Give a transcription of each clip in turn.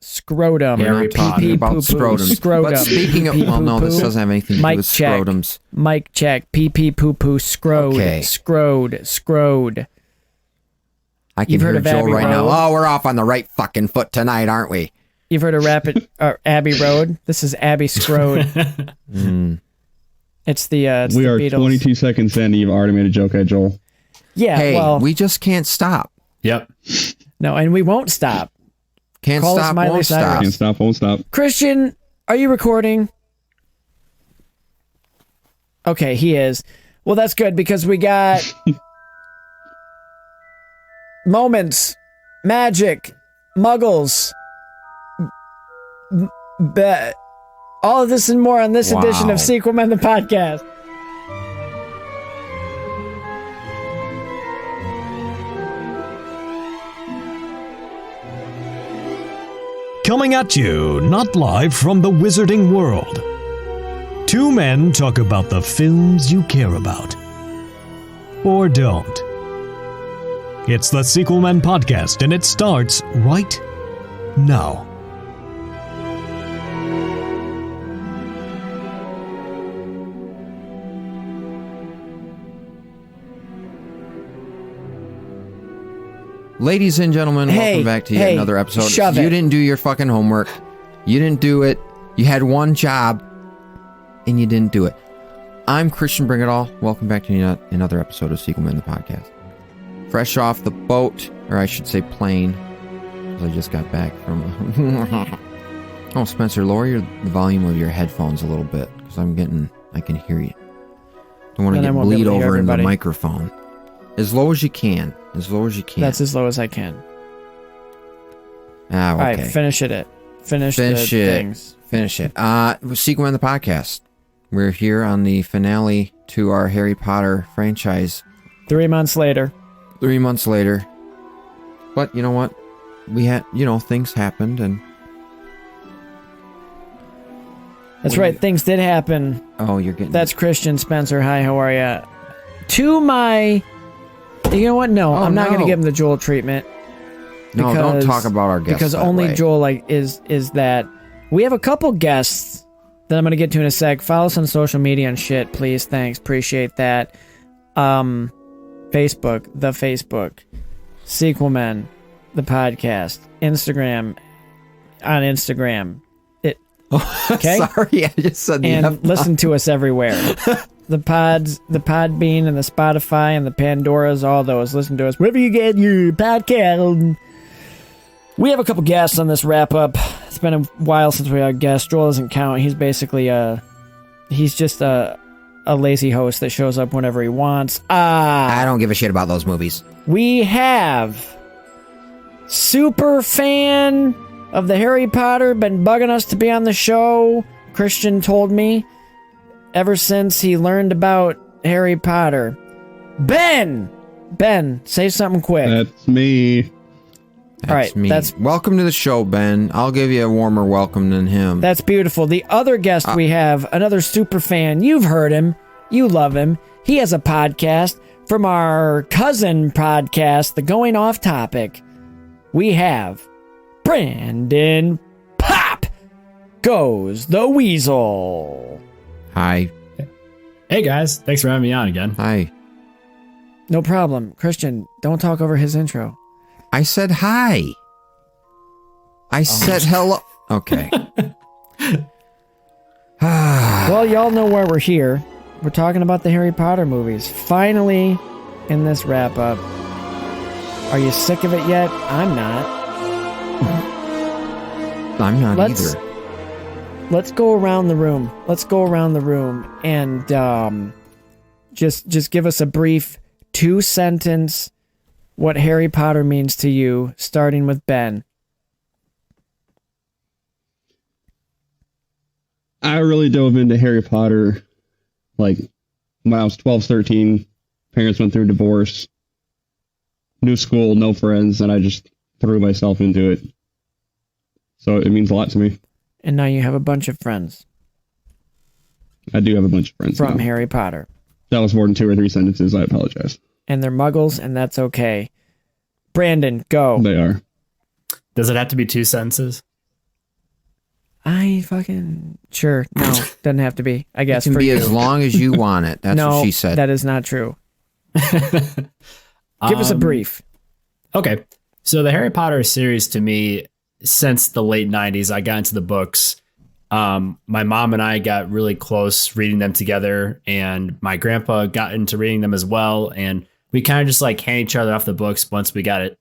Scrotum. We're not talking about scrotums. But speaking of, well, no, this doesn't have anything to do with scrotums. Mic check. Pee pee poo poo. Scrode. Okay. Scrode. I can hear Joe right now. Oh, we're off on the right fucking foot tonight, aren't we? You've heard of Abbey Road? This is Abbey Scrode. It's the it's we the are Beatles. 22 seconds in. You've already made a joke at Joel. Yeah, hey, well, we just can't stop. Yep. No, and we won't stop. Can't stop, won't stop. Can't stop, won't stop. Christian, are you recording? Okay, he is. Well, that's good because we got moments, magic, muggles, all of this and more on this edition of Sequel Men the Podcast. Coming at you, not live from the wizarding world. Two men talk about the films you care about. Or don't. It's the Sequel Men Podcast, and it starts right now. Ladies and gentlemen, welcome back to yet another episode. You didn't do your fucking homework. You didn't do it. You had one job, and you didn't do it. I'm Christian Bring It All. Welcome back to another episode of Sequel Men the Podcast. Fresh off the boat, or I should say plane, because I just got back from... Oh, Spencer, lower the volume of your headphones a little bit, because I can hear you. Don't want to bleed over in the microphone. As low as you can. As low as you can. That's as low as I can. Ah, okay. All right, finish it. Finish the things. Finish it. Sequel Men the Podcast. We're here on the finale to our Harry Potter franchise. 3 months later. 3 months later. But you know what? We had, things happened and... That's right, things did happen. Oh, you're getting... That's Christian Spencer. Hi, how are ya? To my... You know what? No, I'm not going to give him the Joel treatment. No, don't talk about our guests. Because only Joel is that. We have a couple guests that I'm going to get to in a sec. Follow us on social media and shit, please. Thanks. Appreciate that. Facebook. Sequel Men, the podcast. Instagram. On Instagram. Okay? Sorry, I just said that. And listen to us everywhere. The Podbean and the Spotify and the Pandoras, all those. Listen to us wherever you get your podcast. We have a couple guests on this wrap up. It's been a while since we had a guest. Joel doesn't count. He's basically he's just a lazy host that shows up whenever he wants. I don't give a shit about those movies. We have super fan of the Harry Potter, been bugging us to be on the show. Christian told me. Ever since he learned about Harry Potter. Ben, say something quick. That's me. That's me. Welcome to the show, Ben. I'll give you a warmer welcome than him. That's beautiful. The other guest we have, another super fan. You've heard him. You love him. He has a podcast from our cousin podcast, The Going Off Topic. We have Brandon Popp Goes the Weasel. Hi. Hey guys, thanks for having me on again. Hi. No problem. Christian, don't talk over his intro. I said hi. I said hello. Okay. Well, y'all know why we're here. We're talking about the Harry Potter movies. Finally, in this wrap up. Are you sick of it yet? I'm not. I'm not either. Let's go around the room. And just give us a brief 2-sentence what Harry Potter means to you, starting with Ben. I really dove into Harry Potter like when I was 12, 13. Parents went through a divorce. New school, no friends, and I just threw myself into it. So it means a lot to me. And now you have a bunch of friends. I do have a bunch of friends from now. Harry Potter. That was more than 2 or 3 sentences. I apologize. And they're muggles, and that's okay. Brandon, go. They are. Does it have to be 2 sentences? Sure. No, doesn't have to be. I guess it can for be you. as long as you want it. That's what she said. That is not true. Give us a brief. Okay. So the Harry Potter series, to me, since the late 90s, I got into the books. My mom and I got really close reading them together, and my grandpa got into reading them as well. And we kind of just like hand each other off the books once we got it,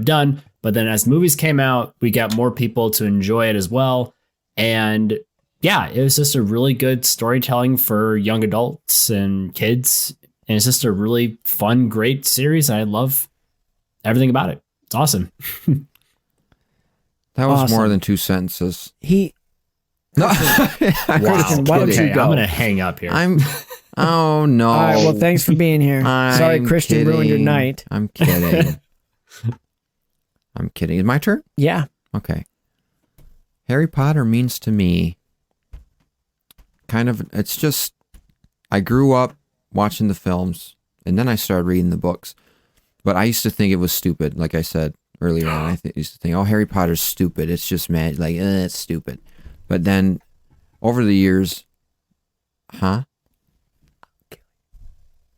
done. But then as movies came out, we got more people to enjoy it as well. And yeah, it was just a really good storytelling for young adults and kids. And it's just a really fun, great series. I love everything about it. It's awesome. That was more than 2 sentences. No. Christian, why don't you go? I'm going to hang up here. Oh, no. All right, well, thanks for being here. Sorry, Christian ruined your night. I'm kidding. I'm kidding. Is it my turn? Yeah. Okay. Harry Potter means to me it's just, I grew up watching the films, and then I started reading the books. But I used to think it was stupid, like I said earlier on. I used to think, oh, Harry Potter's stupid. It's just mad. Like, it's stupid. But then, over the years,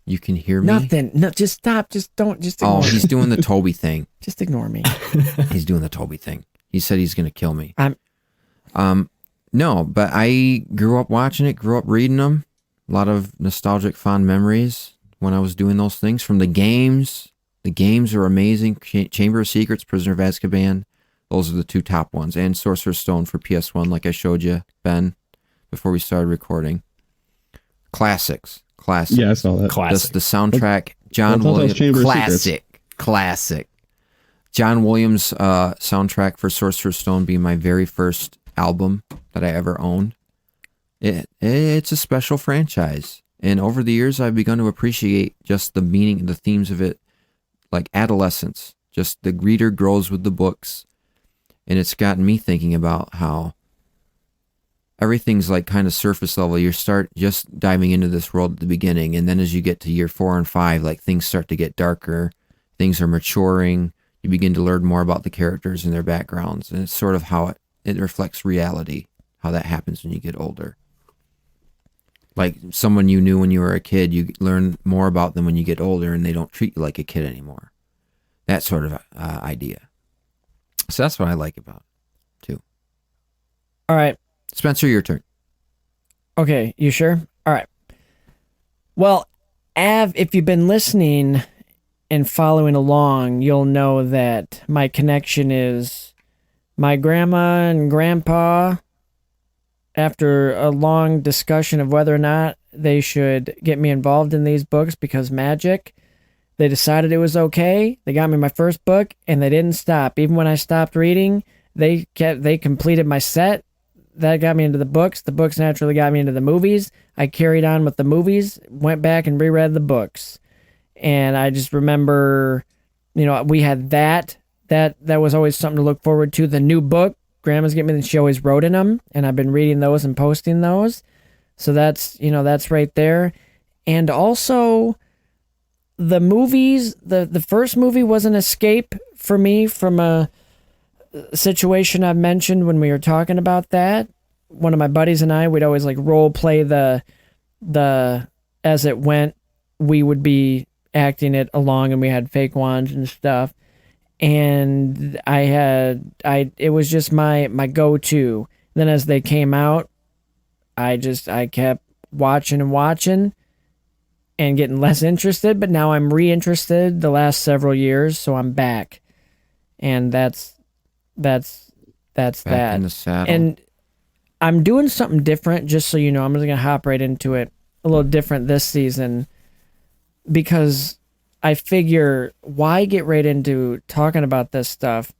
You can hear me? Nothing. No, just stop. Just ignore me. He's doing the Toby thing. Just ignore me. He's doing the Toby thing. He said he's going to kill me. No, but I grew up watching it, grew up reading them. A lot of nostalgic, fond memories when I was doing those things. From the games. The games are amazing. Chamber of Secrets, Prisoner of Azkaban. Those are the 2 top ones. And Sorcerer's Stone for PS1, like I showed you, Ben, before we started recording. Classics. Yeah, I saw that. Classic. The soundtrack, John Williams. Classic. John Williams' soundtrack for Sorcerer's Stone being my very first album that I ever owned. It's a special franchise. And over the years, I've begun to appreciate just the meaning and the themes of it, like adolescence. Just the reader grows with the books. And it's gotten me thinking about how everything's like kind of surface level. You start just diving into this world at the beginning. And then as you get to year 4 and 5, like things start to get darker. Things are maturing. You begin to learn more about the characters and their backgrounds. And it's sort of how it reflects reality, how that happens when you get older. Like someone you knew when you were a kid, you learn more about them when you get older and they don't treat you like a kid anymore. That sort of idea. So that's what I like about it, too. All right. Spencer, your turn. Okay, you sure? All right. Well, Av, if you've been listening and following along, you'll know that my connection is my grandma and grandpa, after a long discussion of whether or not they should get me involved in these books because magic, they decided it was okay. They got me my first book, and they didn't stop. Even when I stopped reading, they completed my set. That got me into the books. The books naturally got me into the movies. I carried on with the movies, went back and reread the books. And I just remember, we had that was always something to look forward to. The new book, Grandma's getting me, she always wrote in them, and I've been reading those and posting those. So that's right there. And also the movies, the first movie was an escape for me from a situation I've mentioned when we were talking about that. One of my buddies and I, we'd always like role play the as it went, we would be acting it along, and we had fake wands and stuff. And it was just my go-to. Then as they came out, I kept watching and getting less interested, but now I'm reinterested the last several years, so I'm back. And that's back that. In the saddle. And I'm doing something different, just so you know. I'm just going to hop right into it. A little different this season, because I figure, why get right into talking about this stuff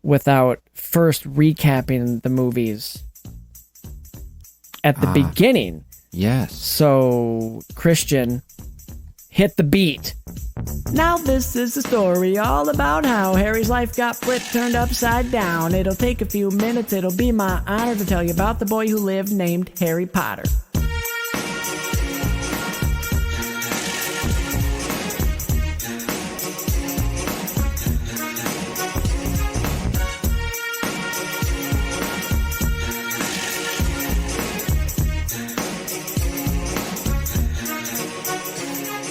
without first recapping the movies at the beginning? Yes. So, Christian, hit the beat. Now this is the story all about how Harry's life got flipped, turned upside down. It'll take a few minutes, it'll be my honor to tell you about the boy who lived named Harry Potter.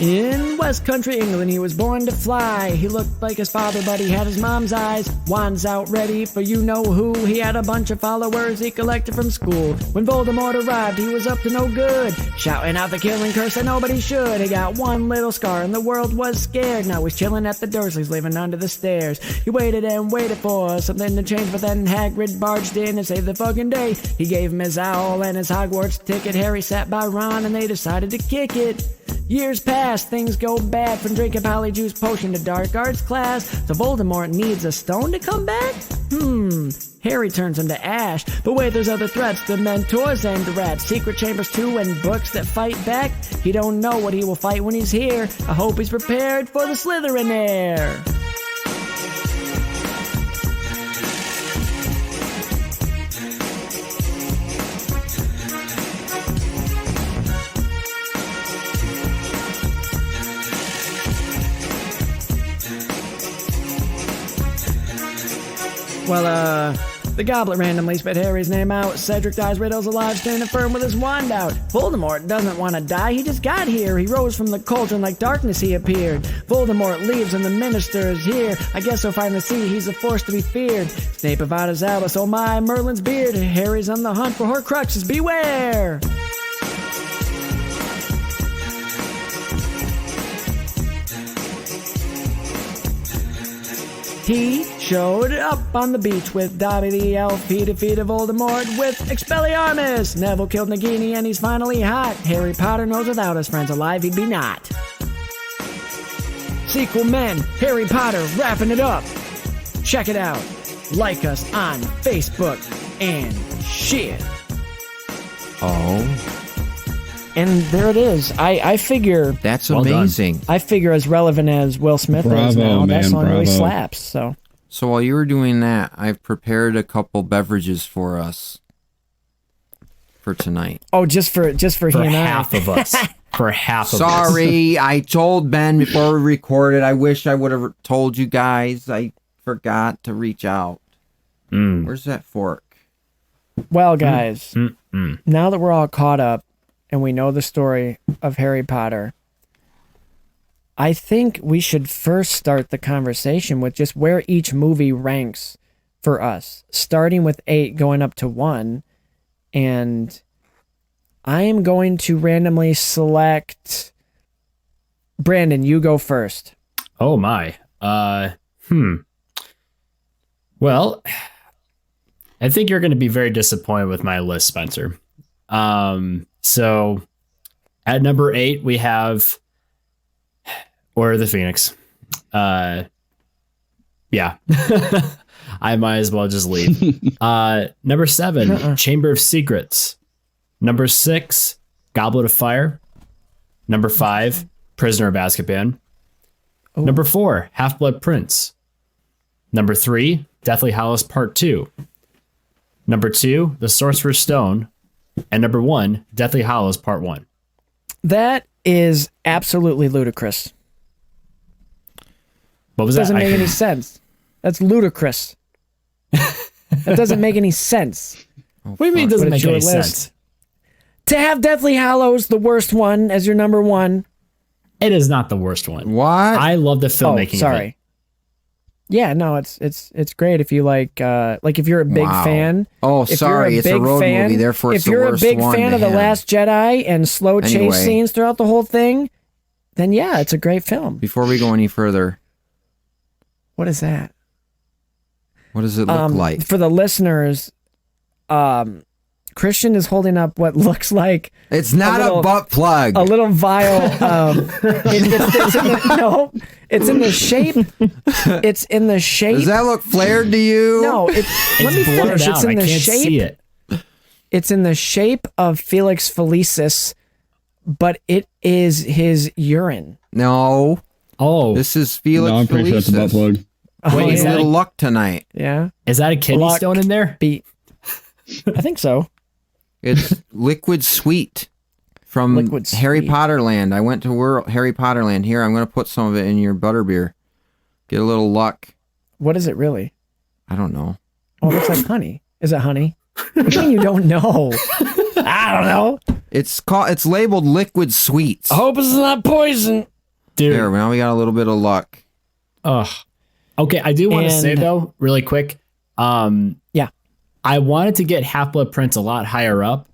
In West Country, England, he was born to fly. He looked like his father, but he had his mom's eyes. Wands out ready for you-know-who. He had a bunch of followers he collected from school. When Voldemort arrived, he was up to no good, shouting out the killing curse that nobody should. He got one little scar and the world was scared. Now he's chilling at the Dursleys, living under the stairs. He waited and waited for something to change, but then Hagrid barged in and saved the fucking day. He gave him his owl and his Hogwarts ticket. Harry sat by Ron and they decided to kick it. Years pass, things go bad, from drinking Polyjuice potion to dark arts class. So Voldemort needs a stone to come back? Harry turns him to ash. But wait, there's other threats, the mentors and the rats, secret chambers too, and books that fight back. He don't know what he will fight when he's here. I hope he's prepared for the Slytherin air. Well, the goblet randomly spit Harry's name out. Cedric dies, Riddle's alive, standing firm with his wand out. Voldemort doesn't want to die, he just got here. He rose from the cauldron like darkness he appeared. Voldemort leaves and the minister is here. I guess he'll finally see he's a force to be feared. Snape Avada's Albus, oh my, Merlin's beard. Harry's on the hunt for Horcruxes, beware! He showed up on the beach with Dobby the elf. He defeated Voldemort with Expelliarmus. Neville killed Nagini and he's finally hot. Harry Potter knows without his friends alive he'd be not. Sequel men, Harry Potter wrapping it up. Check it out. Like us on Facebook and shit. Oh. And there it is. I figure... That's amazing. I figure as relevant as Will Smith is now, that song really slaps. So while you were doing that, I've prepared a couple beverages for us for tonight. Oh, just for he and I. Half of us. For half of us. Sorry, I told Ben before we recorded. I wish I would have told you guys. I forgot to reach out. Where's that fork? Well, guys, now that we're all caught up, and we know the story of Harry Potter, I think we should first start the conversation with just where each movie ranks for us, starting with 8, going up to 1, and I am going to randomly select... Brandon, you go first. Oh, my. Well, I think you're going to be very disappointed with my list, Spencer. So at number 8, we have Order of the Phoenix. Yeah, I might as well just leave. Number 7, Chamber of Secrets. Number 6, Goblet of Fire. Number 5, Prisoner of Azkaban. Oh. Number 4, Half-Blood Prince. Number 3, Deathly Hallows Part 2. Number 2, The Sorcerer's Stone. And number 1, Deathly Hallows Part 1. That is absolutely ludicrous. What was that? Doesn't make any sense. That's ludicrous. That doesn't make any sense. What do you mean it doesn't make any sense? To have Deathly Hallows, the worst one, as your number 1. It is not the worst one. What? I love the filmmaking. Sorry. Yeah, no, it's great if you like if you're a big fan. Oh, sorry, it's a road movie, therefore it's the worst one. If you're a big fan of The Last Jedi and slow chase scenes throughout the whole thing, then yeah, it's a great film. Before we go any further, what is that? What does it look like? For the listeners, Christian is holding up what looks like it's not a butt plug. A little vial. It's in the shape. It's in the shape. Does that look flared to you? No. Let me finish. It's in the shape. See it. It's in the shape of Felix Felicis, but it is his urine. No. Oh, this is Felix. No, I'm pretty sure it's a butt plug. Wait, is that a luck tonight? Yeah. Is that a kidney stone in there? I think so. It's Liquid Sweet from Harry Potter Land. I went to Harry Potter Land. Here, I'm going to put some of it in your Butterbeer. Get a little luck. What is it really? I don't know. Oh, it looks like honey. Is it honey? What do you mean you don't know? I don't know. It's labeled liquid sweets. I hope it's not poison. Dude. There, now we got a little bit of luck. Ugh. Okay, I do want to say, though, really quick. Yeah. I wanted to get Half-Blood Prince a lot higher up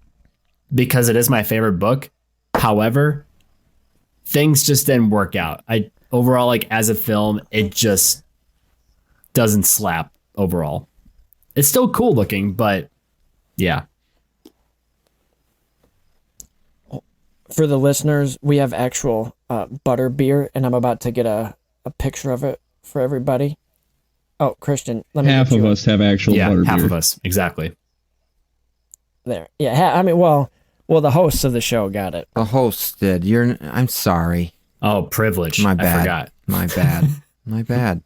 because it is my favorite book. However, things just didn't work out. Overall, like, as a film, it just doesn't slap overall. It's still cool looking, but yeah. For the listeners, we have actual Butterbeer, and I'm about to get a picture of it for everybody. Oh, Christian, let me. Half of us have actual Butterbeer. Half of us, exactly. There, yeah. I mean, well, the hosts of the show got it. The host did. I'm sorry. Oh, privilege. My bad. I forgot. My bad. My bad.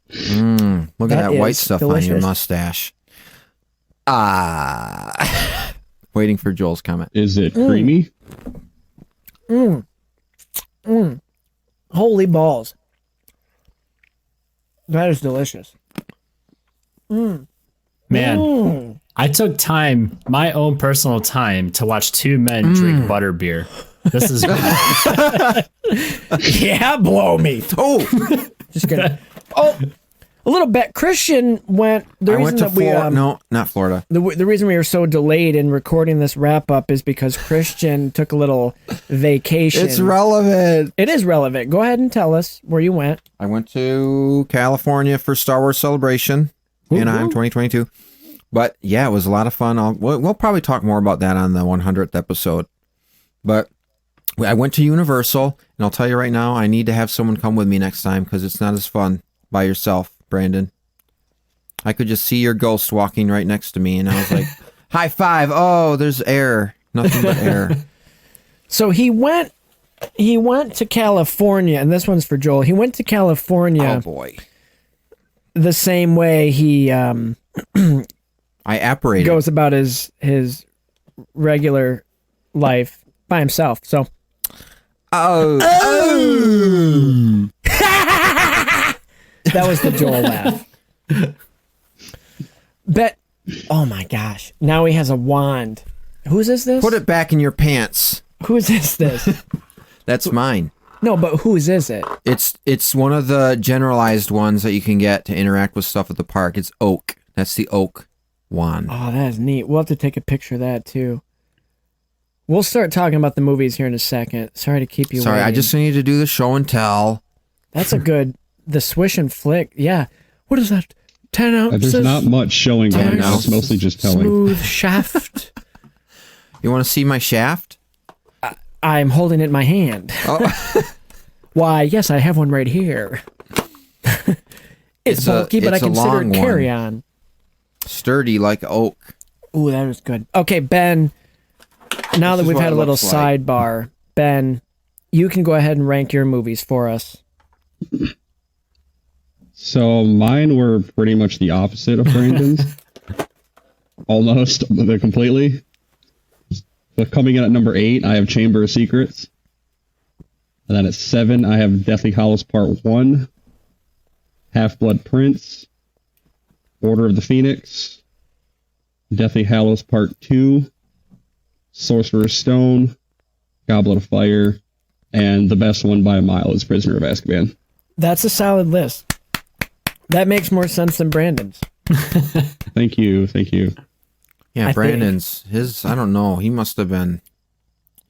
Look at that white stuff delicious. On your mustache. Waiting for Joel's comment. Is it creamy? Holy balls. That is delicious. Man, I took time, my own personal time, to watch two men drink butterbeer. This is yeah, blow me. Oh, just kidding. Oh, a little bit. Christian went. I went to Florida. No, not Florida. The reason we were so delayed in recording this wrap up is because Christian took a little vacation. It's relevant. It is relevant. Go ahead and tell us where you went. I went to California for Star Wars Celebration, Anaheim 2022. But yeah, it was a lot of fun. We'll probably talk more about that on the 100th episode. But I went to Universal, and I'll tell you right now, I need to have someone come with me next time because it's not as fun by yourself, Brandon. I could just see your ghost walking right next to me, and I was like, high five. Oh, there's air. Nothing but air. So he went to California, and this one's for Joel. He went to California. Oh, boy. The same way he I apparated. Goes about his regular life by himself. So Oh. That was the Joel laugh. Oh my gosh. Now he has a wand. Whose is this? Put it back in your pants. Whose is this? That's mine. No, but whose is it? It's one of the generalized ones that you can get to interact with stuff at the park. It's oak. That's the oak wand. Oh, that is neat. We'll have to take a picture of that too. We'll start talking about the movies here in a second. Sorry to keep you Sorry, waiting. I just need to do the show and tell. That's a good... The swish and flick. Yeah. What is that? 10 ounces? There's not much showing right now. It's mostly just telling. Smooth shaft. You want to see my shaft? I'm holding it in my hand. Oh. Why, yes, I have one right here. It's bulky, but I consider it carry-on. Sturdy like oak. Ooh, that was good. Okay, Ben, now that we've had a little sidebar, Ben, you can go ahead and rank your movies for us. So mine were pretty much the opposite of Brandon's. Almost, but completely. But coming in at number 8, I have Chamber of Secrets. And then at 7, I have Deathly Hallows Part 1, Half-Blood Prince, Order of the Phoenix, Deathly Hallows Part 2, Sorcerer's Stone, Goblet of Fire, and the best one by a mile is Prisoner of Azkaban. That's a solid list. That makes more sense than Brandon's. Thank you. Yeah, Brandon's I don't know. He must have been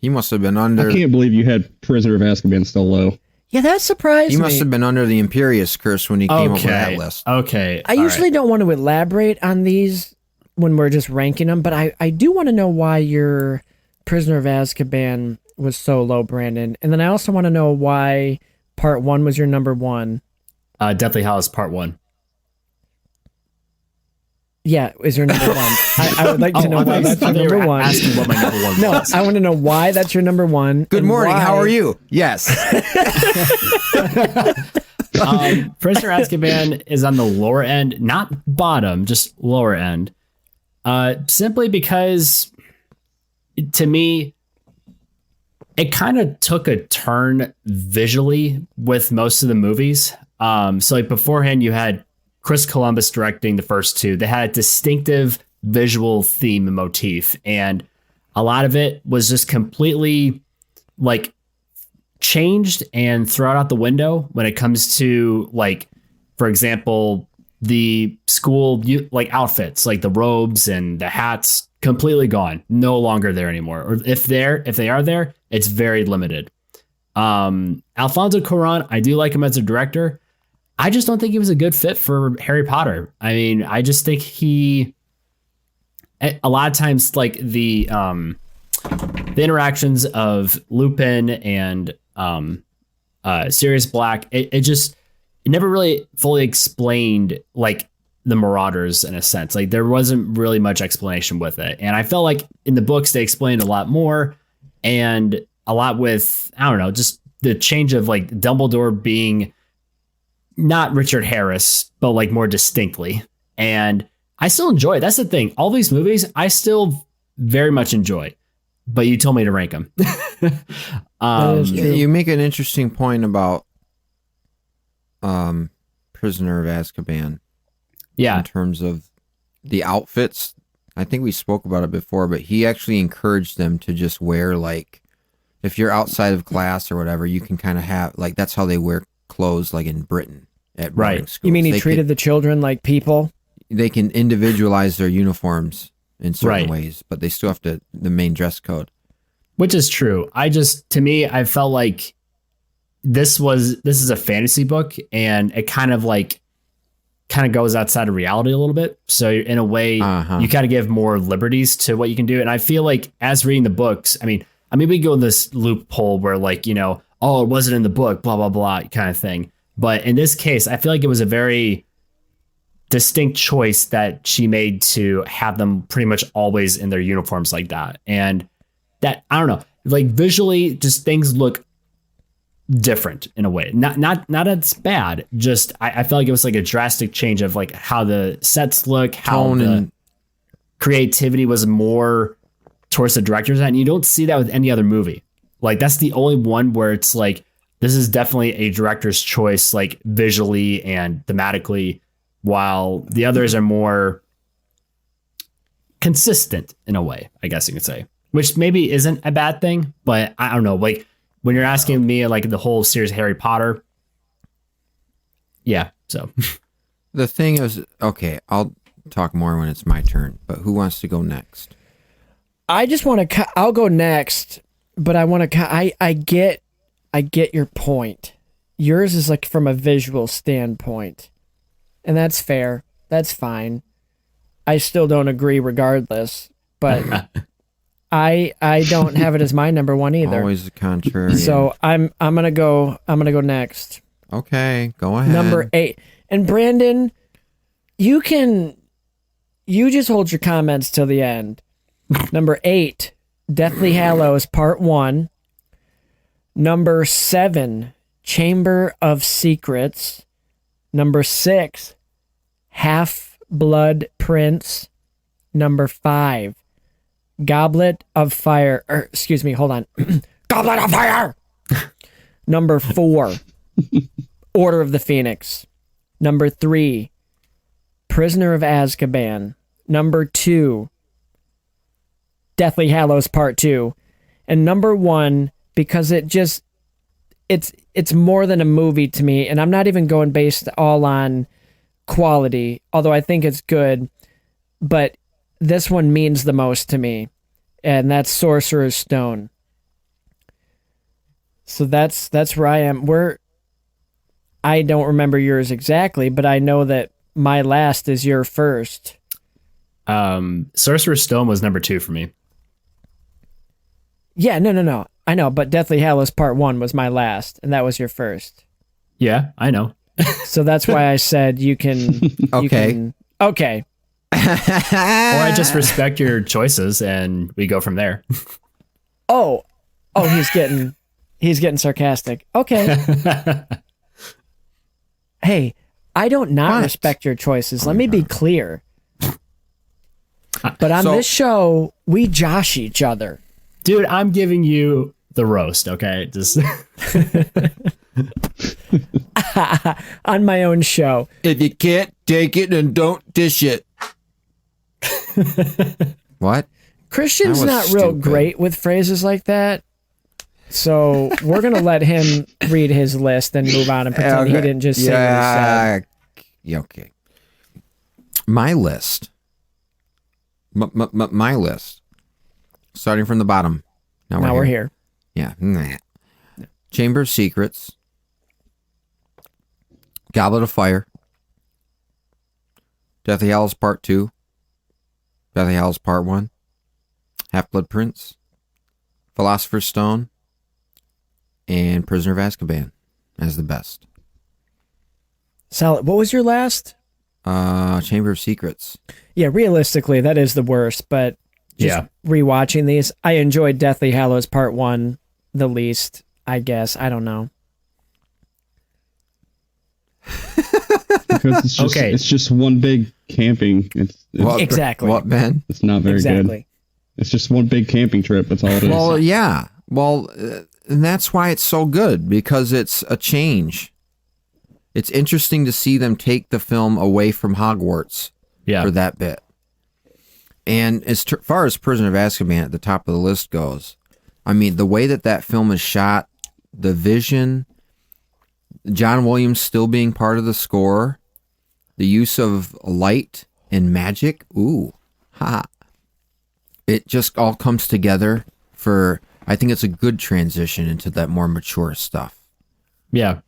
under. I can't believe you had Prisoner of Azkaban still low. Yeah, that surprised me. He must have been under the Imperious curse when he came up with that list. Okay. I usually don't want to elaborate on these when we're just ranking them, but I do want to know why your Prisoner of Azkaban was so low, Brandon. And then I also want to know why Part 1 was your number 1. Deathly Hallows Part 1. Yeah, is your number 1. I would like to know why that's your number 1. Asking what my number 1 No, was. I want to know why that's your number 1. Good morning. Why... How are you? Yes. Prisoner of Azkaban is on the lower end, not bottom, just lower end. Simply because, to me, it kind of took a turn visually with most of the movies. So like beforehand, you had Chris Columbus directing the first two. They had a distinctive visual theme and motif. And a lot of it was just completely like changed and thrown out the window when it comes to like, for example, the school like outfits, like the robes and the hats, completely gone, no longer there anymore. Or if they are there, it's very limited. Alfonso Cuarón, I do like him as a director. I just don't think he was a good fit for Harry Potter. I mean, I just think a lot of times, like the interactions of Lupin and Sirius Black, it never really fully explained like the Marauders in a sense. Like there wasn't really much explanation with it. And I felt like in the books, they explained a lot more and a lot with, I don't know, just the change of like Dumbledore being not Richard Harris, but like more distinctly. And I still enjoy it. That's the thing. All these movies, I still very much enjoy, but you told me to rank them. You make an interesting point about Prisoner of Azkaban. Yeah. In terms of the outfits, I think we spoke about it before, but he actually encouraged them to just wear like, if you're outside of class or whatever, you can kind of have like, that's how they wear clothes like in Britain at boarding schools. You mean he treated the children like people? They can individualize their uniforms in certain ways, but they still have the main dress code. Which is true. To me, I felt like this is a fantasy book and it kind of goes outside of reality a little bit. So in a way, you kind of give more liberties to what you can do. And I feel like as reading the books, I mean, we go in this loophole where like, you know, oh, it wasn't in the book, blah, blah, blah kind of thing. But in this case, I feel like it was a very distinct choice that she made to have them pretty much always in their uniforms like that. And that, I don't know, like visually just things look different in a way. Not it's bad. Just I felt like it was like a drastic change of like how the sets look, how the creativity was more towards the director's end. And you don't see that with any other movie. Like that's the only one where it's like this is definitely a director's choice, like visually and thematically, while the others are more consistent in a way, I guess you could say, which maybe isn't a bad thing, but I don't know, like when you're asking me like the whole series Harry Potter. Yeah. So the thing is, okay, I'll talk more when it's my turn, but who wants to go next? I just want to, I'll go next, but I want to, I get your point. Yours is like from a visual standpoint. And that's fair. That's fine. I still don't agree regardless, but I don't have it as my number one either. Always the contrary. So I'm gonna go next. Okay, go ahead. Number 8. And Brandon, you just hold your comments till the end. Number 8, Deathly Hallows Part 1. Number 7, Chamber of Secrets. Number 6, Half-Blood Prince. Number 5, Goblet of Fire. Hold on. Goblet of Fire! Number 4, Order of the Phoenix. Number 3, Prisoner of Azkaban. Number 2, Deathly Hallows Part 2. And number 1, because it's more than a movie to me, and I'm not even going based all on quality, although I think it's good, but this one means the most to me, and that's Sorcerer's Stone. So that's where I am. I don't remember yours exactly, but I know that my last is your first. Sorcerer's Stone was number 2 for me. Yeah, no. I know, but Deathly Hallows Part 1 was my last, and that was your first. Yeah, I know. So that's why I said you can... Okay. Okay. Or I just respect your choices, and we go from there. Oh, he's getting sarcastic. Okay. Hey, I don't not respect your choices. Let me be clear. But on this show, we josh each other. Dude, I'm giving you the roast, okay? Just on my own show. If you can't take it, then don't dish it. What? Christian's not real great with phrases like that. So we're going to let him read his list and move on and pretend he didn't just say what he said. Yeah, okay. My list. My list. Starting from the bottom. Now we're here. Yeah. Chamber of Secrets. Goblet of Fire. Deathly Hallows Part 2. Deathly Hallows Part 1. Half-Blood Prince. Philosopher's Stone. And Prisoner of Azkaban as the best. Solid. What was your last? Chamber of Secrets. Yeah, realistically, that is the worst, but just rewatching these, I enjoyed Deathly Hallows Part 1 the least, I guess. I don't know. Because it's just one big camping. Exactly. What, Ben? It's not very good. It's just one big camping trip. That's all it is. Well, yeah. Well, and that's why it's so good, because it's a change. It's interesting to see them take the film away from Hogwarts for that bit. And as far as Prisoner of Azkaban at the top of the list goes, I mean, the way that film is shot, the vision, John Williams still being part of the score, the use of light and magic, it just all comes together I think it's a good transition into that more mature stuff. Yeah.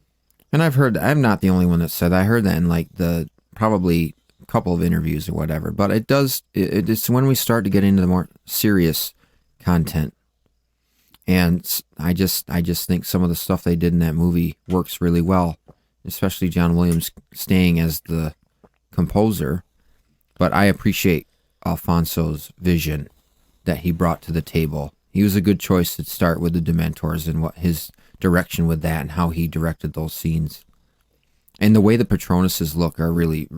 And I'm not the only one that said that. I heard that in like the probably a couple of interviews or whatever, but it's when we start to get into the more serious content. And I just think some of the stuff they did in that movie works really well, especially John Williams staying as the composer. But I appreciate Alfonso's vision that he brought to the table. He was a good choice to start with the Dementors and what his direction with that and how he directed those scenes. And the way the Patronuses look are really,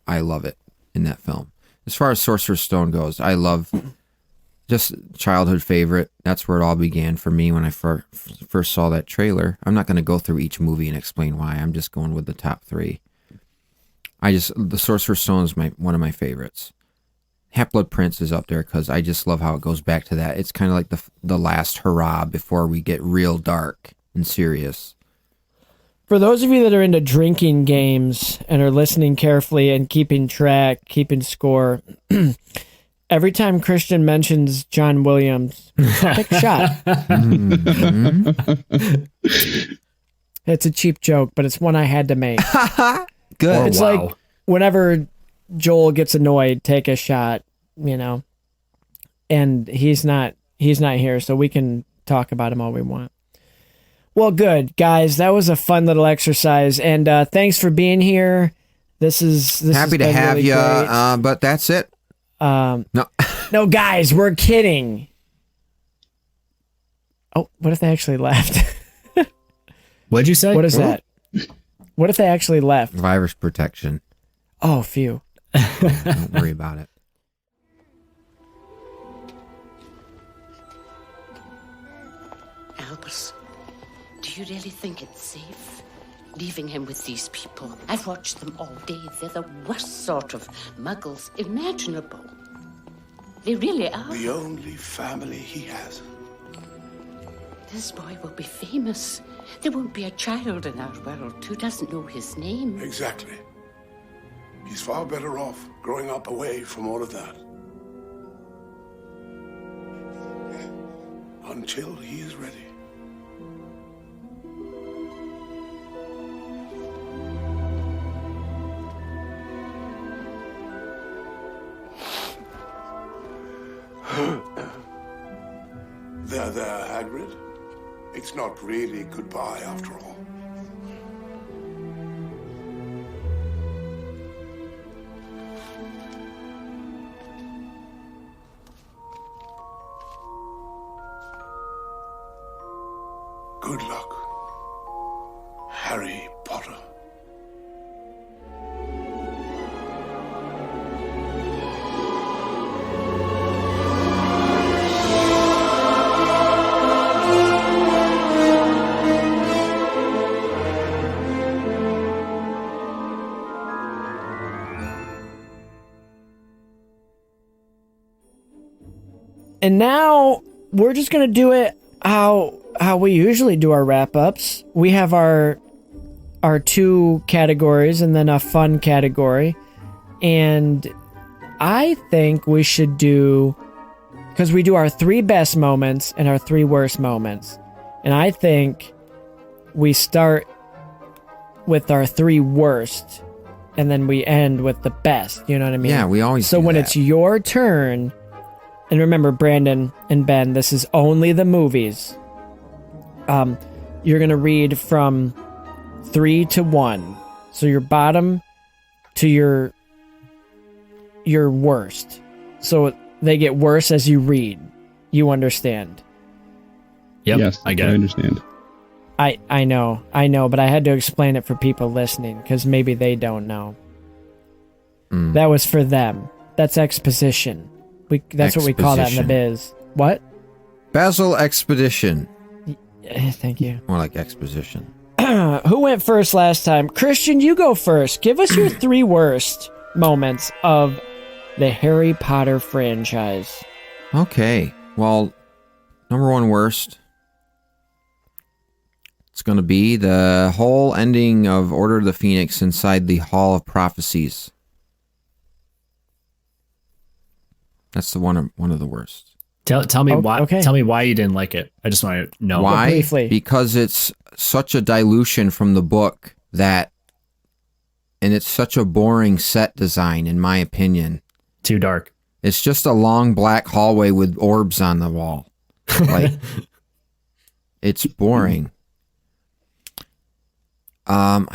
I love it in that film. As far as Sorcerer's Stone goes, I love, just childhood favorite. That's where it all began for me when I first saw that trailer. I'm not going to go through each movie and explain why. I'm just going with the top three. The Sorcerer's Stone is one of my favorites. Half-Blood Prince is up there because I just love how it goes back to that. It's kind of like the last hurrah before we get real dark and serious. For those of you that are into drinking games and are listening carefully and keeping score, every time Christian mentions John Williams, take a shot. It's a cheap joke, but it's one I had to make. Good. It's like whenever Joel gets annoyed, take a shot, and he's not here, so we can talk about him all we want. Well, good guys, that was a fun little exercise, and thanks for being here. This happy to have really you, but that's it. No, guys, we're kidding. Oh, what if they actually left? What'd you say? What is that? What if they actually left? Virus protection. Oh, phew. Don't worry about it. Albus, do you really think it's safe leaving him with these people? I've watched them all day. They're the worst sort of muggles imaginable. They really are. The only family he has. This boy will be famous. There won't be a child in our world who doesn't know his name. Exactly. He's far better off growing up away from all of that. Until he is ready. There, Hagrid. It's not really goodbye after all. Good luck, Harry Potter. And now we're just going to do it how we usually do our wrap-ups. We have our 2 categories and then a fun category. And I think we should do, because we do our 3 best moments and our 3 worst moments. And I think we start with our 3 worst and then we end with the best. You know what I mean? Yeah, we always So do when that. it's your turn, and remember, Brandon and Ben, this is only the movies. You're going to read from 3 to 1. So your bottom to your worst. So they get worse as you read. You understand? Yep, Yes, I get I it. understand. I know, but I had to explain it for people listening because maybe they don't know. That was for them. That's exposition. That's what we call that in the biz. What? Basil Expedition. Thank you. More like exposition. Who went first last time? Christian, you go first. Give us your 3 worst moments of the Harry Potter franchise. Okay. Well, number 1 worst. It's going to be the whole ending of Order of the Phoenix inside the Hall of Prophecies. That's the one of the worst. Tell me why. okay. Tell me why you didn't like it. I just want to know Why? briefly. Because it's such a dilution from the book and it's such a boring set design, in my opinion. Too dark. It's just a long black hallway with orbs on the wall. Like, it's boring. I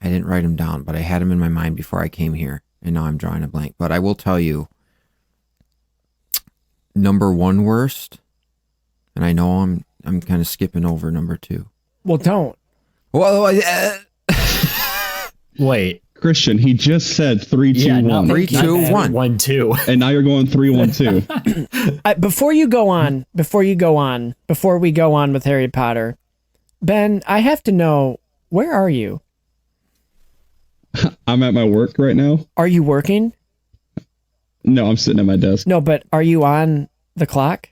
didn't write them down, but I had them in my mind before I came here, and now I'm drawing a blank. But I will tell you, number 1 worst, and I know I'm kind of skipping over number 2. Well, don't. Well, Wait. Christian, he just said 3, 2, 1. 3, 2, 1. 1, 2. And now you're going 3, 1, 2. Before we go on with Harry Potter, Ben, I have to know, where are you? I'm at my work right now. Are you working? No, I'm sitting at my desk. No, but are you on the clock?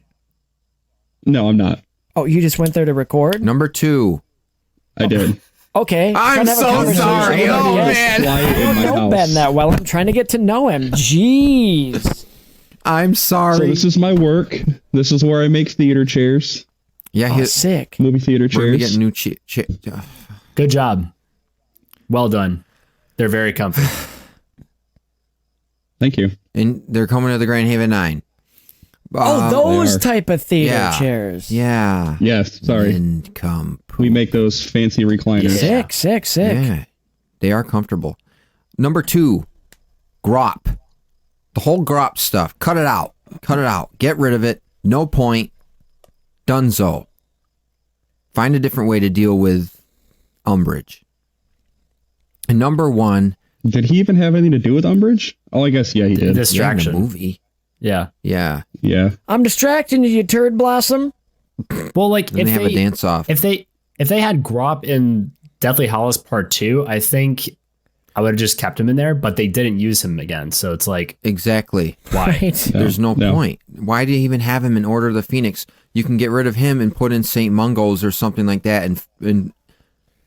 No, I'm not. Oh, you just went there to record? Number 2. I did. Okay. I'm trying to have a so conversation. sorry. Nobody Oh, else. man. Quiet I in don't my know house. Ben that well. I'm trying to get to know him. Jeez. I'm So sorry. this is my work. This is where I make theater chairs, Yeah, Oh, sick. movie theater we're gonna chairs. get new Good job. Well done. They're very comfy. Thank you. and they're coming to the Grand Haven 9. Oh, those they are. type of theater yeah. chairs. Yeah. Yes, sorry. Nincompoop. We make those fancy recliners. Sick. Yeah, they are comfortable. Number 2, grop. The whole grop stuff. Cut it out. Get rid of it. No point. Dunzo. Find a different way to deal with Umbridge. And number 1. Did he even have anything to do with Umbridge? Oh, I guess, yeah, he did. Distraction. Yeah, in the movie. Yeah. Yeah. Yeah. I'm distracting you, you turd blossom. Well, like Then if they have a dance off. If they had Grop in Deathly Hallows Part 2, I think I would have just kept him in there, but they didn't use him again. So it's like, Exactly. why? Right. There's no point. Why do you even have him in Order of the Phoenix? You can get rid of him and put in St. Mungo's or something like that and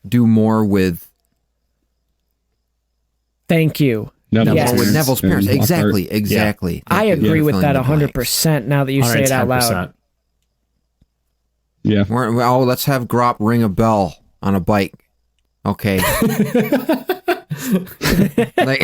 do more with Thank you. Neville's Yes. more with Neville's parents. and Exactly. Lockhart. Exactly. I Thank you agree for with filling that the blanks. 100% now that you say it out loud. 110%. Yeah. Let's have Grop ring a bell on a bike. Okay. Like,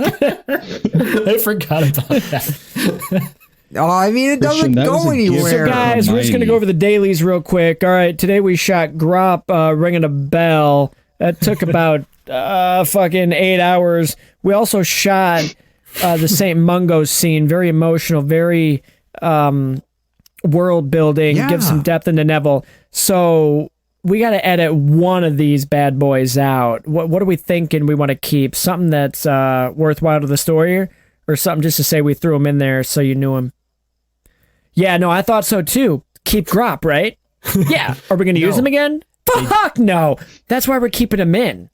I forgot about that. I mean, it doesn't Christian, that was go a gift. anywhere. So guys, we're just going to go over the dailies real quick. All right, today we shot Grop ringing a bell. That took about fucking 8 hours. We also shot the St. Mungo's scene. Very emotional, very world building, Yeah. give some depth into Neville. So we got to edit one of these bad boys out. What are we thinking we want to keep? Something that's worthwhile to the story, or something just to say we threw him in there so you knew him? Yeah, no, I thought so too. Keep Grop, right? Yeah. Are we going to use him again? Fuck no. That's why we're keeping him in.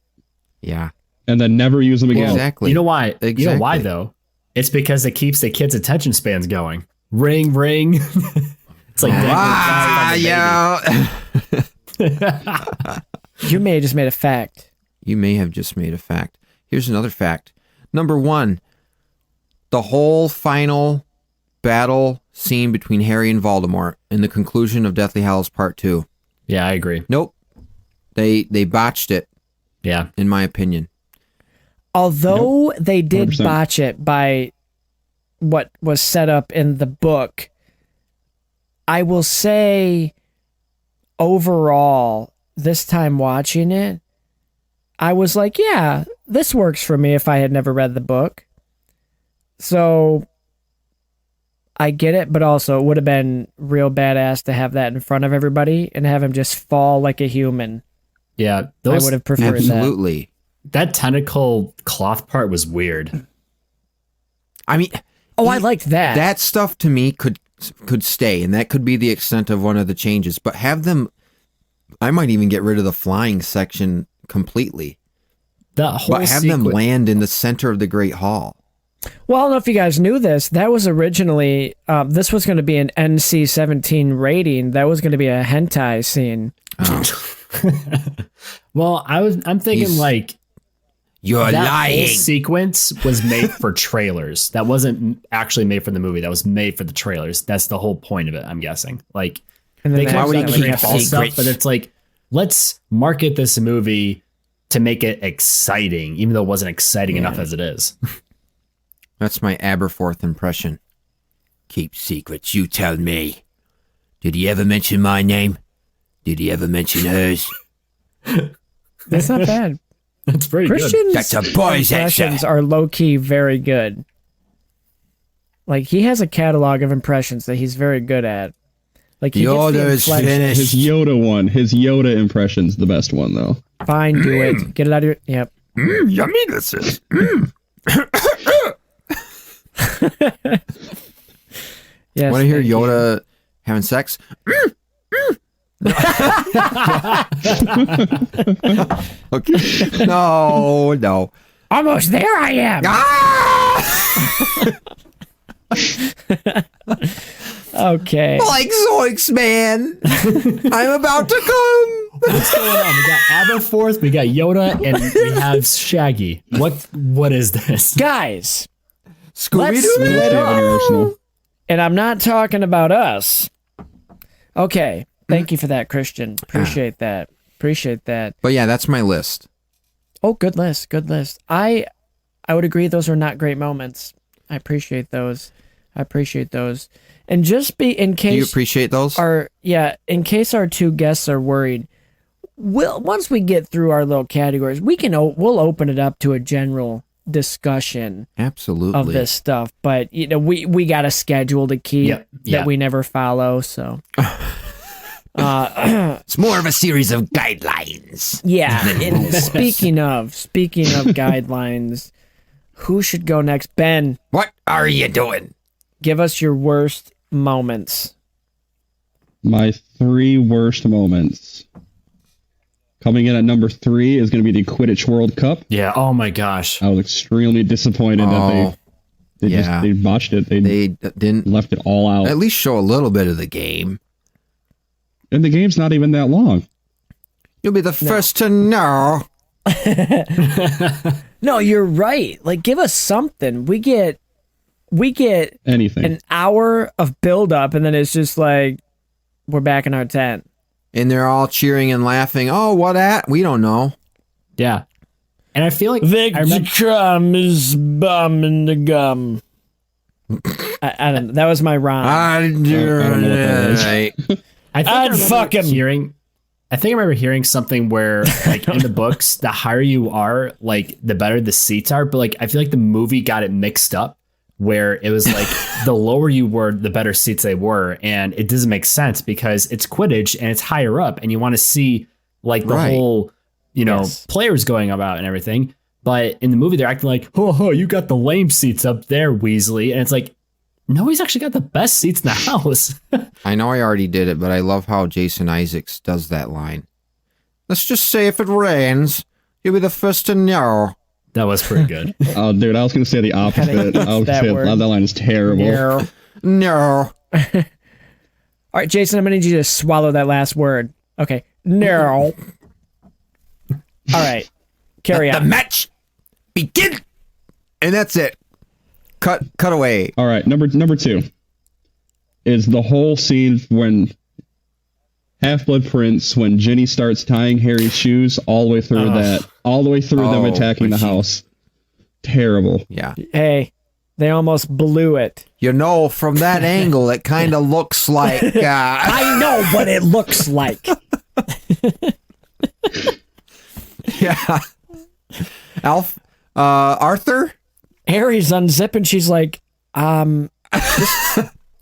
Yeah. And then never use them again. Exactly. You know why? You know why Exactly. though? It's because it keeps the kids' attention spans going. Ring, ring. It's like yeah. You may have just made a fact. You may have just made a fact. Here's another fact. Number 1, the whole final battle scene between Harry and Voldemort in the conclusion of Deathly Hallows Part 2. Yeah, I agree. Nope. They botched it. Yeah. In my opinion. Although they did 100%. botch it by what was set up in the book, I will say overall, this time watching it, I was like, yeah, this works for me if I had never read the book. So I get it, but also it would have been real badass to have that in front of everybody and have him just fall like a human. Yeah. I would have preferred Absolutely. That tentacle cloth part was weird. I mean, I liked that. That stuff to me could stay, and that could be the extent of one of the changes. But have them, I might even get rid of the flying section completely. That whole But have them land in the center of the Great Hall. Well, I don't know if you guys knew this. That was originally, this was going to be an NC-17 rating. That was going to be a hentai scene. Well, I'm thinking like you're that lying. Whole sequence was made for trailers. That wasn't actually made for the movie. That was made for the trailers. That's the whole point of it. I'm guessing. Like And then they that kind was of like keep a all stuff, secret. but it's like let's market this movie to make it exciting, even though it wasn't exciting enough as it is. That's my Aberforth impression. Keep secrets, you tell me. Did he ever mention my name? Did he ever mention hers? That's not bad. That's pretty good. Christian's That's a boy's impressions answer. are low-key very good. Like, he has a catalog of impressions that he's very good at. Like, he The gets order the is inflection. His finished. Yoda one. His Yoda impression's the best one, though. Fine, do it. Get it out of your... Yep. Yummy this is. Yes, Want to hear thank you. Yoda having sex? Okay. No. Almost there I am! Ah! Okay. Like zoinks, man. I'm about to come. What's going on? We got Aberforth, we got Yoda, and we have Shaggy. What is this? Guys, let's Scooby-Doo. split up. International. And I'm not talking about us. Okay. Thank you for that, Christian. Appreciate that. But yeah, that's my list. Oh, good list. I would agree those are not great moments. I appreciate those. And just be in Do you case appreciate those? in case our two guests are worried, once we get through our little categories, we'll open it up to a general discussion Absolutely. of this stuff. But we got a schedule to keep that we never follow, so It's more of a series of guidelines. yeah. And speaking of guidelines, who should go next? Ben, What are you doing? give us your worst moments. My 3 worst moments. Coming in at number 3 is going to be the Quidditch World Cup. Yeah. Oh my gosh. I was extremely disappointed that they botched it. They didn't left it all out. at least show a little bit of the game. And the game's not even that long. You'll be the first to know. No, you're right. Like, give us something. We get Anything. an hour of build up, and then it's just like we're back in our tent. And they're all cheering and laughing. Oh, what at? We don't know. Yeah. And I feel like I remember, crumb is bumming the gum. I don't know. That was my rhyme. I don't know what that is. I think I remember hearing something where, like, in the books, the higher you are, like, the better the seats are. But, like, I feel like the movie got it mixed up, where it was like the lower you were, the better seats they were, and it doesn't make sense because it's Quidditch and it's higher up, and you want to see like the whole, players going about and everything. But in the movie, they're acting like, oh, you got the lame seats up there, Weasley, and it's like, no, he's actually got the best seats in the house. I know I already did it, but I love how Jason Isaacs does that line. Let's just say if it rains, you'll be the first to know. That was pretty good. Oh, dude, I was going to say the opposite. I was going to say that line is terrible. No. All right, Jason, I'm going to need you to swallow that last word. Okay. No. All right. Carry on. The match begin. And that's it. Cut away. All right, number 2 is the whole scene when Half-Blood Prince, when Ginny starts tying Harry's shoes all the way through them attacking the house. Terrible. Yeah. Hey, they almost blew it. You know, from that angle, it kind of looks like... I know what it looks like. Yeah. Arthur? Harry's unzipping. She's like,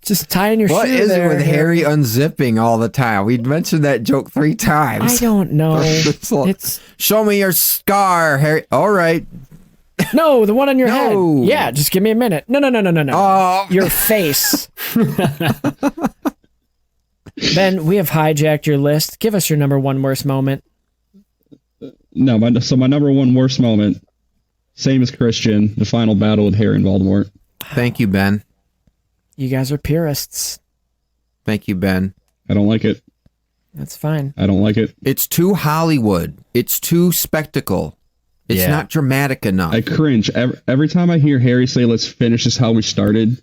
just tying your shoe What is there, it with Harry unzipping all the time? We mentioned that joke 3 times. I don't know. It's show me your scar, Harry. All right. No, the one on your head. Yeah, just give me a minute. No. Oh. Your face. Ben, we have hijacked your list. Give us your number 1 worst moment. No, my number 1 worst moment, same as Christian, the final battle with Harry and Voldemort. Thank you, Ben. You guys are purists. Thank you, Ben. I don't like it. That's fine. I don't like it. It's too Hollywood. It's too spectacle. It's not dramatic enough. I cringe. Every time I hear Harry say, let's finish this how we started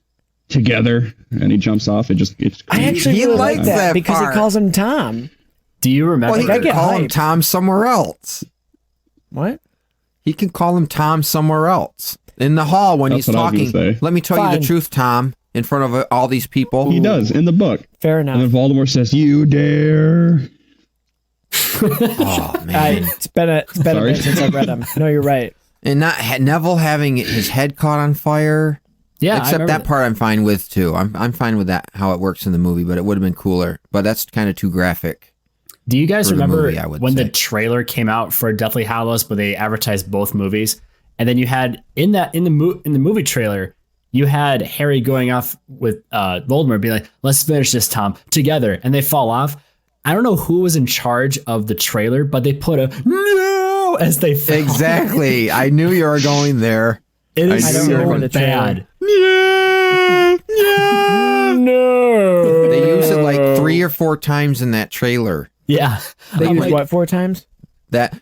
together, and he jumps off, it's I actually He really likes like that that because part. he calls him Tom. Do you remember? Well, he could call him Tom somewhere else. What? He can call him Tom somewhere else. In the hall when That's he's what I was talking. gonna say. Let me tell you the truth, Tom, in front of all these people. He does, in the book. Fair enough. And then Voldemort says, you dare. Oh, man. It's been a bit since I read them. No, you're right. And not Neville having his head caught on fire. Yeah, except that part I'm fine with too. I'm fine with that, how it works in the movie, but it would have been cooler. But that's kind of too graphic. Do you guys remember movie, when the trailer came out for Deathly Hallows, but they advertised both movies, and then you had in the movie trailer, you had Harry going off with Voldemort, being like, "Let's finish this, Tom, together," and they fall off. I don't know who was in charge of the trailer, but they put a no as they fell. Exactly. I knew you were going there. It is so bad. No. They use it like 3 or 4 times in that trailer. Yeah. They used what, 4 times? That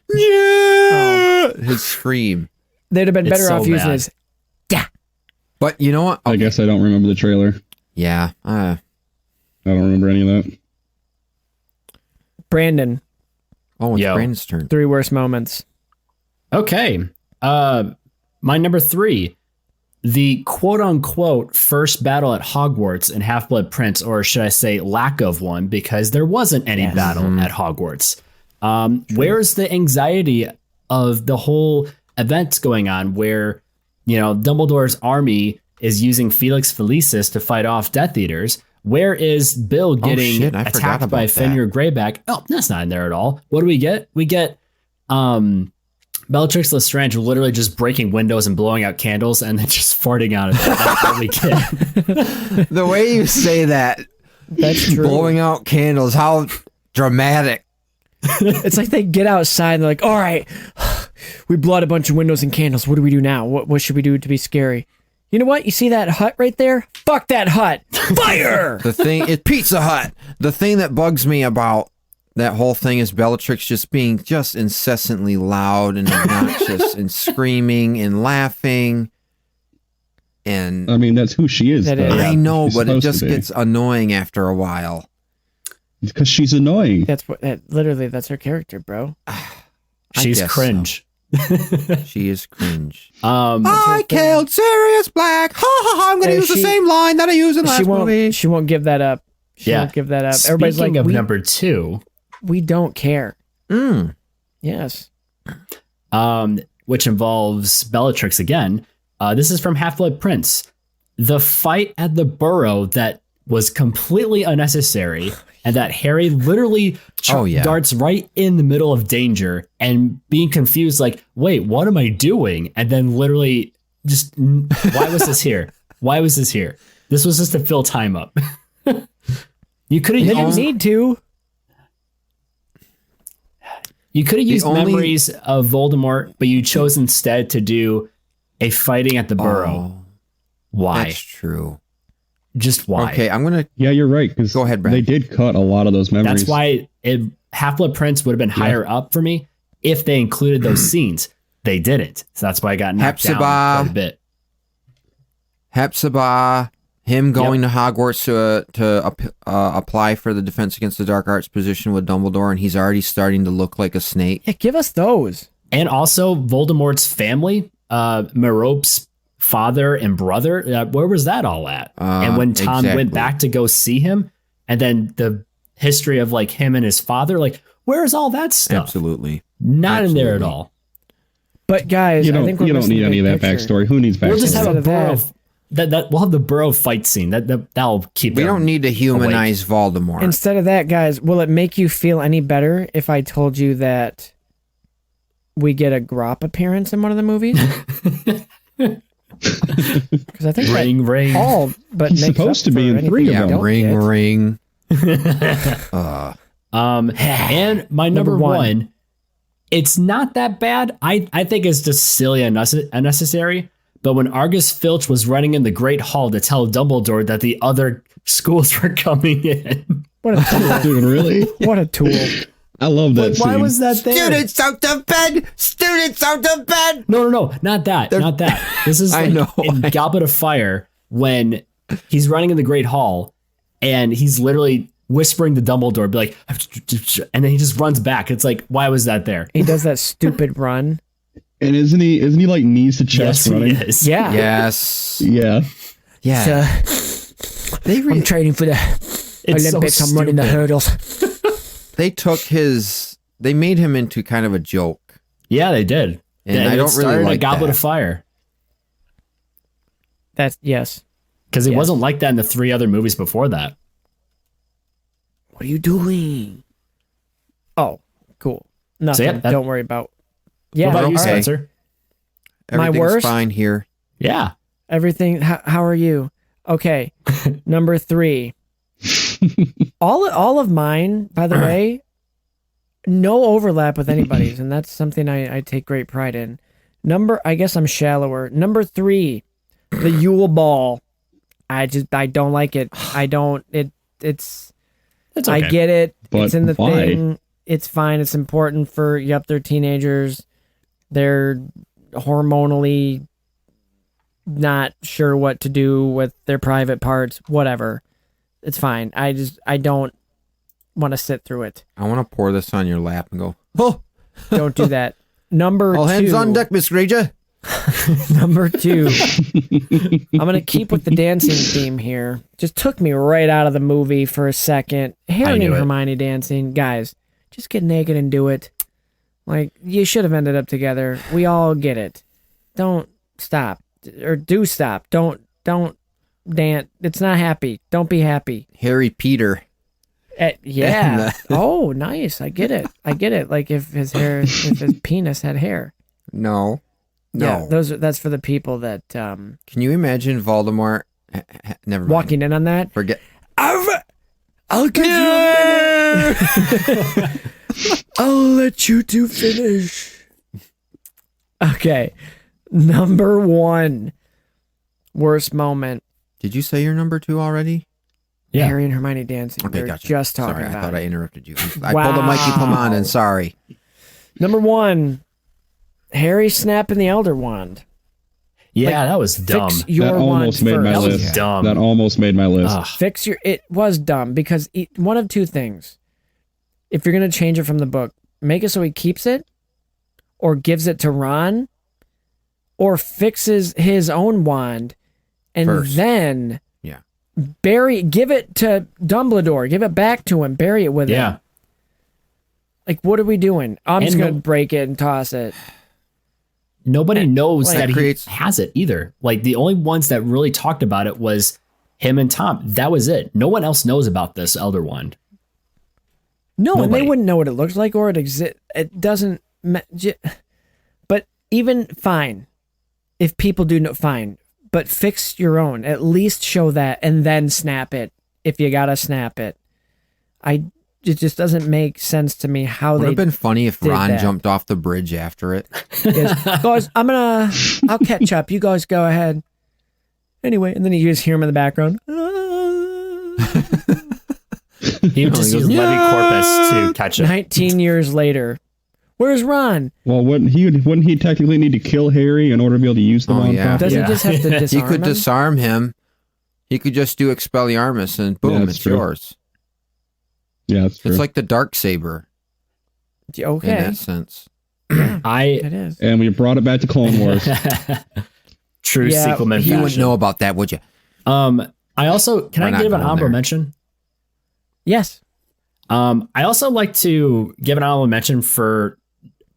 his scream. They'd have been better so off using bad. his yeah. But you know what? I guess I don't remember the trailer. Yeah. I don't remember any of that. Brandon. Oh, it's Brandon's turn. 3 worst moments. Okay. My number 3, the quote-unquote first battle at Hogwarts in Half-Blood Prince, or should I say lack of one, because there wasn't any battle at Hogwarts. Where's the anxiety of the whole event going on where, Dumbledore's army is using Felix Felicis to fight off Death Eaters? Where is Bill getting attacked by Fenrir Greyback? Oh, that's not in there at all. What do we get? We get Bellatrix Lestrange literally just breaking windows and blowing out candles and then just farting out of it. That's what we get. The way you say that, that's true. Blowing out candles, how dramatic. It's like they get outside and they're like, all right, we blew out a bunch of windows and candles. What do we do now? What should we do to be scary? You know what? You see that hut right there? Fuck that hut. Fire! It's Pizza Hut. The thing that bugs me about that whole thing is Bellatrix just being just incessantly loud and obnoxious and screaming and laughing. And I mean, that's who she is. I know, but it just gets annoying after a while. Because she's annoying. That's her character, bro. She's cringe. So. She is cringe. I killed Sirius Black. Ha ha ha! I'm going to use the same line that I used in last movie. She won't give that up. She won't give that up. Everybody's like, of number 2. We don't care. Yes. Which involves Bellatrix again. This is from Half-Blood Prince. The fight at the Burrow that was completely unnecessary and that Harry literally darts right in the middle of danger and being confused like, wait, what am I doing? And then literally just, why was this here? Why was this here? This was just to fill time up. You couldn't didn't need to. You could have used memories of Voldemort, but you chose instead to do a fighting at the Burrow. Why? That's true. Just why? Okay, I'm gonna. Yeah, you're right. Because go ahead, Brad. They did cut a lot of those memories. That's why Half-Blood Prince would have been higher up for me if they included those scenes. They didn't, so that's why I got knocked down quite a bit. Hepzibah, him going to Hogwarts to apply for the Defense Against the Dark Arts position with Dumbledore, and he's already starting to look like a snake. Yeah, give us those. And also Voldemort's family, Merope's father and brother. Where was that all at? And when Tom went back to go see him, and then the history of like him and his father, like where's all that stuff? Absolutely not in there at all. But guys, you don't, I think we're don't need any of that backstory. Who needs backstory? We'll just have a Burrow. We'll have the Burrow fight scene. That'll keep. We don't need to humanize Voldemort. Instead of that, guys, will it make you feel any better if I told you that we get a Grop appearance in one of the movies? Because I think ring. All but he's supposed to be in 3 of them. Ring. And my number one. It's not that bad. I think it's just silly and unnecessary. But when Argus Filch was running in the Great Hall to tell Dumbledore that the other schools were coming in. What a tool. Dude, really? What a tool. I love that scene. Why was that there? Students out of bed! Students out of bed! No, not that. Not that. This is like in Goblet of Fire when he's running in the Great Hall and he's literally whispering to Dumbledore, be like, and then he just runs back. It's like, why was that there? He does that stupid run. And isn't he like knees to chest running? He is. Yeah. Yeah. Yeah. I'm training for the Olympics. So I'm running the hurdles. They made him into kind of a joke. Yeah, they did. And I don't really like Goblet that. of Fire. That's yes. Because it wasn't like that in the 3 other movies before that. What are you doing? Oh, cool. Nothing. Don't worry about. Yeah. What about you, okay. Spencer? Everything's My worst? fine here. Yeah. Everything. How are you? Okay. Number 3. all of mine, by the way, no overlap with anybody's, and that's something I take great pride in. I guess I'm shallower. Number 3, the Yule Ball. I don't like it. It's okay. I get it. But it's in the why? thing. It's fine. It's important for, they're teenagers. They're hormonally not sure what to do with their private parts. Whatever. It's fine. I don't want to sit through it. I want to pour this on your lap and go, oh! Don't do that. Number 2. All hands on deck, Miss Granger. Number 2. I'm going to keep with the dancing theme here. Just took me right out of the movie for a second. Harry and Hermione dancing. Guys, just get naked and do it. Like, you should have ended up together. We all get it. Don't stop. Or do stop. Don't dance. It's not happy. Don't be happy. Harry Peter. Yeah. Oh, nice. I get it. Like if his penis had hair. No. Yeah, that's for the people that Can you imagine Voldemort? Never mind. Walking in on that. Forget. I'll give you a minute. I'll let you two finish. Okay. Number 1. Worst moment. Did you say your number 2 already? Yeah. Harry and Hermione dancing. Okay, They're gotcha. just talking sorry, about I thought it. I interrupted you. I pulled a Mikey Plamond and sorry. Number 1. Harry snapping the Elder Wand. Yeah, that was dumb. Fix your That wand almost made first. my That was list. dumb. That almost made my list. Fix your... It was dumb because one of 2 things. If you're going to change it from the book, make it so he keeps it or gives it to Ron or fixes his own wand and First. then Yeah. give it to Dumbledore. Give it back to him. Bury it with him. Yeah. Like, what are we doing? I'm just And going to break it and toss it. Nobody knows like, that he creates- has it either. Like the only ones that really talked about it was him and Tom. That was it. No one else knows about this Elder Wand. No, and Nobody. they wouldn't know what it looks like or it exists. It doesn't. But even fine, if people do know, fine. But fix your own. At least show that and then snap it if you gotta snap it. just doesn't make sense to me how Would they have been funny if did Ron that. jumped off the bridge after it. Yes. Guys, I'll catch up. You guys go ahead. Anyway, and then you just hear him in the background. He would just use Levy Corpus to catch up. 19 years later. Where's Ron? Well, wouldn't he technically need to kill Harry in order to be able to use them on yeah. top? Does Yeah. he just have to disarm He could him? disarm him. He could just do Expelliarmus and boom, Yeah, that's it's true. yours. Yeah, that's true. It's like the Darksaber in Okay, that sense. it is. And we brought it back to Clone Wars. True Yeah, sequel man You wouldn't fashion. know about that, would you? I also can We're I not give an going honorable there. mention? Yes. I also like to give an honorable mention for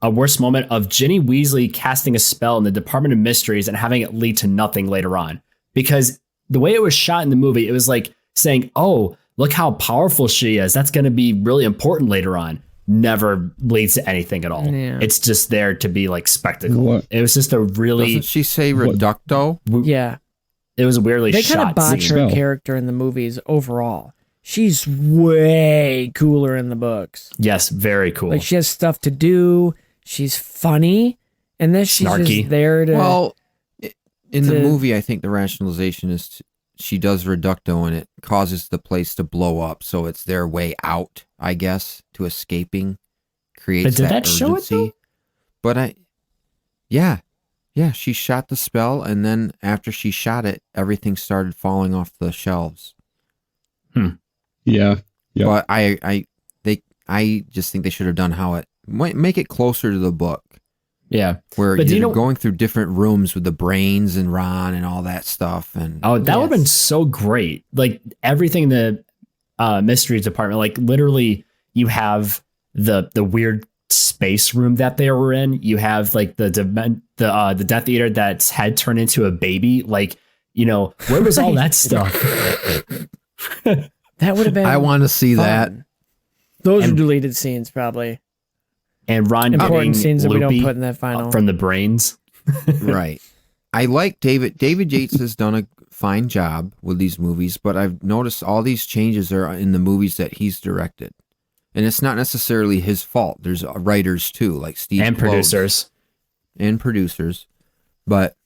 a worst moment of Ginny Weasley casting a spell in the Department of Mysteries and having it lead to nothing later on. Because the way it was shot in the movie, it was like saying, oh, look how powerful she is. That's going to be really important later on. Never leads to anything at all. Yeah. It's just there to be like spectacle. What? It was just a really, Doesn't she say Reducto? Yeah. it was a weirdly They kind of shot botch scene. her Spell. character in the movies overall. She's way cooler in the books. Yes, very cool. Like she has stuff to do. She's funny. And then she's Snarky. just there to... Well, in the to- movie, I think the rationalization is she does Reducto and it causes the place to blow up. So it's their way out, I guess, to escaping. Creates But did that urgency. show it, though? But yeah, she shot the spell, and then after she shot it, everything started falling off the shelves. Yeah. Yep. But I just think they should have done how it make it closer to the book, Yeah. where But do you're you know- going through different rooms with the brains and Ron and all that stuff. And Oh, that would have been Yes. so great. Like everything in the mysteries department, like literally you have the weird space room that they were in. You have like the Death Eater that's head turned into a baby. Like, you know, where was all that stuff? That would have been I want to see fun. that. Those are And- deleted scenes, probably. And Ron Important getting scenes that we don't loopy put in that final. from the brains. Right. I like David. David Yates has done a fine job with these movies, but I've noticed all these changes are in the movies that he's directed. And it's not necessarily his fault. There's writers too, like Steve And Kloves. producers. And producers. But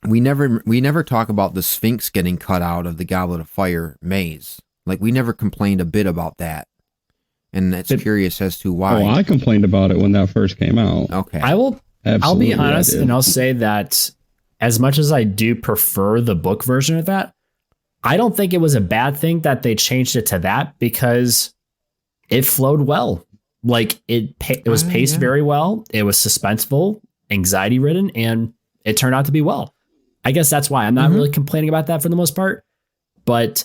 we never talk about the Sphinx getting cut out of the Goblet of Fire maze. Like we never complained a bit about that. And that's curious as to why. Oh, I complained about it when that first came out. Okay. I'll Absolutely, be honest I did. and I'll say that as much as I do prefer the book version of that, I don't think it was a bad thing that they changed it to that because it flowed well. Like it was paced very well. It was suspenseful, anxiety ridden, and it turned out to be well. I guess that's why I'm not really complaining about that for the most part. But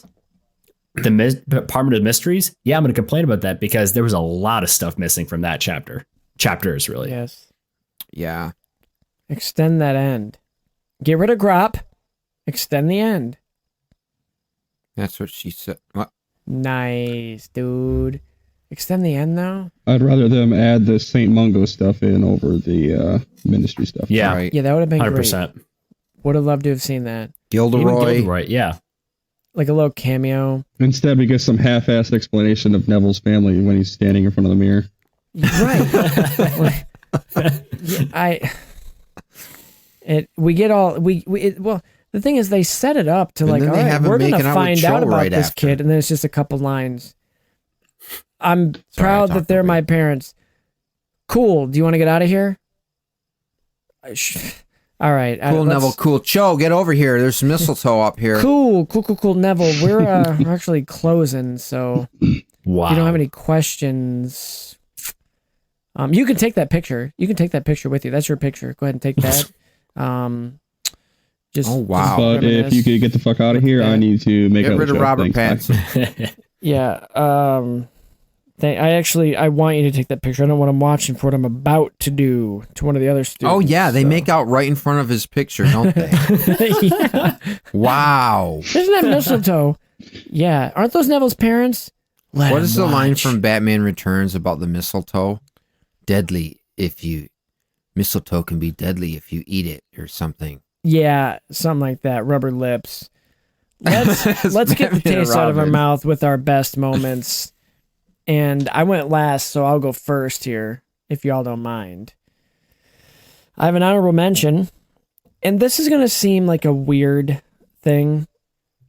the Department of Mysteries, yeah, I'm going to complain about that because there was a lot of stuff missing from that chapters, really. Yes. Yeah. Extend that end. Get rid of Grop. Extend the end. That's what she said. What? Nice, dude. Extend the end, though? I'd rather them add the St. Mungo stuff in over the ministry stuff. Yeah, Right. Yeah, that would have been 100%. great. Would have loved to have seen that. Gilderoy. Right, yeah. Like a little cameo. Instead, we get some half-assed explanation of Neville's family when he's standing in front of the mirror. Right. Well, the thing is, they set it up to And like, then all they right, have him we're going to making out with find out Cho about right this after. kid, and then it's just a couple lines. I'm Sorry, I proud talked that they're over my you. parents. Cool. Do you want to get out of here? All right. Cool, Neville. Cool. Cho, get over here. There's mistletoe up here. Cool. Neville. We're actually closing, so Wow. if you don't have any questions, you can take that picture. You can take that picture with you. That's your picture. Go ahead and take that. Just Oh, wow. But if reminisce. you could get the fuck out of here, I need to make Get out rid with of Joe. Robert Thanks, bye. Pattinson. Yeah. I want you to take that picture. I don't want him watching for what I'm about to do to one of the other students. Oh, yeah. They so. make out right in front of his picture, don't they? Yeah. Wow. Isn't that mistletoe? Yeah. Aren't those Neville's parents? Let What him is the line watch. from Batman Returns about the mistletoe? Mistletoe can be deadly if you eat it or something. Yeah, something like that. Rubber lips. Let's get the Batman and taste out of our Robin. mouth with our best moments. And I went last, so I'll go first here, if y'all don't mind. I have an honorable mention, and this is going to seem like a weird thing,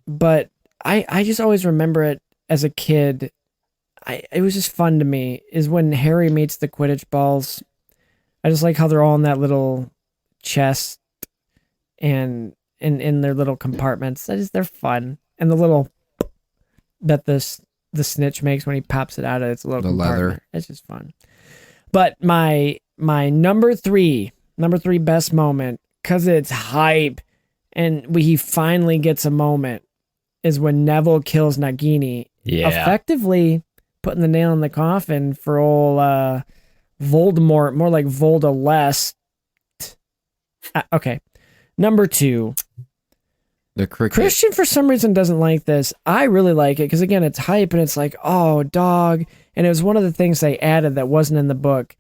but I just always remember it as a kid. It was just fun to me, is when Harry meets the Quidditch balls. I just like how they're all in that little chest and in their little compartments. They're fun. And the little that the snitch makes when he pops it out of its little compartment. Leather. It's just fun. But my number three best moment, because it's hype and he finally gets a moment, is when Neville kills Nagini. Yeah. Effectively putting the nail in the coffin for old Voldemort, more like Voldalest. Okay. Number 2. The cricket. Christian, for some reason, doesn't like this. I really like it because, again, it's hype and it's like, oh, dog. And it was one of the things they added that wasn't in the book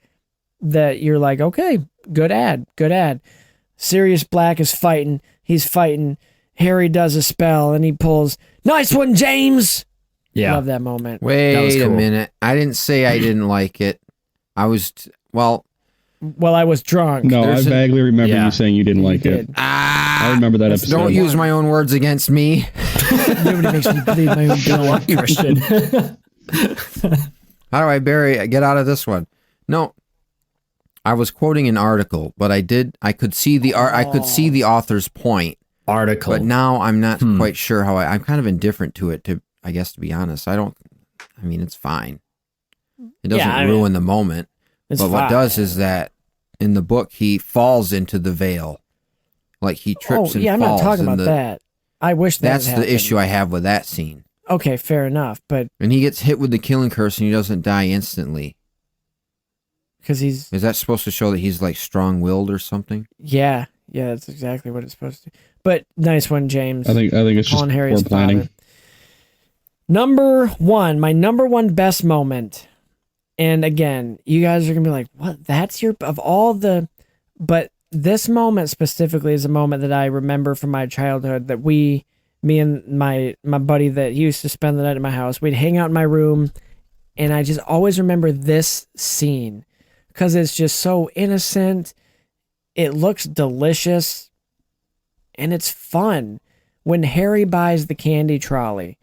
that you're like, okay, good ad. Sirius Black is fighting. He's fighting. Harry does a spell and he pulls, nice one, James. Yeah. Love that moment. Wait a minute. I didn't say I didn't like it. I was, well, I was drunk. No, I vaguely remember you saying you didn't like it. I remember that episode. Don't use my own words against me. Nobody makes me believe my own bill, Christian. How do I get out of this one? No, I was quoting an article, but I could see the I could see the author's point. Article. But now I'm not quite sure how I'm kind of indifferent to it, to be honest. It's fine. It doesn't ruin the moment. But what does is that in the book, he falls into the veil. Like he trips and falls. I'm not talking about that. I wish that's the issue I have with that scene. Okay, fair enough. And he gets hit with the killing curse and he doesn't die instantly. Because is that supposed to show that he's like strong-willed or something? Yeah, that's exactly what it's supposed to. But nice one, James. I think it's just Harry's poor planning. Father. Number 1, my number 1 best moment. And again, you guys are going to be like, what? That's of all the... But this moment specifically is a moment that I remember from my childhood that me and my buddy that used to spend the night at my house, we'd hang out in my room, and I just always remember this scene because it's just so innocent. It looks delicious, and it's fun. When Harry buys the candy trolley,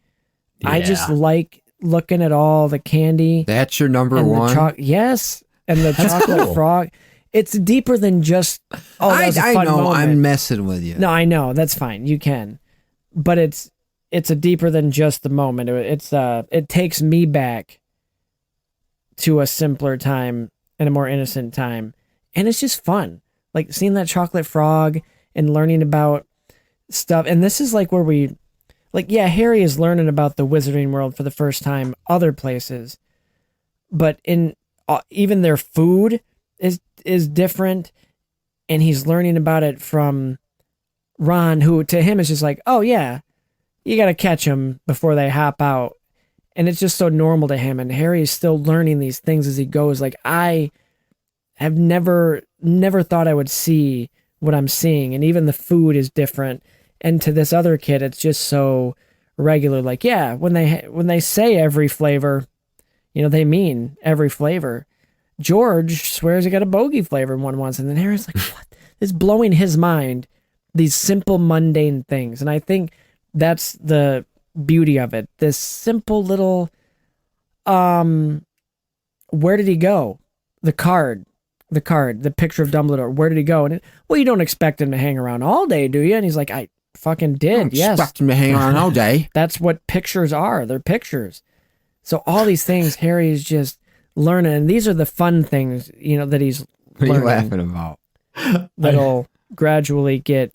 I just like looking at all the candy. That's your number 1? Yes, and the chocolate frog. It's deeper than just, that's a fun moment. I'm messing with you. No, I know. That's fine. You can. But it's a deeper than just the moment. It takes me back to a simpler time and a more innocent time. And it's just fun. Like seeing that chocolate frog and learning about stuff. And this is like where Harry is learning about the wizarding world for the first time other places. But in even their food is different, and he's learning about it from Ron, who to him is just like, oh yeah, you got to catch them before they hop out. And it's just so normal to him. And Harry is still learning these things as he goes. Like, I have never thought I would see what I'm seeing. And even the food is different. And to this other kid, it's just so regular. Like, yeah, when they say every flavor, they mean every flavor. George swears he got a bogey flavor in one once. And then Harry's like, what? It's blowing his mind. These simple, mundane things. And I think that's the beauty of it. This simple little, where did he go? The picture of Dumbledore. Where did he go? And you don't expect him to hang around all day, do you? And he's like, I fucking did. Yes. Expect him to hang around all day. That's what pictures are. They're pictures. So all these things Harry is just learning. And these are the fun things, that he's learning. What are you laughing about? That'll gradually get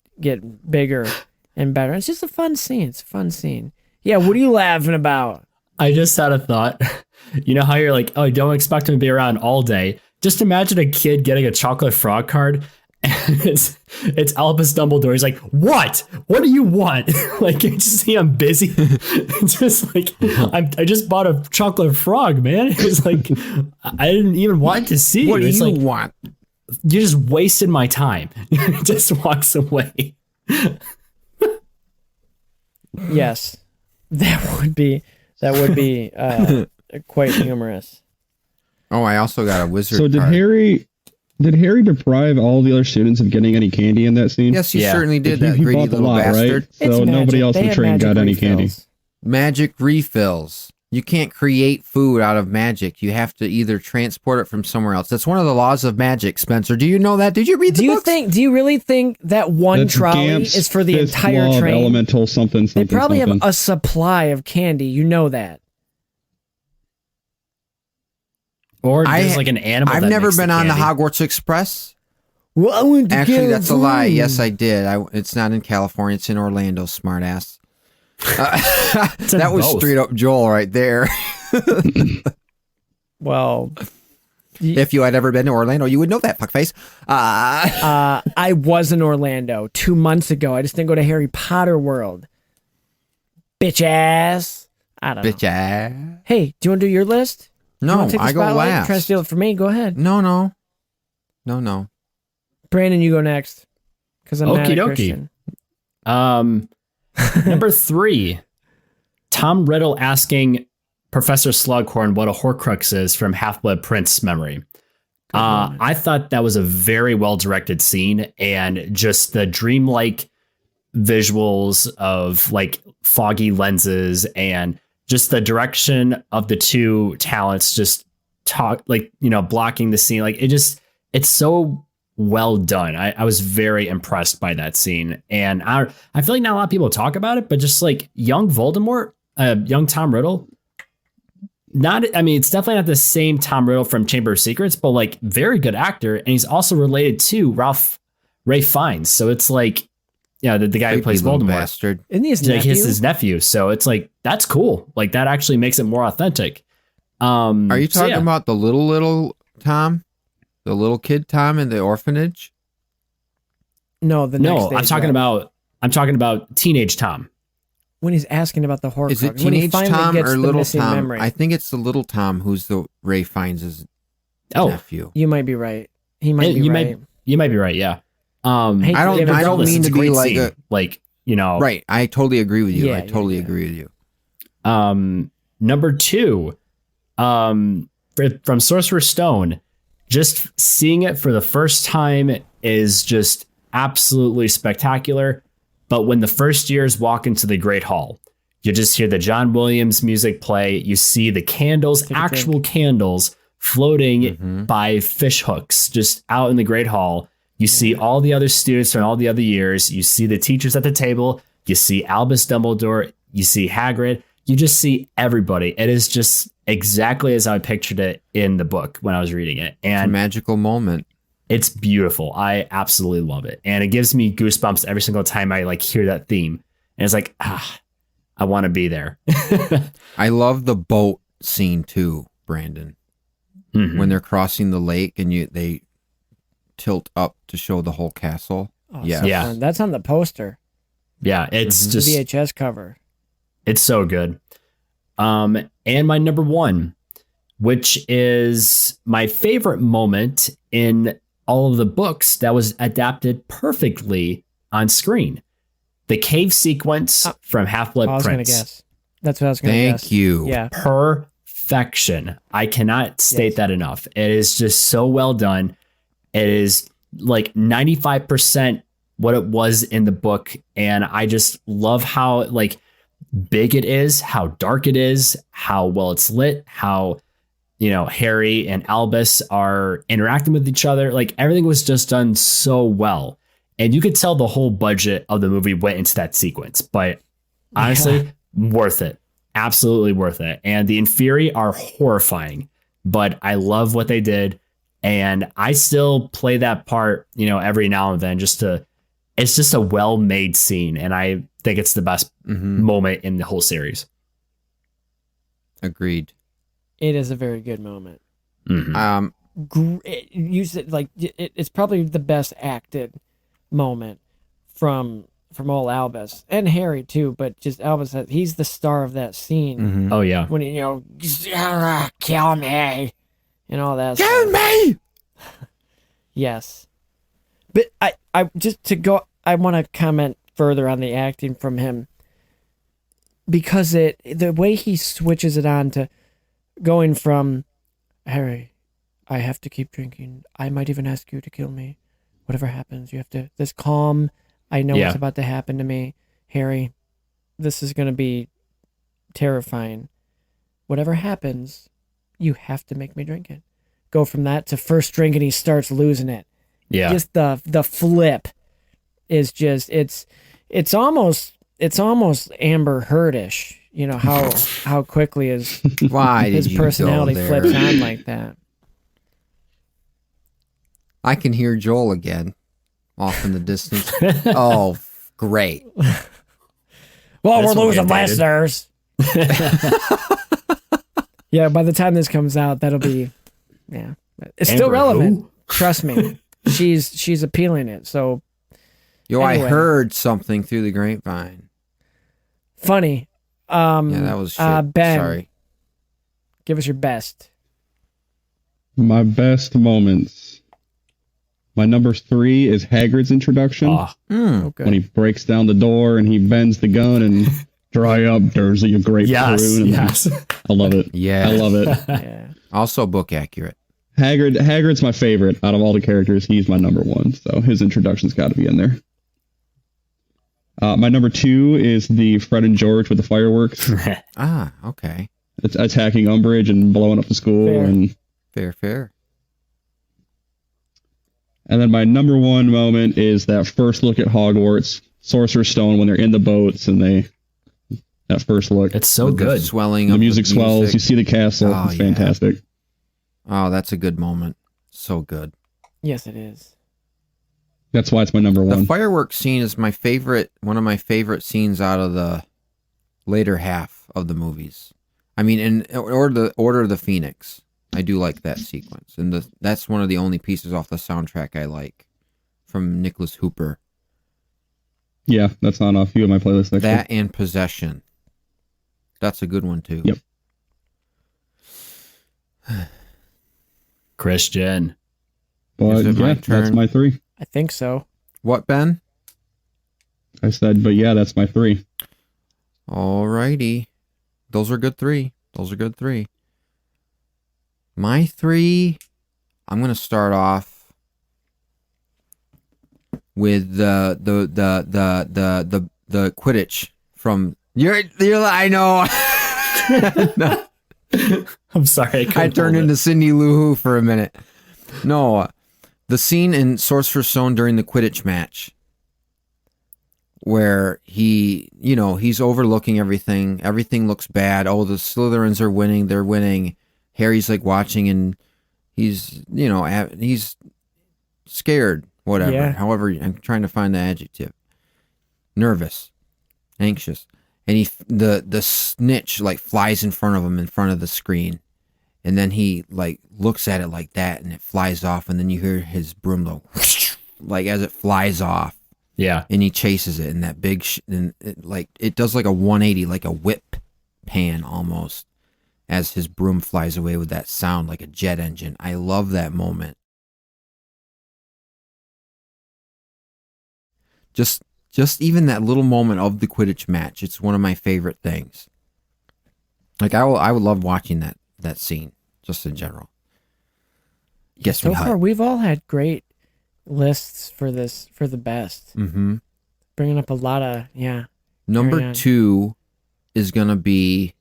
bigger and better. It's just a fun scene. It's a fun scene. Yeah, what are you laughing about? I just had a thought. You know how you're like, oh, don't expect him to be around all day. Just imagine a kid getting a chocolate frog card and it's Albus Dumbledore. He's like, what? What do you want? Like, you just see I'm busy. It's just like, I just bought a chocolate frog, man. It's like, I didn't even want to see. What do you want? You just wasted my time. Just walks away. Yes, that would be quite humorous. Oh, I also got a wizard. So did card. Harry deprive all the other students of getting any candy in that scene? Yes, he certainly did. He That greedy bought the little lot, bastard. right? So nobody else in the train got any candy. Magic refills. You can't create food out of magic. You have to either transport it from somewhere else. That's one of the laws of magic, Spencer. Do you know that? Did you read the books? Do you really think that one That's trolley Gamp's is for the fifth entire law of train? elemental something. They probably have a supply of candy. You know that. Or there's like an animal. I've that never makes been on the candy. Hogwarts Express. Well, I went to Actually, that's a lie. California. Yes, I did. It's not in California. It's in Orlando, smartass. That was both. straight up Joel right there. Well, If you had ever been to Orlando, you would know that, fuckface. I was in Orlando 2 months ago. I just didn't go to Harry Potter World. Bitch ass. I don't know. Bitch ass. Hey, do you want to do your list? You No, wanna take the I go spotlight? last. Try to steal it from me. Go ahead. No. Brandon, you go next. Because I'm not a Okie dokie. Christian. Number 3, Tom Riddle asking Professor Slughorn what a Horcrux is from Half-Blood Prince's memory. I thought that was a very well-directed scene, and just the dreamlike visuals of like foggy lenses and just the direction of the two talents just blocking the scene. Like it's so well done. I was very impressed by that scene. And I feel like not a lot of people talk about it, but just like young Voldemort, young Tom Riddle, it's definitely not the same Tom Riddle from Chamber of Secrets, but like very good actor. And he's also related to Ralph Fiennes. So it's like, the guy who plays Little Voldemort. bastard. Isn't he his Like nephew? his nephew. So it's like, that's cool. Like that actually makes it more authentic. Are you talking about the little Tom? The little kid Tom in the orphanage? No, No, I'm talking about teenage Tom. when he's asking about the Horcrux. Is it when he teenage finally Tom gets or the little missing Tom? memory. I think it's the little Tom who's the Ray Fiennes' nephew. You might be right. He might be right. You might be right. Yeah. I don't mean to be like right. I totally agree with you. Yeah, I totally agree with you. Number 2, from Sorcerer's Stone, just seeing it for the first time is just absolutely spectacular. But when the first years walk into the Great Hall, you just hear the John Williams music play. You see the candles, actual candles floating by fish hooks just out in the Great Hall. You see all the other students from all the other years. You see the teachers at the table. You see Albus Dumbledore. You see Hagrid. You just see everybody. It is just exactly as I pictured it in the book when I was reading it. And It's a magical moment. it's beautiful. I absolutely love it. And it gives me goosebumps every single time I like hear that theme. And it's like, I want to be there. I love the boat scene too, Brandon. When they're crossing the lake and they tilt up to show the whole castle. Oh, Yeah. so Yeah. fun. That's on the poster. Yeah, it's just VHS cover. it's so good. And my number 1, which is my favorite moment in all of the books that was adapted perfectly on screen. The cave sequence from Half-Blood I was going to Prince. guess. That's what I was going to guess. Thank you. Yeah. Perfection. I cannot state that enough. It is just so well done. It is like 95% what it was in the book. And I just love how like big it is, how dark it is, how well it's lit, how, Harry and Albus are interacting with each other. Like everything was just done so well. And you could tell the whole budget of the movie went into that sequence, but honestly, worth it. Absolutely worth it. And the Inferi are horrifying, but I love what they did. And I still play that part, every now and then it's just a well-made scene. And I think it's the best moment in the whole series. Agreed. It is a very good moment. You said like it's probably the best acted moment from all Albus and Harry too, but just Albus, he's the star of that scene. Oh yeah. When he, kill me and all that. Kill me. Yes. But I just to go, I want to comment further on the acting from him because the way he switches it on to going from, Harry, I have to keep drinking. I might even ask you to kill me. Whatever happens, you have to, this calm, I know what's about to happen to me. Harry, this is going to be terrifying. Whatever happens, you have to make me drink it. Go from that to first drink and he starts losing it. Yeah. Just the flip is just, it's almost Amber Heard-ish. You know, how quickly his personality flips on like that. I can hear Joel again off in the distance. Oh, great. Well, we're losing listeners. Yeah, by the time this comes out, that'll be, it's still relevant. Who? Trust me. She's appealing it. So, I heard something through the grapevine. Funny. That was shit. Ben, Sorry. Give us your best. My best moments. My number 3 is Hagrid's introduction. Okay. When he breaks down the door and he bends the gun and dry up Dursley, a great prune. Yes. I love it. Yeah. I love it. Yeah. Also book accurate. Hagrid's my favorite out of all the characters. He's my number 1, so his introduction's got to be in there. My number 2 is the Fred and George with the fireworks. Okay. It's attacking Umbridge and blowing up the school. Fair. And then my number 1 moment is that first look at Hogwarts, Sorcerer's Stone, when they're in the boats and that first look. It's so With good. The swelling. The of music swells. You see the castle. Oh, it's fantastic. Oh, that's a good moment. So good. Yes, it is. That's why it's my number 1. The fireworks scene is my favorite. One of my favorite scenes out of the later half of the movies. I mean, in Order of the Phoenix. I do like that sequence, and that's one of the only pieces off the soundtrack I like from Nicholas Hooper. Yeah, that's on a few of my playlists. Actually. That and Possession. That's a good one too. Yep. Christian. But that's my 3. I think so. What, Ben? I said, but yeah, that's my 3. Alrighty. Those are good 3. My 3, I'm gonna start off with the Quidditch from I know. No. I'm sorry. I turned into Cindy Lou Who for a minute. No, the scene in Sorcerer's Stone during the Quidditch match, where he's overlooking everything. Everything looks bad. Oh, the Slytherins are winning. They're winning. Harry's like watching, and he's scared. Whatever. Yeah. However, I'm trying to find the adjective. Nervous, anxious, and the snitch like flies in front of him in front of the screen, and then he like looks at it like that, and it flies off, and then you hear his broom go like as it flies off. Yeah. And he chases it, and that big it does like a 180, like a whip pan almost, as his broom flies away with that sound like a jet engine. I love that moment. Just even that little moment of the Quidditch match, it's one of my favorite things. Like I would love watching that scene, just in general. Gets me so far, hyped. we've all had great lists for the best. Mm-hmm. Bringing up a lot of, Number 2 is going to be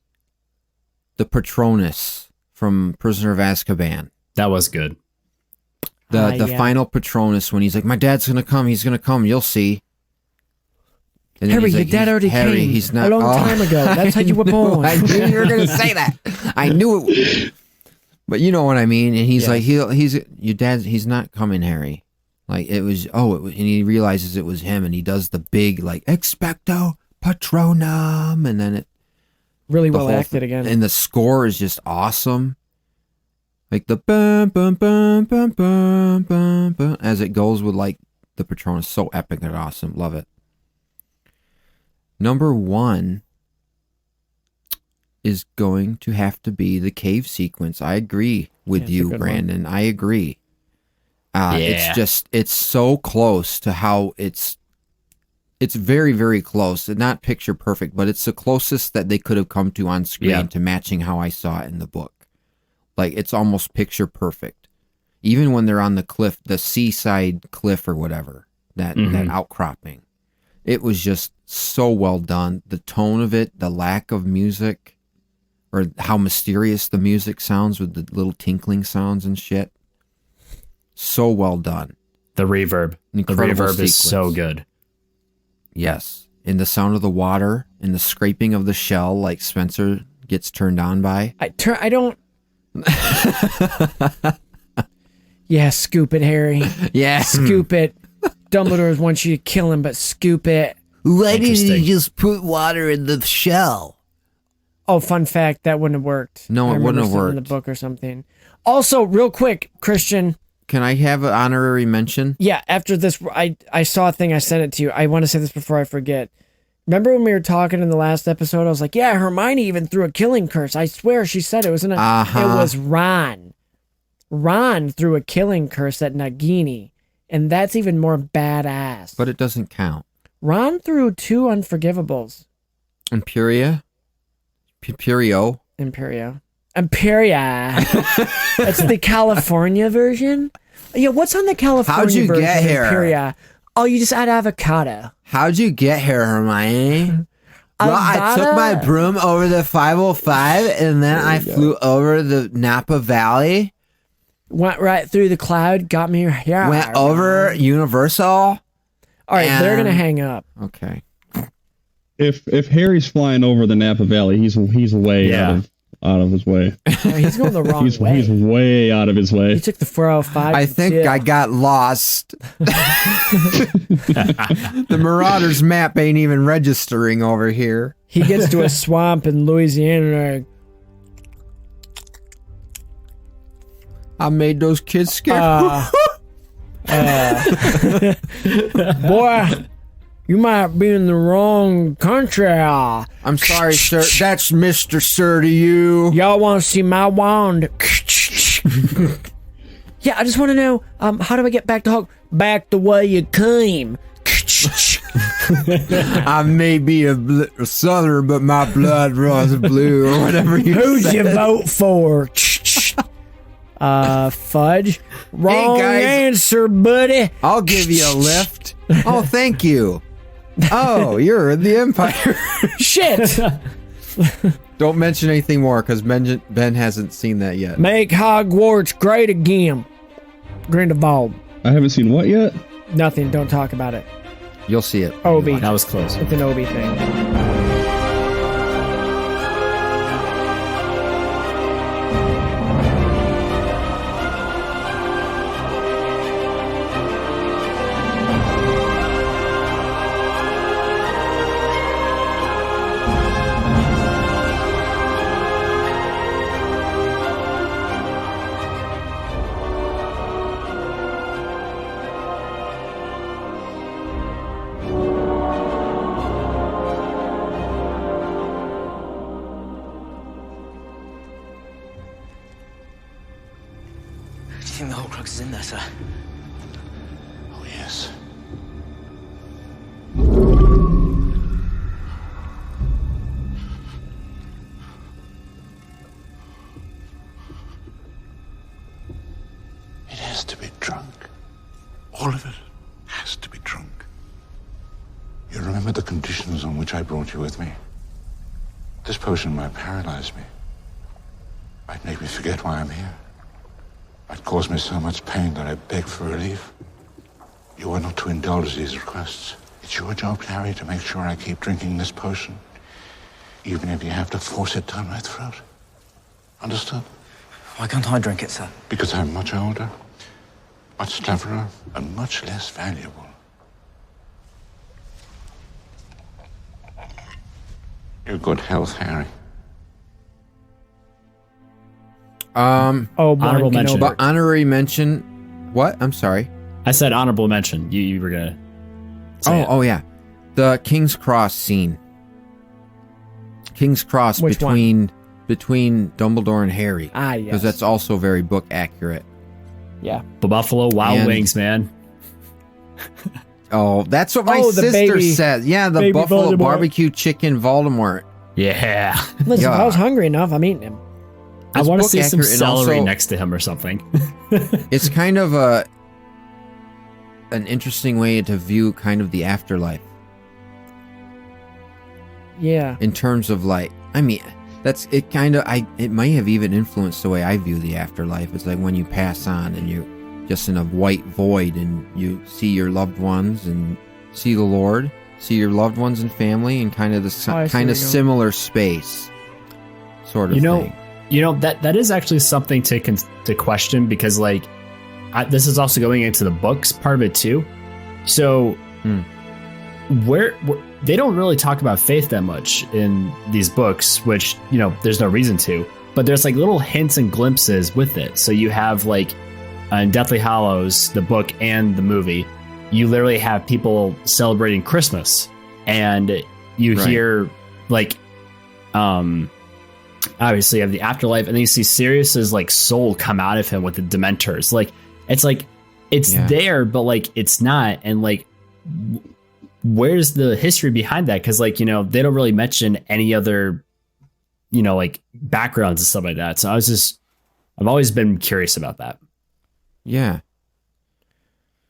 the Patronus from Prisoner of Azkaban. That was good. The final Patronus, when he's like, my dad's going to come, he's going to come, you'll see. And then Harry, he's your like, dad already Harry, came he's not, a long time ago. That's how you were born. I knew you were going to say that. I knew it. But you know what I mean? And he's like, he's your dad, he's not coming, Harry. Like it was, and he realizes it was him, and he does the big, like, Expecto Patronum, and then it really well acted again. And the score is just awesome. Like the bum bum bum bum bum bum bum as it goes with like the Patronus, so epic and awesome. Love it. Number 1 is going to have to be the cave sequence. I agree with you, Brandon. I agree. It's so close to how it's very, very close. Not picture perfect, but it's the closest that they could have come to on screen to matching how I saw it in the book. Like, it's almost picture perfect. Even when they're on the cliff, the seaside cliff or whatever, that outcropping. It was just so well done. The tone of it, the lack of music, or how mysterious the music sounds with the little tinkling sounds and shit. So well done. The reverb. Incredible the reverb sequence. is so good. Yes. And the sound of the water and the scraping of the shell, like Spencer gets turned on by. I don't... Yeah, scoop it, Harry. Yeah. Scoop it. Dumbledore wants you to kill him, but scoop it. Why didn't you just put water in the shell? Oh, fun fact, that wouldn't have worked. No, it wouldn't have worked. In the book or something. Also, real quick, Christian. Can I have an honorary mention? Yeah, after this, I saw a thing, I sent it to you. I want to say this before I forget. Remember when we were talking in the last episode? I was like, yeah, Hermione even threw a killing curse. I swear she said it was It was Ron. Ron threw a killing curse at Nagini, and that's even more badass. But it doesn't count. Ron threw 2 unforgivables. Imperia? Imperio? Imperia. That's the California version? Yeah, what's on the California version get of here? Imperia? Oh, you just add avocado. How'd you get here, Hermione? Well, I took my broom over the 505, and then I flew over the Napa Valley. Went right through the cloud, got me here. Went over Universal. All right, they're going to hang up. Okay. If Harry's flying over the Napa Valley, he's way out of his way. He's going the wrong way. He's way out of his way. He took the 405. I think I got lost. The Marauders map ain't even registering over here. He gets to a swamp in Louisiana. I made those kids scared. Boy, you might be in the wrong country. I'm sorry, sir. That's Mr. Sir to you. Y'all want to see my wand? Yeah, I just want to know, how do I get back to Hulk? Back the way you came. I may be a Southern, but my blood runs blue, or whatever you Who'd say. you vote for? Fudge. Wrong answer, buddy. I'll give you a lift. Oh, thank you. Oh, you're in the Empire. Shit. Don't mention anything more, because Ben hasn't seen that yet. Make Hogwarts great again. Grindelwald. I haven't seen what yet? Nothing. Don't talk about it. You'll see it. Obi. That was close. It's an Obi thing. Do you think the Horcrux is in there, sir? Oh, yes. It has to be drunk. All of it has to be drunk. You remember the conditions on which I brought you with me? This potion might paralyze me. Might make me forget why I'm here. Might cause me so much pain that I beg for relief. You are not to indulge these requests. It's your job, Harry, to make sure I keep drinking this potion, even if you have to force it down my throat. Understood? Why can't I drink it, sir? Because I'm much older, much cleverer, and much less valuable. Your good health, Harry. Honorable mention. But honorary mention. What? I'm sorry. I said honorable mention. You were gonna. Say it. Oh yeah, the King's Cross scene. King's Cross Which between Dumbledore and Harry. Ah, yes. Because that's also very book accurate. Yeah. The Buffalo Wild And- Wings, man. Oh, that's what my Oh, the sister baby- said. Yeah, the baby Buffalo Voldemort. barbecue chicken Voldemort. Yeah. Listen, if I was Yeah. hungry enough, I'm eating him. I want to see some accurate, and celery also, next to him or something. It's kind of an interesting way to view kind of the afterlife. Yeah. In terms of like, I mean, that's it. Kind of, it might have even influenced the way I view the afterlife. It's like when you pass on and you're just in a white void, and you see your loved ones and see the Lord, see your loved ones and family, and kind of this kind of similar space, sort of thing. That is actually something to question, because like this is also going into the books part of it too. So where they don't really talk about faith that much in these books, which, there's no reason to, but there's like little hints and glimpses with it. So you have like in Deathly Hallows, the book and the movie, you literally have people celebrating Christmas, and you hear like, obviously you have the afterlife, and then you see Sirius's like soul come out of him with the Dementors. Like, it's there, but like it's not. And like, where's the history behind that? Because like, they don't really mention any other, like backgrounds and stuff like that. So I've always been curious about that. Yeah.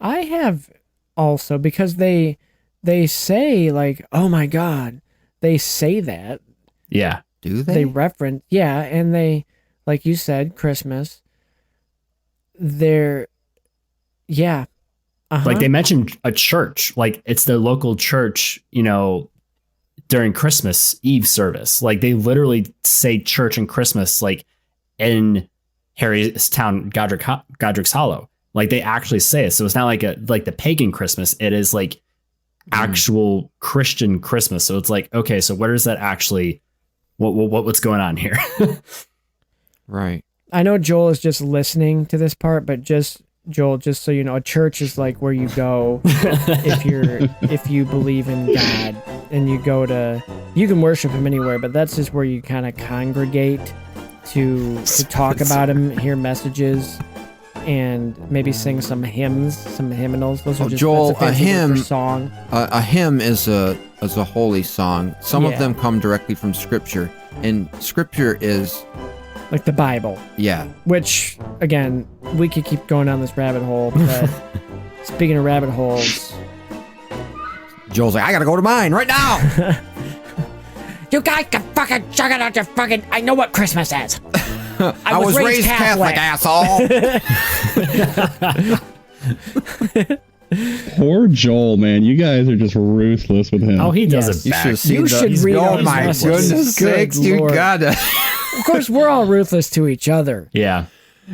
I have also, because they say like, oh my God, they say that. Yeah. Do they? They reference, yeah, and they, like you said, Christmas. They're, yeah. Like they mentioned a church, like it's the local church, during Christmas Eve service. Like they literally say church and Christmas, like in Harry's town, Godric's Hollow. Like they actually say it. So it's not like like the pagan Christmas. It is like actual Christian Christmas. So it's like, okay, so where is that actually? What's going on here? Right. I know Joel is just listening to this part, but Joel, just so you know, a church is like where you go if you believe in God, and you can worship him anywhere, but that's just where you kind of congregate to talk about him, hear messages, and maybe sing some hymns, some hymnals. Those are just Joel, a hymn song. A hymn is a holy song. Some of them come directly from Scripture, and Scripture is like the Bible. Yeah. Which, again, we could keep going down this rabbit hole, but speaking of rabbit holes, Joel's like, I gotta go to mine right now. You guys can fucking chug it out your fucking. I know what Christmas is. I was raised Catholic, asshole. Poor Joel, man. You guys are just ruthless with him. Oh, he does it back. You should read Oh my goodness sakes, you gotta. Of course, we're all ruthless to each other. Yeah.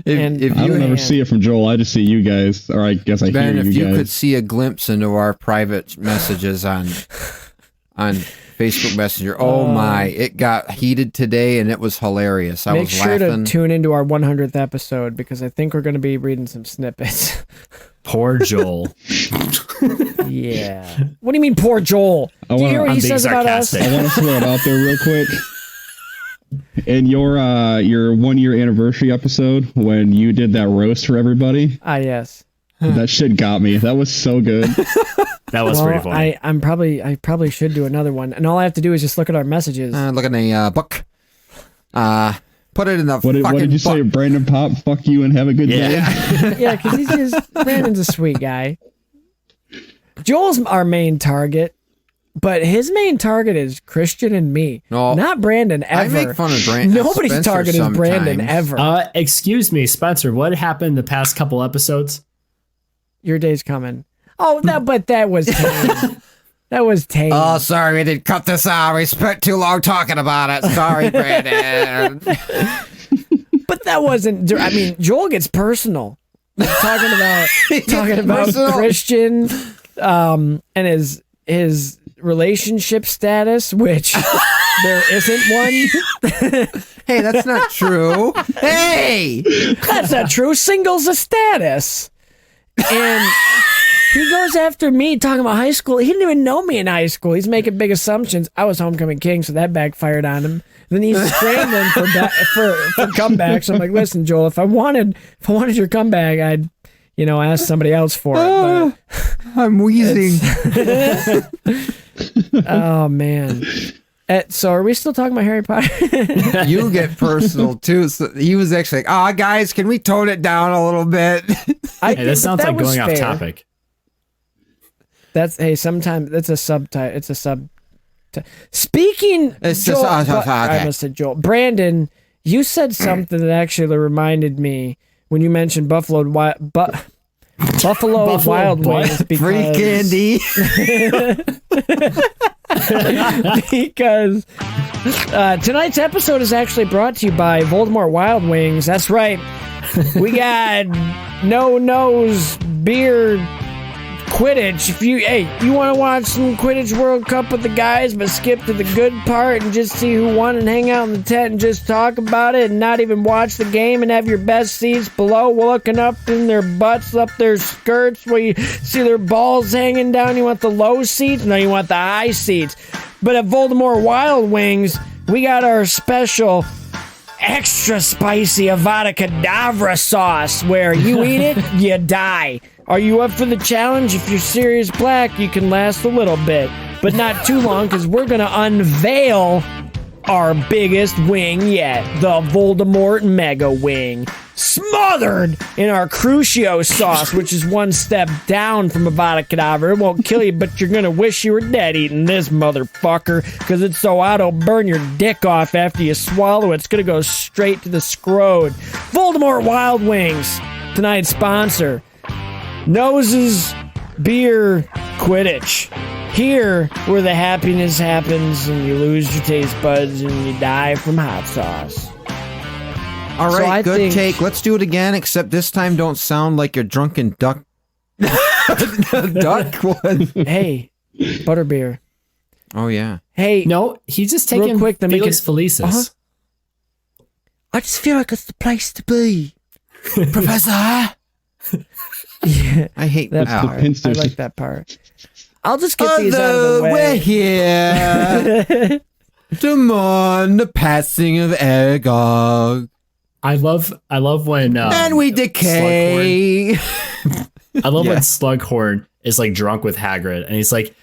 If I don't ever see it from Joel. I just see you guys, or I guess I hear you guys. If you could see a glimpse into our private messages on Facebook Messenger, oh my, it got heated today, and it was hilarious. I was laughing. Make sure to tune into our 100th episode, because I think we're going to be reading some snippets. Poor Joel. Yeah. What do you mean, poor Joel? Do you hear what he says about us? I want to throw it out there real quick. In your 1 year anniversary episode, when you did that roast for everybody. Ah, yes. That shit got me. That was so good. That was pretty funny. I probably should do another one, and all I have to do is just look at our messages. Look in a book. Put it in the fucking What did you say, Brandon Popp? Fuck you and have a good day. Yeah, because Brandon's a sweet guy. Joel's our main target, but his main target is Christian and me, not Brandon ever. I make fun of Brandon. Nobody's Spencer target sometimes. is Brandon ever. Excuse me, Spencer. What happened the past couple episodes? Your day's coming. Oh, that was tame. That was tame. Oh, sorry, we didn't cut this out. We spent too long talking about it. Sorry, Brandon. But that wasn't. I mean, Joel gets personal. Talking about Christian, and his relationship status, which there isn't one. Hey, that's not true. Hey, that's not true. Single's a status, and he goes after me talking about high school. He didn't even know me in high school. He's making big assumptions. I was homecoming king, so that backfired on him. Then he's scrambling for comebacks. I'm like, listen, Joel, if I wanted your comeback, I'd ask somebody else for it. But I'm wheezing. Oh man. So are we still talking about Harry Potter? You get personal too. So he was actually like, guys, can we tone it down a little bit? Hey, this sounds like going off topic. Sometimes it's a subtitle. It's a sub. Speaking, Joel, I must have Joel. Brandon, you said something that actually reminded me when you mentioned Buffalo Wild Wings. Free candy. Because tonight's episode is actually brought to you by Voldemort Wild Wings. That's right. We got No Nose Beer Quidditch. If you want to watch some Quidditch World Cup with the guys, but skip to the good part and just see who won and hang out in the tent and just talk about it and not even watch the game and have your best seats below, looking up in their butts, up their skirts where you see their balls hanging down. You want the low seats? No, you want the high seats. But at Voldemort Wild Wings, we got our special extra spicy Avada Kedavra sauce where you eat it, you die. Are you up for the challenge? If you're Sirius Black, you can last a little bit, but not too long, because we're going to unveil our biggest wing yet, the Voldemort Mega Wing, smothered in our Crucio sauce, which is one step down from Avada Kedavra. It won't kill you, but you're going to wish you were dead eating this motherfucker, because it's so hot it'll burn your dick off after you swallow it. It's going to go straight to the scrode. Voldemort Wild Wings, tonight's sponsor. Noses, beer, Quidditch. Here, where the happiness happens and you lose your taste buds and you die from hot sauce. All right, good take. Let's do it again, except this time don't sound like a drunken duck. Duck one. Hey, Butterbeer. Oh, yeah. Hey. No, he's just taking quick, Felix Felicis. Uh-huh. I just feel like it's the place to be. Professor. Yeah, I hate that part. I like that part. I'll just get these out of the way. We're here to mourn the passing of Aragog. I love when and we decay. I love when Slughorn is like drunk with Hagrid, and he's like,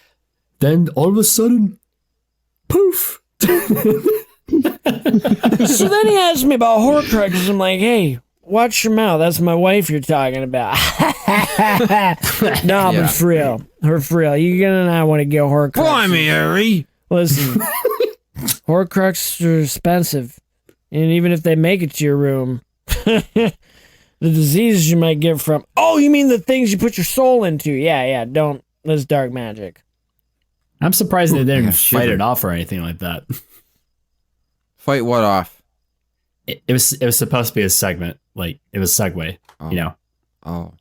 then all of a sudden, poof. So then he asks me about Horcruxes. I'm like, hey, watch your mouth. That's my wife you're talking about. No, but for real. You're gonna not want to get Horcruxes. Blimey, Harry. Listen, Horcruxes are expensive. And even if they make it to your room, the diseases you might get from... Oh, you mean the things you put your soul into. Yeah, don't... That's dark magic. I'm surprised they didn't fight it off or anything like that. Fight what off? It was supposed to be a segment. Like, it was segue, you know? Oh.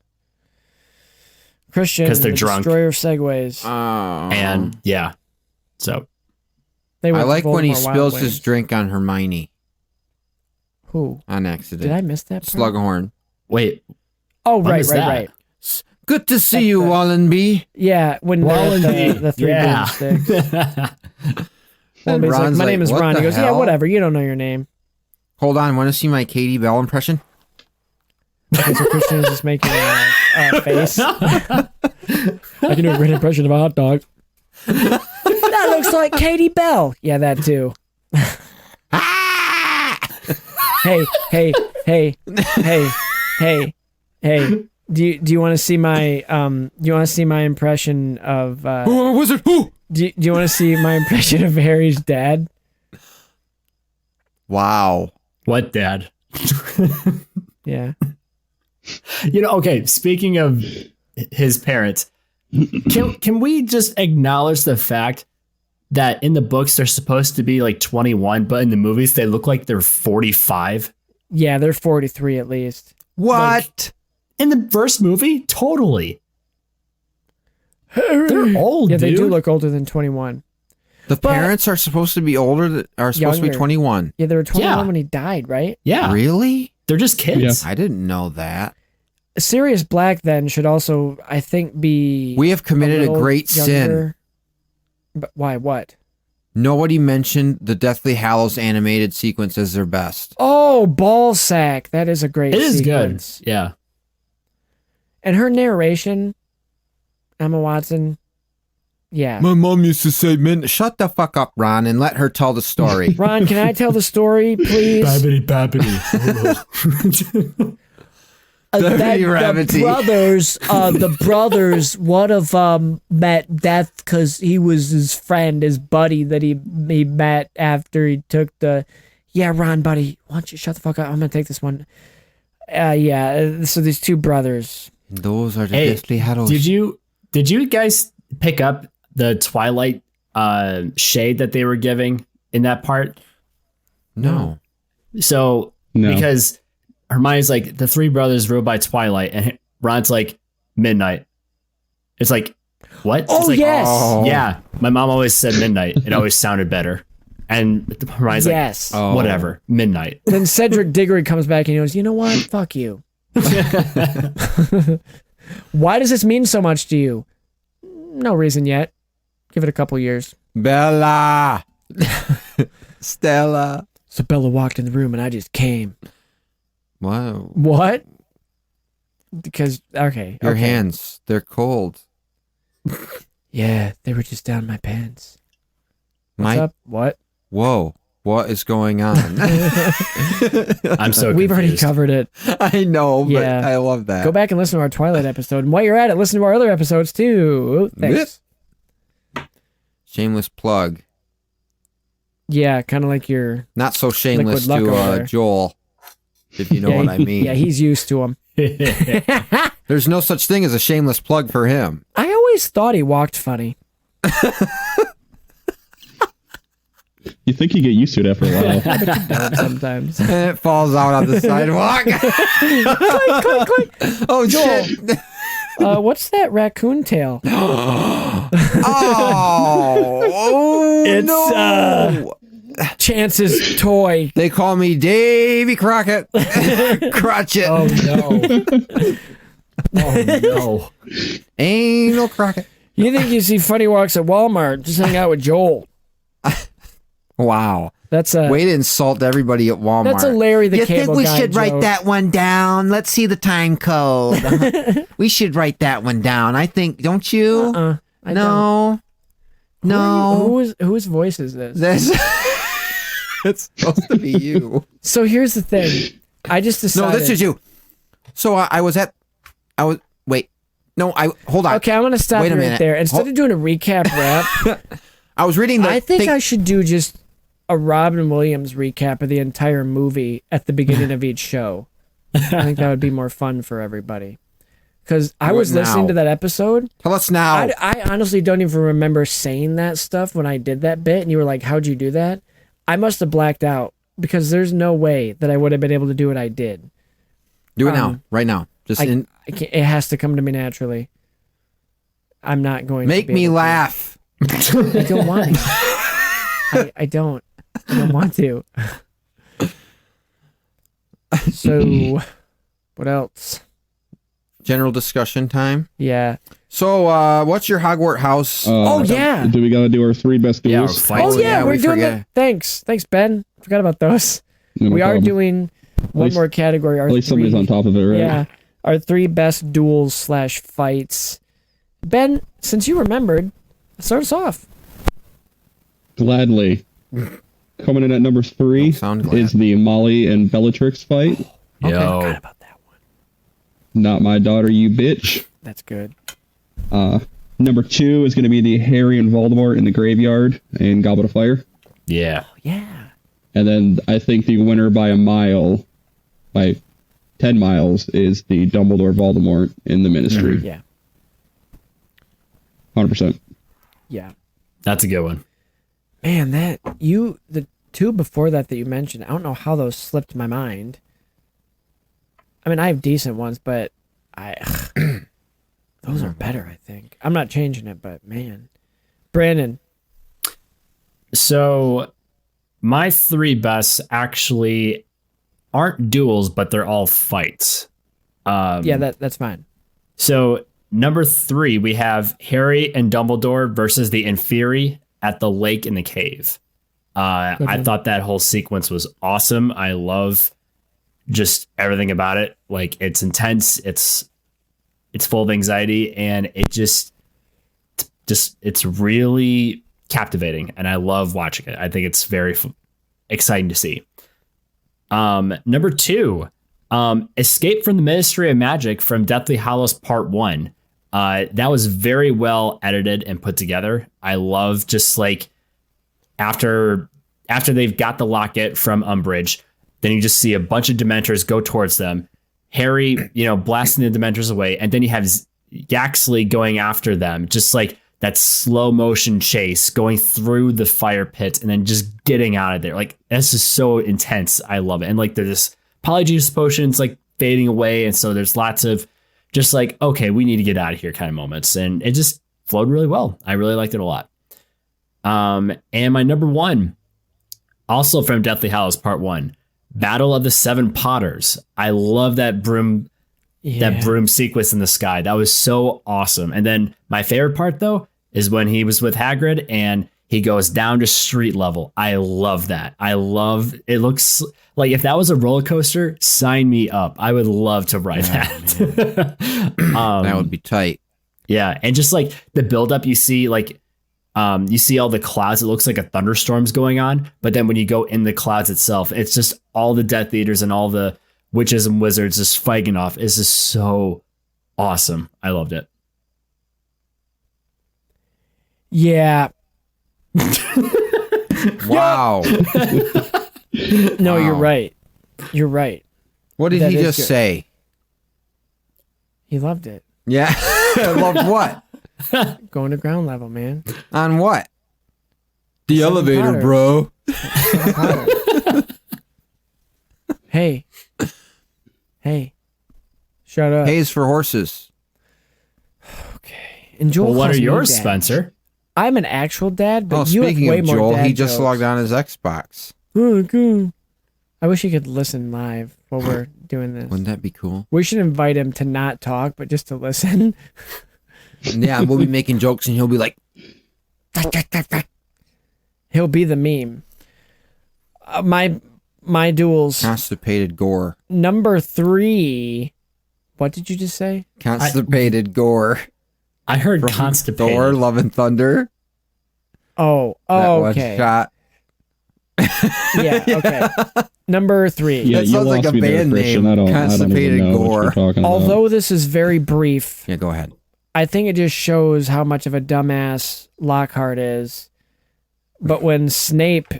Christian, because they're the drunk. Destroyer of segways. And, yeah. So. I like when he spills his drink on Hermione. Who? On accident. Did I miss that part? Slughorn. Wait. Oh, right. Good to see you, Wallenby. Yeah, when the three broomsticks. Wallenby's like, my name is Ron. He goes, yeah, whatever. You don't know your name. Hold on. Want to see my Katie Bell impression? Okay, so Christian is just making a face. I can do a great impression of a hot dog. That looks like Katie Bell. Yeah, that too. Hey. Do you want to see my impression of wizard? Do you want to see my impression of Harry's dad? Wow. What dad? Yeah. Okay, speaking of his parents, can we just acknowledge the fact that in the books they're supposed to be like 21, but in the movies they look like they're 45? Yeah, they're 43 at least. What? Like, in the first movie? Totally. They're old, yeah, they dude. do look older than 21. The parents are supposed to be older, are supposed to be 21. Yeah, they were 21 when he died, right? Yeah. Really? They're just kids. I didn't know that. Sirius Black then should also, I think, be... We have committed a great sin. But why? What? Nobody mentioned the Deathly Hallows animated sequence as their best. Oh, Ballsack. That is a great sequence. It is good. Yeah. And her narration, Emma Watson, Yeah. My mom used to say, "Man, shut the fuck up, Ron, and let her tell the story." Ron, can I tell the story, please? Babbity babbity. The brothers would have met death because he was his friend, his buddy that he met after he took the. Yeah, Ron, buddy, why don't you shut the fuck up? I'm gonna take this one. Yeah. So these two brothers. Those are the Deathly Hallows. Did you guys pick up the Twilight shade that they were giving in that part? No. So because Hermione's like, the three brothers rode by Twilight, and Ron's like, midnight. It's like, what? Oh, it's like, yes. Yeah. My mom always said midnight. It always sounded better. And Hermione's yes. like, whatever, midnight. Then Cedric Diggory comes back and he goes, you know what? Fuck you. Why does this mean so much to you? No reason yet. Give it a couple years. Bella. Stella. So Bella walked in the room and I just came. Wow. What? Because, okay. Your hands, they're cold. Yeah, they were just down my pants. What's up? What? Whoa. What is going on? I'm so confused. We've already covered it. I know, but Yeah. I love that. Go back and listen to our Twilight episode. And while you're at it, listen to our other episodes too. Thanks. Shameless plug. Yeah, kind of like your... Not so shameless Liquid Luck over to there. Joel, if you know what I mean. Yeah, he's used to them. There's no such thing as a shameless plug for him. I always thought he walked funny. You think you get used to it after a while. Sometimes. And it falls out on the sidewalk. Click, click, click. Oh, shit. What's that raccoon tail? Oh, It's, no. Chance's toy. They call me Davy Crockett. Crotchet. Oh, no. Oh, no. Anal Crockett. You think you see funny walks at Walmart? Just hang out with Joel. Wow. That's a way to insult everybody at Walmart. That's a Larry the You Cable think we Guy should write joke. that one down? Let's see the time code. We should write that one down. I think, don't you? I No. No. Whose voice is this? It's supposed to be you. So here's the thing. I just decided. No, this is you. So wait. No, hold on. Okay, I'm gonna stop Wait a you right minute. there. Instead of doing a recap rap, I was reading the I think thing. I should do just a Robin Williams recap of the entire movie at the beginning of each show. I think that would be more fun for everybody. Because I was listening to that episode. Tell us now. I honestly don't even remember saying that stuff when I did that bit, and you were like, "How'd you do that?" I must have blacked out because there's no way that I would have been able to do what I did. Do it now, right now. Just it has to come to me naturally. I'm not going make to me laugh. I don't want to. I don't want to. So, what else? General discussion time. Yeah. So, what's your Hogwarts house? Yeah. Do we gotta do our 3 best duels? We're doing that. Thanks, Ben. Forgot about those. No we are problem. doing one more category. At least somebody's on top of it, right? Yeah. Our 3 best duels / fights. Ben, since you remembered, start us off. Gladly. Coming in at number 3 is the Molly and Bellatrix fight. Okay. Forgot about that one. Not my daughter, you bitch. That's good. Number 2 is going to be the Harry and Voldemort in the graveyard in Goblet of Fire. Yeah. Yeah. And then I think the winner by a mile, by 10 miles, is the Dumbledore Voldemort in the Ministry. Yeah. 100%. Yeah. That's a good one. Man, the 2 before that you mentioned, I don't know how those slipped my mind. I mean, I have decent ones, but those are better, I think. I'm not changing it, but man. Brandon. So, my 3 bests actually aren't duels, but they're all fights. Yeah, that's fine. So, number 3, we have Harry and Dumbledore versus the Inferi at the lake in the cave. I thought that whole sequence was awesome. I love just everything about it. Like, it's intense. It's full of anxiety, and it's it's really captivating, and I love watching it. I think it's very exciting to see. Number 2, Escape from the Ministry of Magic from Deathly Hallows Part 1. That was very well edited and put together. I love just like after they've got the locket from Umbridge, then you just see a bunch of Dementors go towards them. Harry, blasting the Dementors away, and then you have Yaxley going after them, just like that slow motion chase going through the fire pit and then just getting out of there. Like, that's just so intense. I love it. And like there's this Polyjuice potions like fading away, and so there's lots of just like, okay, we need to get out of here kind of moments, and it just flowed really well. I really liked it a lot. And my number 1, also from Deathly Hallows Part 1, Battle of the Seven Potters. I love that broom sequence in the sky. That was so awesome. And then my favorite part though is when he was with Hagrid and he goes down to street level. I love that. It looks like if that was a roller coaster, sign me up. I would love to ride that. That would be tight. Yeah. And just like the buildup, you see like, you see all the clouds. It looks like a thunderstorm's going on. But then when you go in the clouds itself, it's just all the Death Eaters and all the witches and wizards just fighting off. It's just so awesome. I loved it. Yeah. Wow. No, Wow. you're right. You're right. What did That he is just good. say? He loved it. Yeah. Loved what? Going to ground level, man. On what? The Seven elevator, Potters. bro. Hey. Shut up. Pays for horses. And Joel Well, what calls are me yours, dad. Spencer? I'm an actual dad, but Oh, you have speaking way of more Joel, dad he just jokes. logged on his Xbox. Oh, cool. I wish he could listen live while we're doing this. Wouldn't that be cool? We should invite him to not talk, but just to listen. Yeah, and we'll be making jokes, and he'll be like, He'll be the meme. My duels. constipated gore. Number 3. What did you just say? Constipated gore. I heard From constipated. Thor, Love and Thunder. Oh, That one okay. shot. Yeah, okay. Number 3. Yeah, That you sounds like lost a me there, band Christian. name. I don't Constipated even know what Gore. you're talking about. Although this is very brief, Yeah, go ahead. I think it just shows how much of a dumbass Lockhart is. But when Snape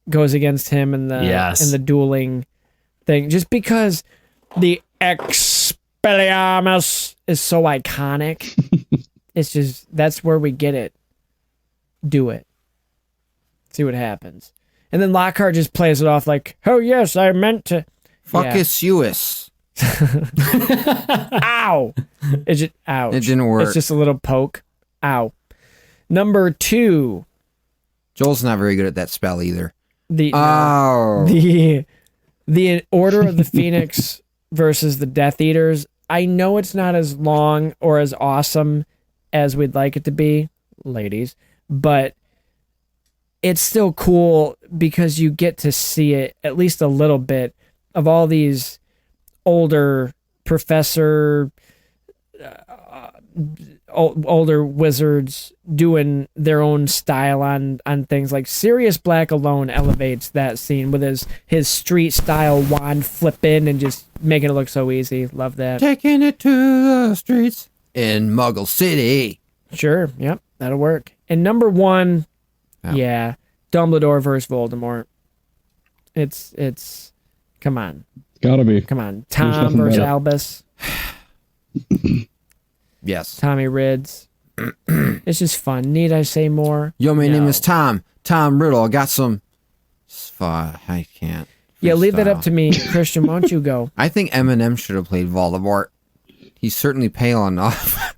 goes against him in the dueling thing, just because the Expelliarmus is so iconic, it's just that's where we get it. Do it. See what happens. And then Lockhart just plays it off like, oh yes, I meant to. Fuckus Uis. Ow! It's just, ouch. It didn't work. It's just a little poke. Ow. Number 2. Joel's not very good at that spell either. The Order of the Phoenix versus the Death Eaters. I know it's not as long or as awesome as we'd like it to be, ladies, but it's still cool because you get to see it at least a little bit of all these older older wizards doing their own style on things. Like Sirius Black alone elevates that scene with his street style wand flipping and just making it look so easy. Love that. Taking it to the streets in Muggle City. Sure, yep, that'll work. And number 1, yeah, Dumbledore versus Voldemort. It's come on. Gotta be. Come on. There's Tom nothing versus better. Albus. Yes. Tommy Rids. It's just fun. Need I say more? Yo, my name No. is Tom. Tom Riddle. I got some. I can't. Yeah, leave that up freestyle. to me. Christian, why don't you go? I think Eminem should have played Voldemort. He's certainly pale enough.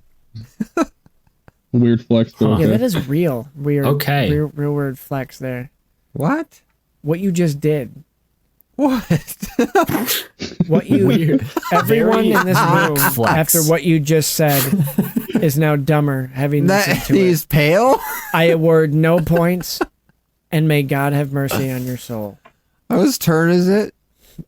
Weird flex. But Yeah, okay. that is real. Weird. Okay. Real weird flex there. What? What you just did. What? What you everyone in this room flex. after what you just said is now dumber having listened That to it. he's pale? I award no points, and may God have mercy on your soul. Whose turn is it?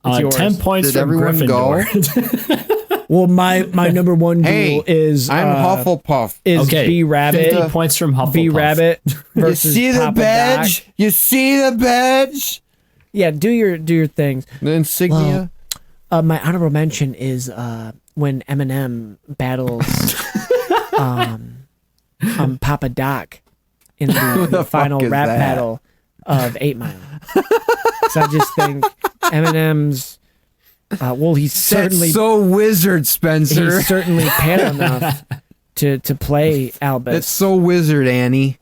It's yours. 10 points Did from everyone Gryffindor. Well, my number one duel is I'm Hufflepuff. Is B Rabbit 50 points from Hufflepuff. B Rabbit versus you see Papa the badge? Doc. You see the badge? Yeah, do your things. The insignia. My honorable mention is when Eminem battles Papa Doc in the final rap battle of 8 Mile. So I just think Eminem's he's certainly so wizard, Spencer. He's certainly pale enough to play Albus. That's so wizard, Annie.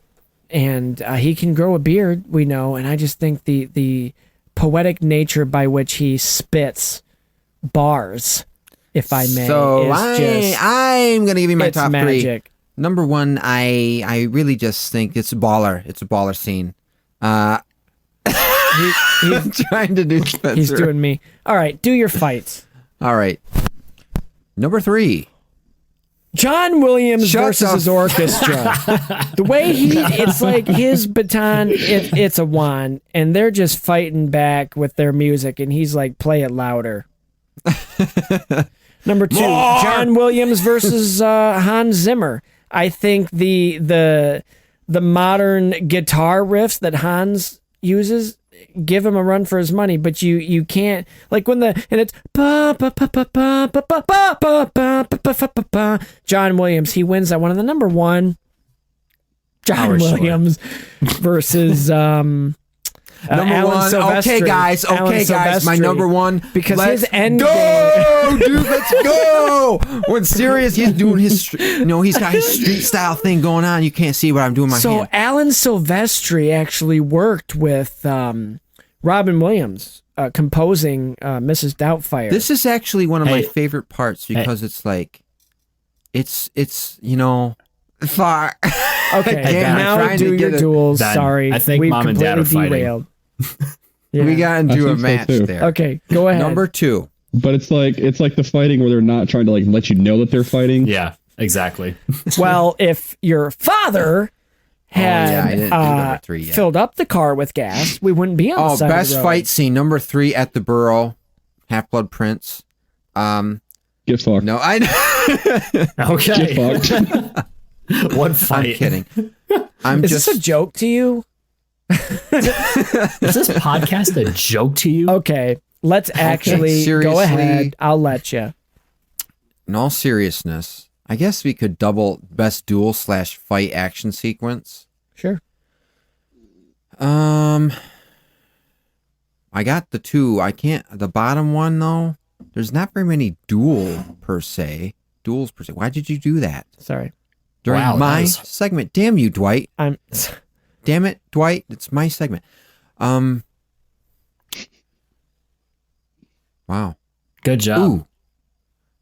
And he can grow a beard, we know, and I just think the poetic nature by which he spits bars, if I may, so is I'm gonna give you my top magic. 3. Number 1, I really just think it's a baller. It's a baller scene. He's trying to do Spencer. He's doing me. All right, do your fights. All right. Number 3. John Williams versus his orchestra. The way it's like his baton, it's a wand, and they're just fighting back with their music, and he's like, play it louder. Number 2, John Williams versus Hans Zimmer. I think the modern guitar riffs that Hans uses give him a run for his money, but you can't, like when it's John Williams, he wins that one. And the number 1, John Williams versus number Alan 1. Silvestri. Okay, guys, my number 1, because his end game, dude, let's go. When Sirius, he's doing his, he's got his street style thing going on. You can't see what I'm doing with my hand. So Alan Silvestri actually worked with Robin Williams composing Mrs. Doubtfire. This is actually one of my favorite parts because it's like, it's far. Okay, now do your duels. Sorry, I think we've Mom and Dad are fighting. derailed. Yeah. We got into a match so there. Okay, go ahead. Number 2. But it's like the fighting where they're not trying to like let you know that they're fighting. Yeah, exactly. Well, if your father had filled up the car with gas, we wouldn't be on the side of the road. Best fight scene, number 3 at the Burrow, Half-Blood Prince. Get fucked. No, I Okay. Get fucked. One fight. I'm kidding. Is this a joke to you? Is this podcast a joke to you? Okay, let's actually go ahead. I'll let you. In all seriousness, I guess we could double best duel / fight action sequence. Sure. I got the 2. I can't. The bottom one though. There's not very many duels per se. Why did you do that? Sorry. During my segment. Damn you, Dwight. Damn it, Dwight. It's my segment. Wow. Good job.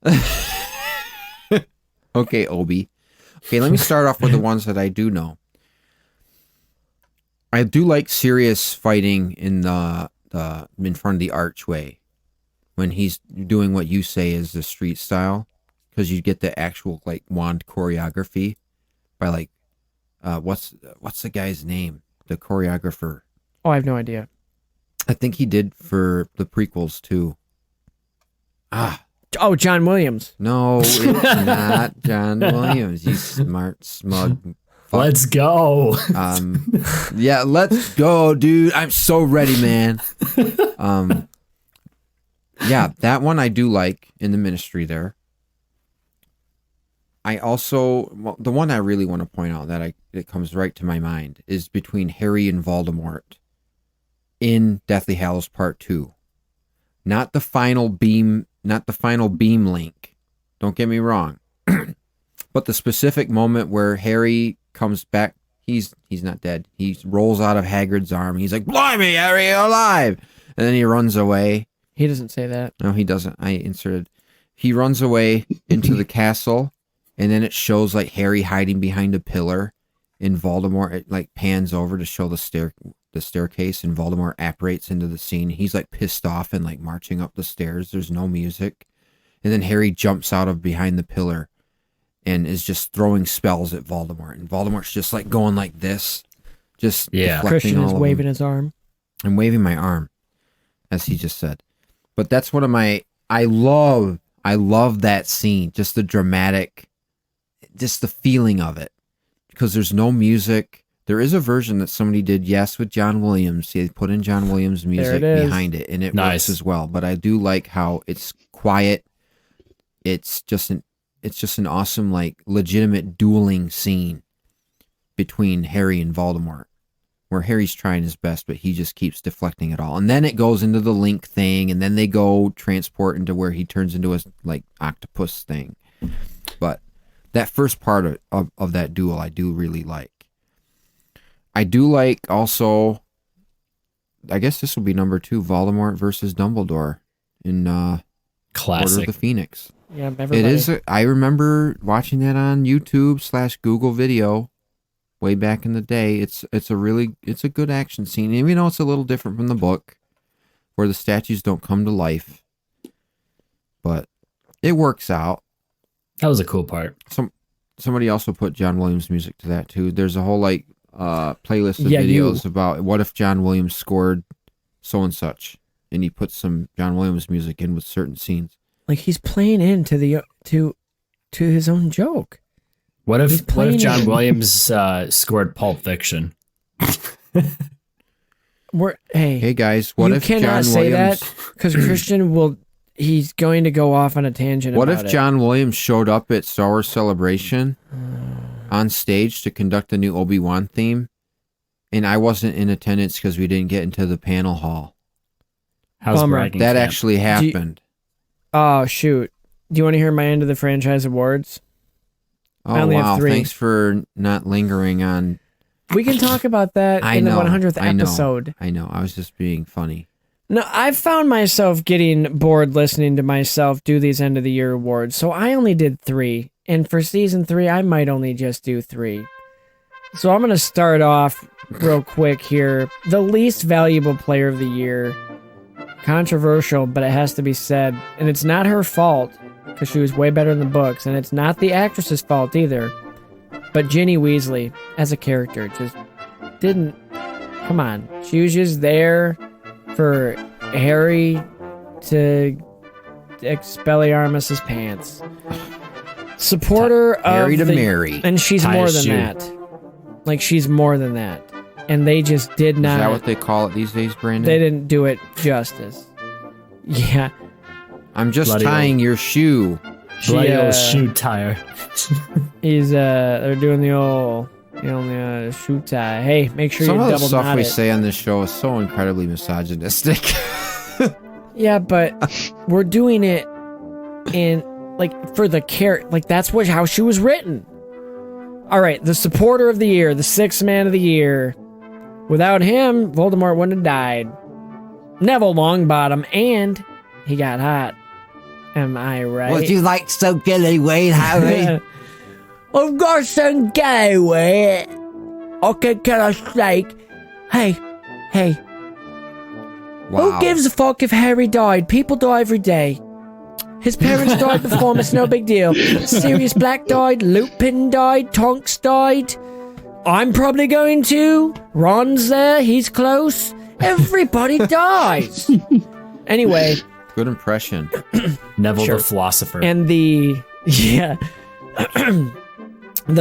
Ooh. Okay, Obi. Okay, let me start off with the ones that I do know. I do like Sirius fighting in the in front of the archway when he's doing what you say is the street style, because you get the actual like wand choreography by like what's the guy's name, the choreographer? Oh, I have no idea. I think he did for the prequels too. Oh, John Williams. No, it's not John Williams. You smart, smug fuck. Let's go. Yeah, let's go, dude. I'm so ready, man. Yeah, that one I do like in the Ministry there. I also, the one I really want to point out that it comes right to my mind is between Harry and Voldemort in Deathly Hallows Part 2. Not the final beam link. Don't get me wrong. But the specific moment where Harry comes back, he's not dead. He rolls out of Hagrid's arm. He's like, "Blimey, Harry, you're alive!" And then he runs away. He doesn't say that. No, he doesn't. I inserted. He runs away into the castle, and then it shows like Harry hiding behind a pillar, and Voldemort, it like pans over to show the staircase, and Voldemort apparates into the scene. He's like pissed off and like marching up the stairs. There's no music. And then Harry jumps out of behind the pillar and is just throwing spells at Voldemort. And Voldemort's just like going like this. Just deflecting Christian is all of waving them. his arm. I'm waving my arm, as he just said. But that's one of my, I love I love that scene, just the dramatic, just the feeling of it, because there's no music. There is a version that somebody did, yes, with John Williams. They put in John Williams music behind it, and it works as well. But I do like how it's quiet. It's just an awesome, like, legitimate dueling scene between Harry and Voldemort, where Harry's trying his best, but he just keeps deflecting it all. And then it goes into the link thing, and then they go transport into where he turns into a, like, octopus thing. But that first part of that duel, I do really like. I do like also, I guess this will be number 2, Voldemort versus Dumbledore in Classic. Order of the Phoenix. Yeah, everybody. It is. I remember watching that on YouTube/Google video way back in the day. It's a good action scene. Even though it's a little different from the book, where the statues don't come to life, but it works out. That was a cool part. Somebody also put John Williams music to that too. There's a whole like playlist of videos about what if John Williams scored so and such, and he put some John Williams music in with certain scenes. Like he's playing into the to his own joke. What if John Williams scored Pulp Fiction? Hey guys, what if you cannot John say Williams, that because Christian he's going to go off on a tangent. What about if John Williams showed up at Star Wars Celebration on stage to conduct the new Obi-Wan theme, and I wasn't in attendance because we didn't get into the panel hall? That actually happened. Oh shoot! Do you want to hear my end of the franchise awards? Oh wow! Thanks for not lingering on. We can talk about that in the 100th episode. I know. I was just being funny. No, I've found myself getting bored listening to myself do these end of the year awards, so I only did 3. And for season 3, I might only just do 3. So I'm going to start off real quick here. The least valuable player of the year. Controversial, but it has to be said. And it's not her fault, because she was way better in the books. And it's not the actress's fault either. But Ginny Weasley, as a character, just didn't... Come on. She was just there for Harry to Expelliarmus's pants. Supporter of Harry to Mary. And she's more than that. Like, she's more than that. And they just did not... Is that what they call it these days, Brandon? They didn't do it justice. Yeah. I'm just tying your shoe. Bloody old shoe tire. They're doing the old... shoe tie. Hey, make sure you double knot it. Some of the stuff we say on this show is so incredibly misogynistic. Yeah, but we're doing it in, like, for the character. Like, that's how she was written. All right, the supporter of the year, the 6th man of the year. Without him, Voldemort wouldn't have died. Neville Longbottom, and he got hot. Am I right? Would you like some gillyweed, Harry? I've got some gillyweed. Okay, can I steak? Hey. Wow. Who gives a fuck if Harry died? People die every day. His parents died before him, it's no big deal. Sirius Black died, Lupin died, Tonks died. I'm probably going to. Ron's there, he's close. Everybody dies. Anyway. Good impression. Neville the Philosopher. And the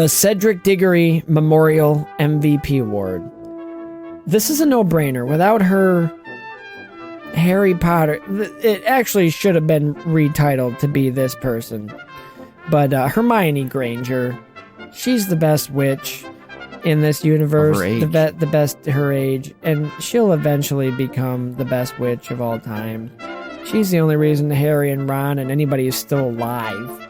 Cedric Diggory Memorial MVP Award. This is a no-brainer. Without her, Harry Potter... It actually should have been retitled to be this person. But Hermione Granger, she's the best witch in this universe. The best her age. And she'll eventually become the best witch of all time. She's the only reason Harry and Ron and anybody is still alive.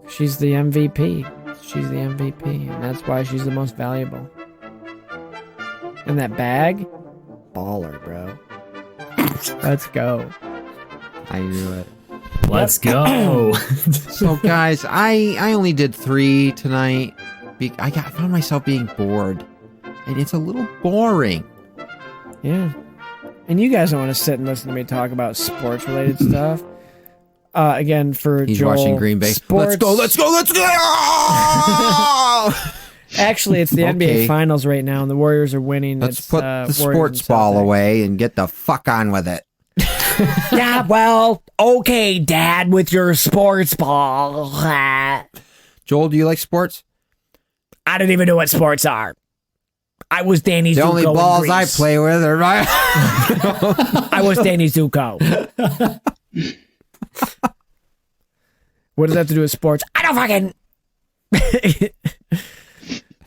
She's the MVP. She's the MVP, and that's why she's the most valuable. And that bag? Baller, bro. Let's go. I knew it. Let's go. So, guys, I only did 3 tonight. I found myself being bored, and it's a little boring. Yeah. And you guys don't want to sit and listen to me talk about sports-related stuff. Again, for He's Joel, watching Green Bay. Sports... Let's go! Actually, it's the NBA Finals right now, and the Warriors are winning. Let's put the sports ball away and get the fuck on with it. Yeah, well, okay, Dad, with your sports ball. Joel, do you like sports? I don't even know what sports are. I was Danny Zuko. The only balls in I Greece. play with are right. I was Danny Zuko. What does that have to do with sports? I don't fucking.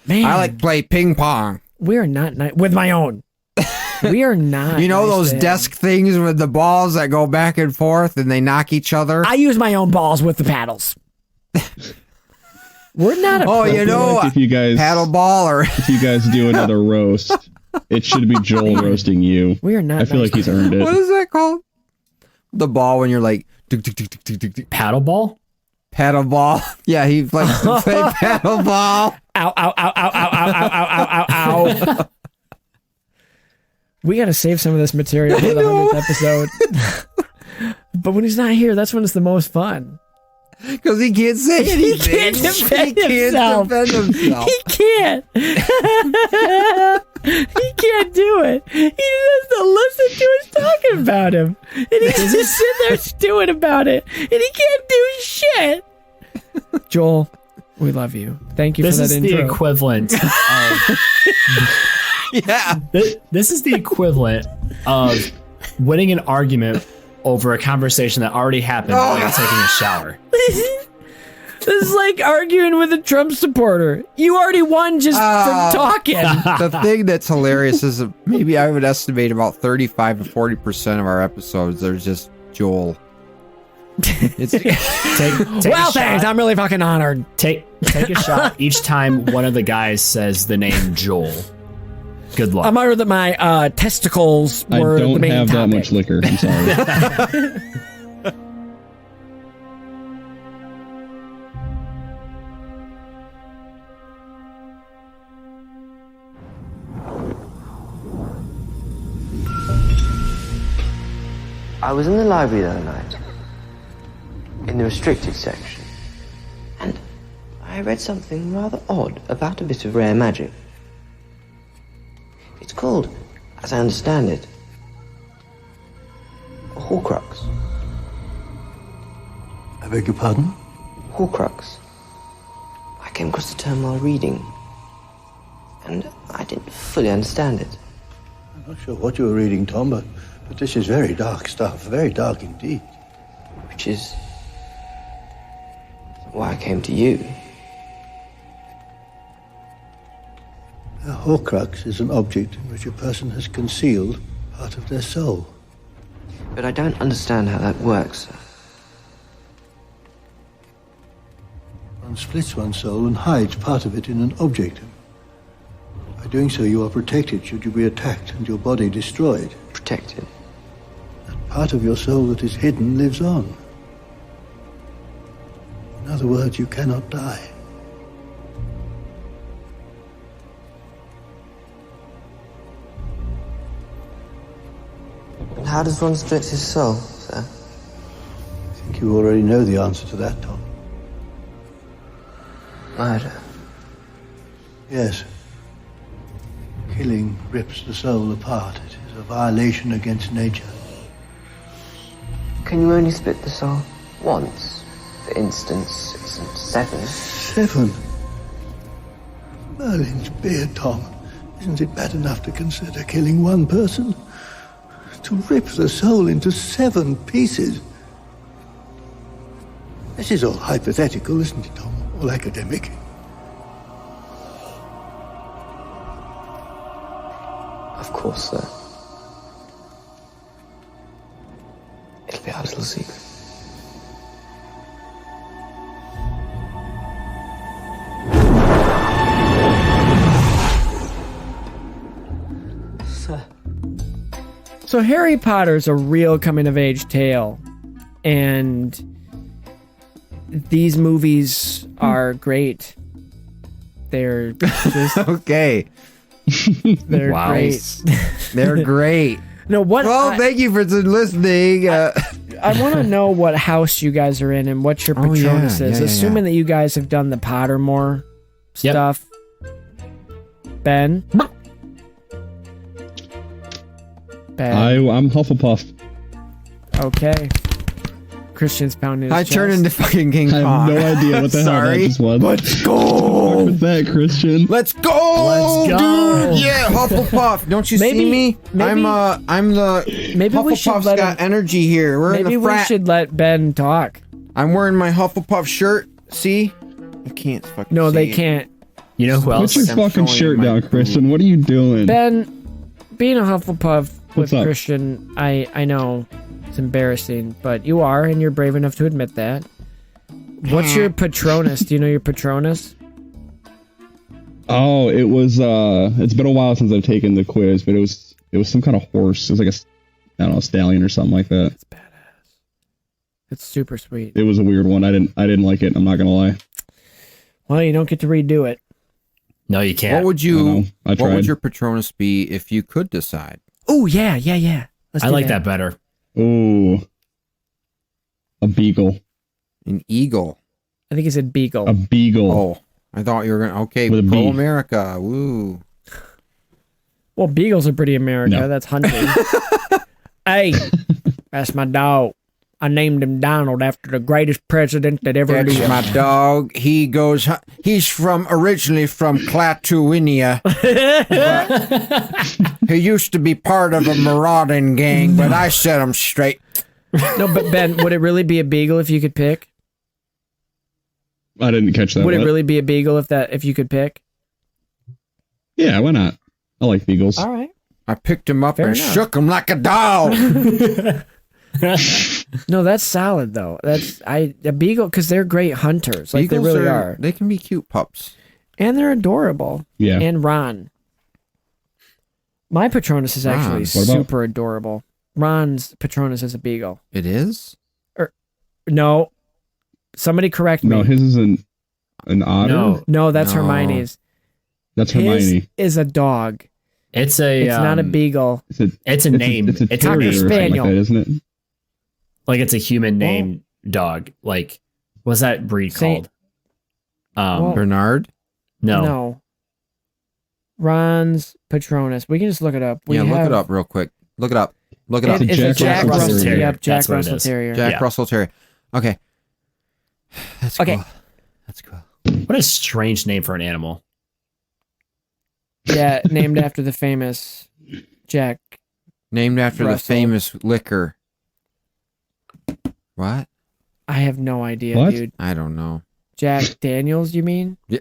Man, I like to play ping pong. we are not with my own. We are not. You know nice those to him. desk things with the balls that go back and forth and they knock each other? I use my own balls with the paddles. We're not. Oh, you know, like if you guys paddle ball or if you guys do another roast, it should be Joel roasting you. We are not. I feel nice like he's to him. earned it. what is that called? The ball when you're like tick, tick, tick, tick, tick, tick, tick. Paddle ball? Paddle ball. Yeah, he likes to play paddle ball. Ow! Ow! Ow! Ow! Ow! Ow! Ow! Ow! Ow! Ow! We got to save some of this material for the 100th episode. But when he's not here, that's when it's the most fun. Because he can't say anything. He can't defend himself. Defend himself. He can't. He can't do it. He just has to listen to us talking about him. And he's just sitting there stewing about it. And he can't do shit. Joel, we love you. Thank you This for that is intro. the equivalent of Yeah. this is the equivalent of winning an argument over a conversation that already happened while you're taking a shower. This is like arguing with a Trump supporter. You already won just from talking. The thing that's hilarious is that maybe I would estimate about 35 to 40% of our episodes are just Joel. It's, Take Well, a thanks. shot. I'm really fucking honored. Take a shot each time one of the guys says the name Joel. Good luck. I'm honored that my testicles I were the don't main have that topic. much liquor. I'm sorry. I was in the library the other night, in the restricted section, and I read something rather odd about a bit of rare magic. It's called, as I understand it, a Horcrux. I beg your pardon? Horcrux. I came across the term while reading, and I didn't fully understand it. I'm not sure what you were reading, Tom, but this is very dark stuff, very dark indeed. Which is why I came to you. A Horcrux is an object in which a person has concealed part of their soul. But I don't understand how that works, sir. One splits one's soul and hides part of it in an object. By doing so, you are protected should you be attacked and your body destroyed. Protected? That part of your soul that is hidden lives on. In other words, you cannot die. And how does one split his soul, sir? I think you already know the answer to that, Tom. Murder. Yes. Killing rips the soul apart. It is a violation against nature. Can you only split the soul once? For instance, 6 and 7? 7? Merlin's beard, Tom. Isn't it bad enough to consider killing one person? To rip the soul into 7 pieces? This is all hypothetical, isn't it, Tom? All academic. Of course, sir. It'll be our little secret. Sir. So Harry Potter's a real coming-of-age tale, and these movies are great. They're just okay. They're Wow. great. They're great. No, what? Well, thank you for listening. I want to know what house you guys are in and what your Oh, yeah, Patronus is. yeah, Assuming that you guys have done the Pottermore Yep. stuff. Ben? Ben? I'm Hufflepuff. Okay. Christian's pounding his I chest. turn into fucking King Kong. I have no idea what the hell that just was. Let's go. What was that, Christian? Let's go. Let's go. Dude. Yeah, Hufflepuff. Don't you see me? I'm the Maybe we should Hufflepuff's let got him, energy here. We're in maybe the we frat. should let Ben talk. I'm wearing my Hufflepuff shirt. See? I can't fucking No, see they it. can't. You know who else? Put your I'm fucking showing shirt my down, Christian. What are you doing? Ben, being a Hufflepuff What's with up? Christian, I know it's embarrassing, but you are, and you're brave enough to admit that. What's your Patronus? Do you know your Patronus? Oh, it was. It's been a while since I've taken the quiz, but it was some kind of horse. It was like I don't know, stallion or something like that. It's badass. It's super sweet. It was a weird one. I didn't like it. I'm not gonna lie. Well, you don't get to redo it. No, you can't. What would you? I What tried. would your Patronus be if you could decide? Oh yeah. Let's I do like that better. Ooh, a beagle. An eagle. I think he said beagle. A beagle. Oh, I thought you were gonna. Okay, With a pro B. America. Woo. Well, beagles are pretty America. No. That's hunting. Hey, that's my dog. I named him Donald after the greatest president that ever That's lived. my dog. He's originally from Clatuinia. He used to be part of a marauding gang, but I set him straight. No, but Ben, would it really be a beagle if you could pick? I didn't catch that. Would it What? really be a beagle if you could pick? Yeah, why not? I like beagles. All right. I picked him up Fair and enough. shook him like a dog. No, that's solid though. That's a beagle because they're great hunters. Like Beagles they really are. They can be cute pups. And they're adorable. Yeah. And Ron. My Patronus is actually Ron. What about- super adorable. Ron's Patronus is a beagle. It is? No. Somebody correct me. No, his is an otter. No, that's No. Hermione's. That's His Hermione. is a dog. It's a. It's not a beagle. It's a name. It's a It's a terrier or name. something Spaniel. like that, isn't it? Like it's a human named dog. Like what's that breed Saint- called? Well- Bernard? No. Ron's Patronus. We can just look it up. We Yeah, look have- it up real quick. Look it up. Look it up. It's a Jack Jack Russell Russell Terrier. Yep, Jack That's what it Russell is. Terrier. Jack Yeah. Russell Terrier. Okay. That's Okay. cool. That's cool. What a strange name for an animal. Yeah, named after the famous Jack. Named after the Russell. famous liquor. What? I have no idea, What? dude. I don't know. Jack Daniels, you mean? Yeah.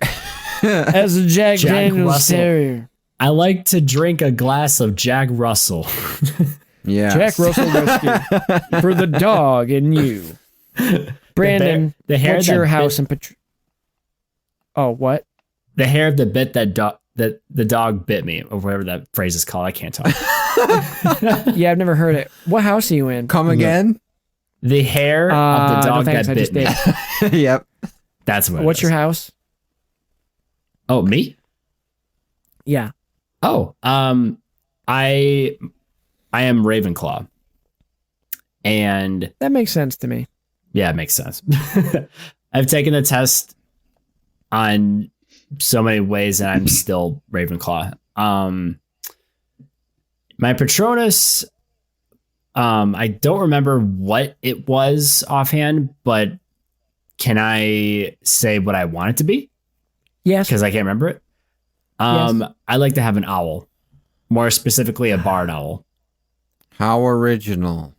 As a Jack Jack Daniels Russell. Terrier. I like to drink a glass of Jack Russell. Yeah. Jack Russell whiskey for the dog and you. Brandon, the hair what's that your bit- house and Oh, what? The hair of the bit that the dog bit me, or whatever that phrase is called. I can't talk. Yeah, I've never heard it. What house are you in? Come again? The hair of the no dog thanks, that I bit me. just Yep. That's what. What's your house? Oh, me? Yeah. Oh, I am Ravenclaw, and That makes sense to me. yeah, it makes sense. I've taken the test on so many ways, and I'm still Ravenclaw. My Patronus, I don't remember what it was offhand, but can say what I want it to be? Yes. Because I can't remember it. I like to have an owl, more specifically a barn owl. How original.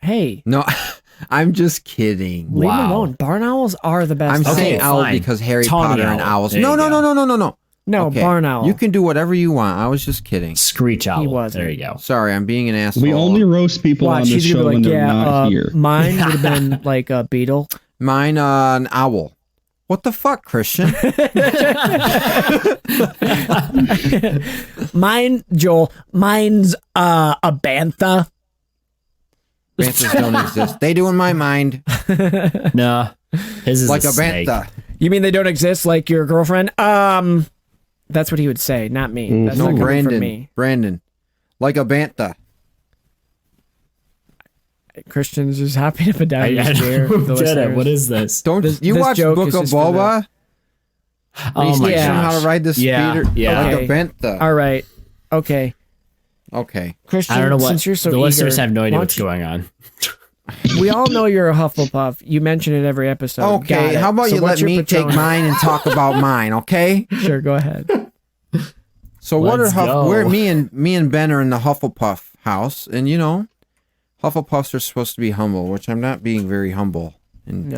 Hey, No, I'm just kidding. leave them alone. Barn owls are the best. I'm owls. saying owl fine. because Harry Tawny Potter and owl. owls. There No, you no, go. no, no, no, no, no. No, Okay. barn owl. You can do whatever you want. I was just kidding. Screech owl. He wasn't. There you go. Sorry, I'm being an asshole. We only roast people Watch, on this he's gonna show be when like, they're yeah, not here. mine would have been like a beetle. Mine, an owl. What the fuck, Christian? Mine, Joel, mine's a bantha. Banthas don't exist. They do in my mind. No, his is Like a snake. bantha. You mean they don't exist like your girlfriend? That's what he would say, not me. That's No, not coming from Brandon. me. Brandon. Like a bantha. Christian's just hopping up and down I his chair. don't the get it. listeners. What is this? Don't This you watch joke Book is of just for the- Boba? Oh He's my teaching him gosh. how to ride the Yeah, speeder yeah. like Okay. a bantha. All right. Okay. Okay. Christian, I don't know what since you're so the eager, listeners have no idea why what's don't going on. we all know you're a Hufflepuff. You mention it every episode. Okay, how about you let me take mine and talk about mine, okay? Sure, go ahead. So where me and Ben are in the Hufflepuff house, and Hufflepuffs are supposed to be humble, which I'm not being very humble in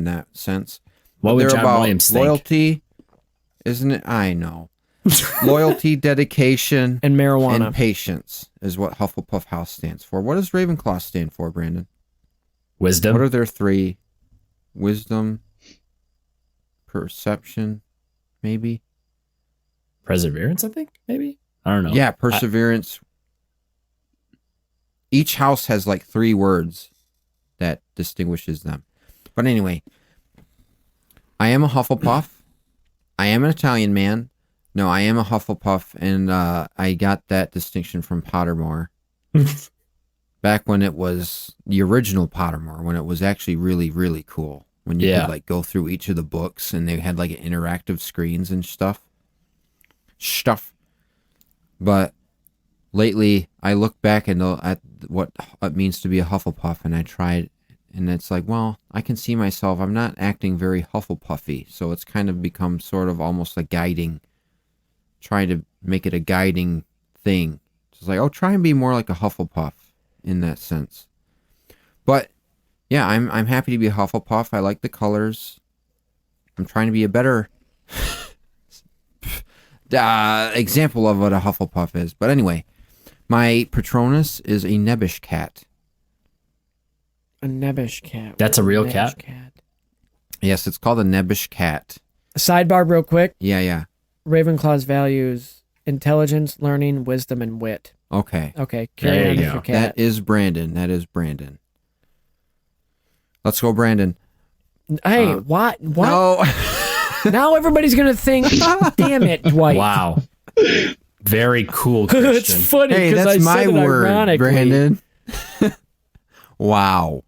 that sense. What would John Williams think? Loyalty, isn't it? I know. Loyalty, dedication, and marijuana and patience is what Hufflepuff House stands for. What does Ravenclaw stand for, Brandon? Wisdom. What are their three? Wisdom, perception, maybe? Perseverance, I think, maybe? I don't know. Yeah, perseverance. Each house has like 3 words that distinguishes them. But anyway, I am a Hufflepuff. I am an Italian man. No, I am a Hufflepuff, and I got that distinction from Pottermore. Back when it was the original Pottermore, when it was actually really, really cool. When you could like go through each of the books, and they had like interactive screens and stuff. But lately, I look back at what it means to be a Hufflepuff, and I tried, and it's like, well, I can see myself. I'm not acting very Hufflepuffy, so it's kind of become sort of almost a guiding, trying to make it a guiding thing. It's like, oh, try and be more like a Hufflepuff in that sense. But yeah, I'm happy to be a Hufflepuff. I like the colors. I'm trying to be a better example of what a Hufflepuff is. But anyway, my Patronus is a nebbish cat. A nebbish cat. That's a real cat? Yes, it's called a nebbish cat. Sidebar real quick. Yeah. Ravenclaw's values: intelligence, learning, wisdom, and wit. Okay. Carry on with your cat. That is Brandon. Let's go, Brandon. Hey, what? No. Now everybody's going to think, damn it, Dwight. Wow. Very cool, Christian. It's funny hey, because that's I my said it word, ironically. Brandon. Wow.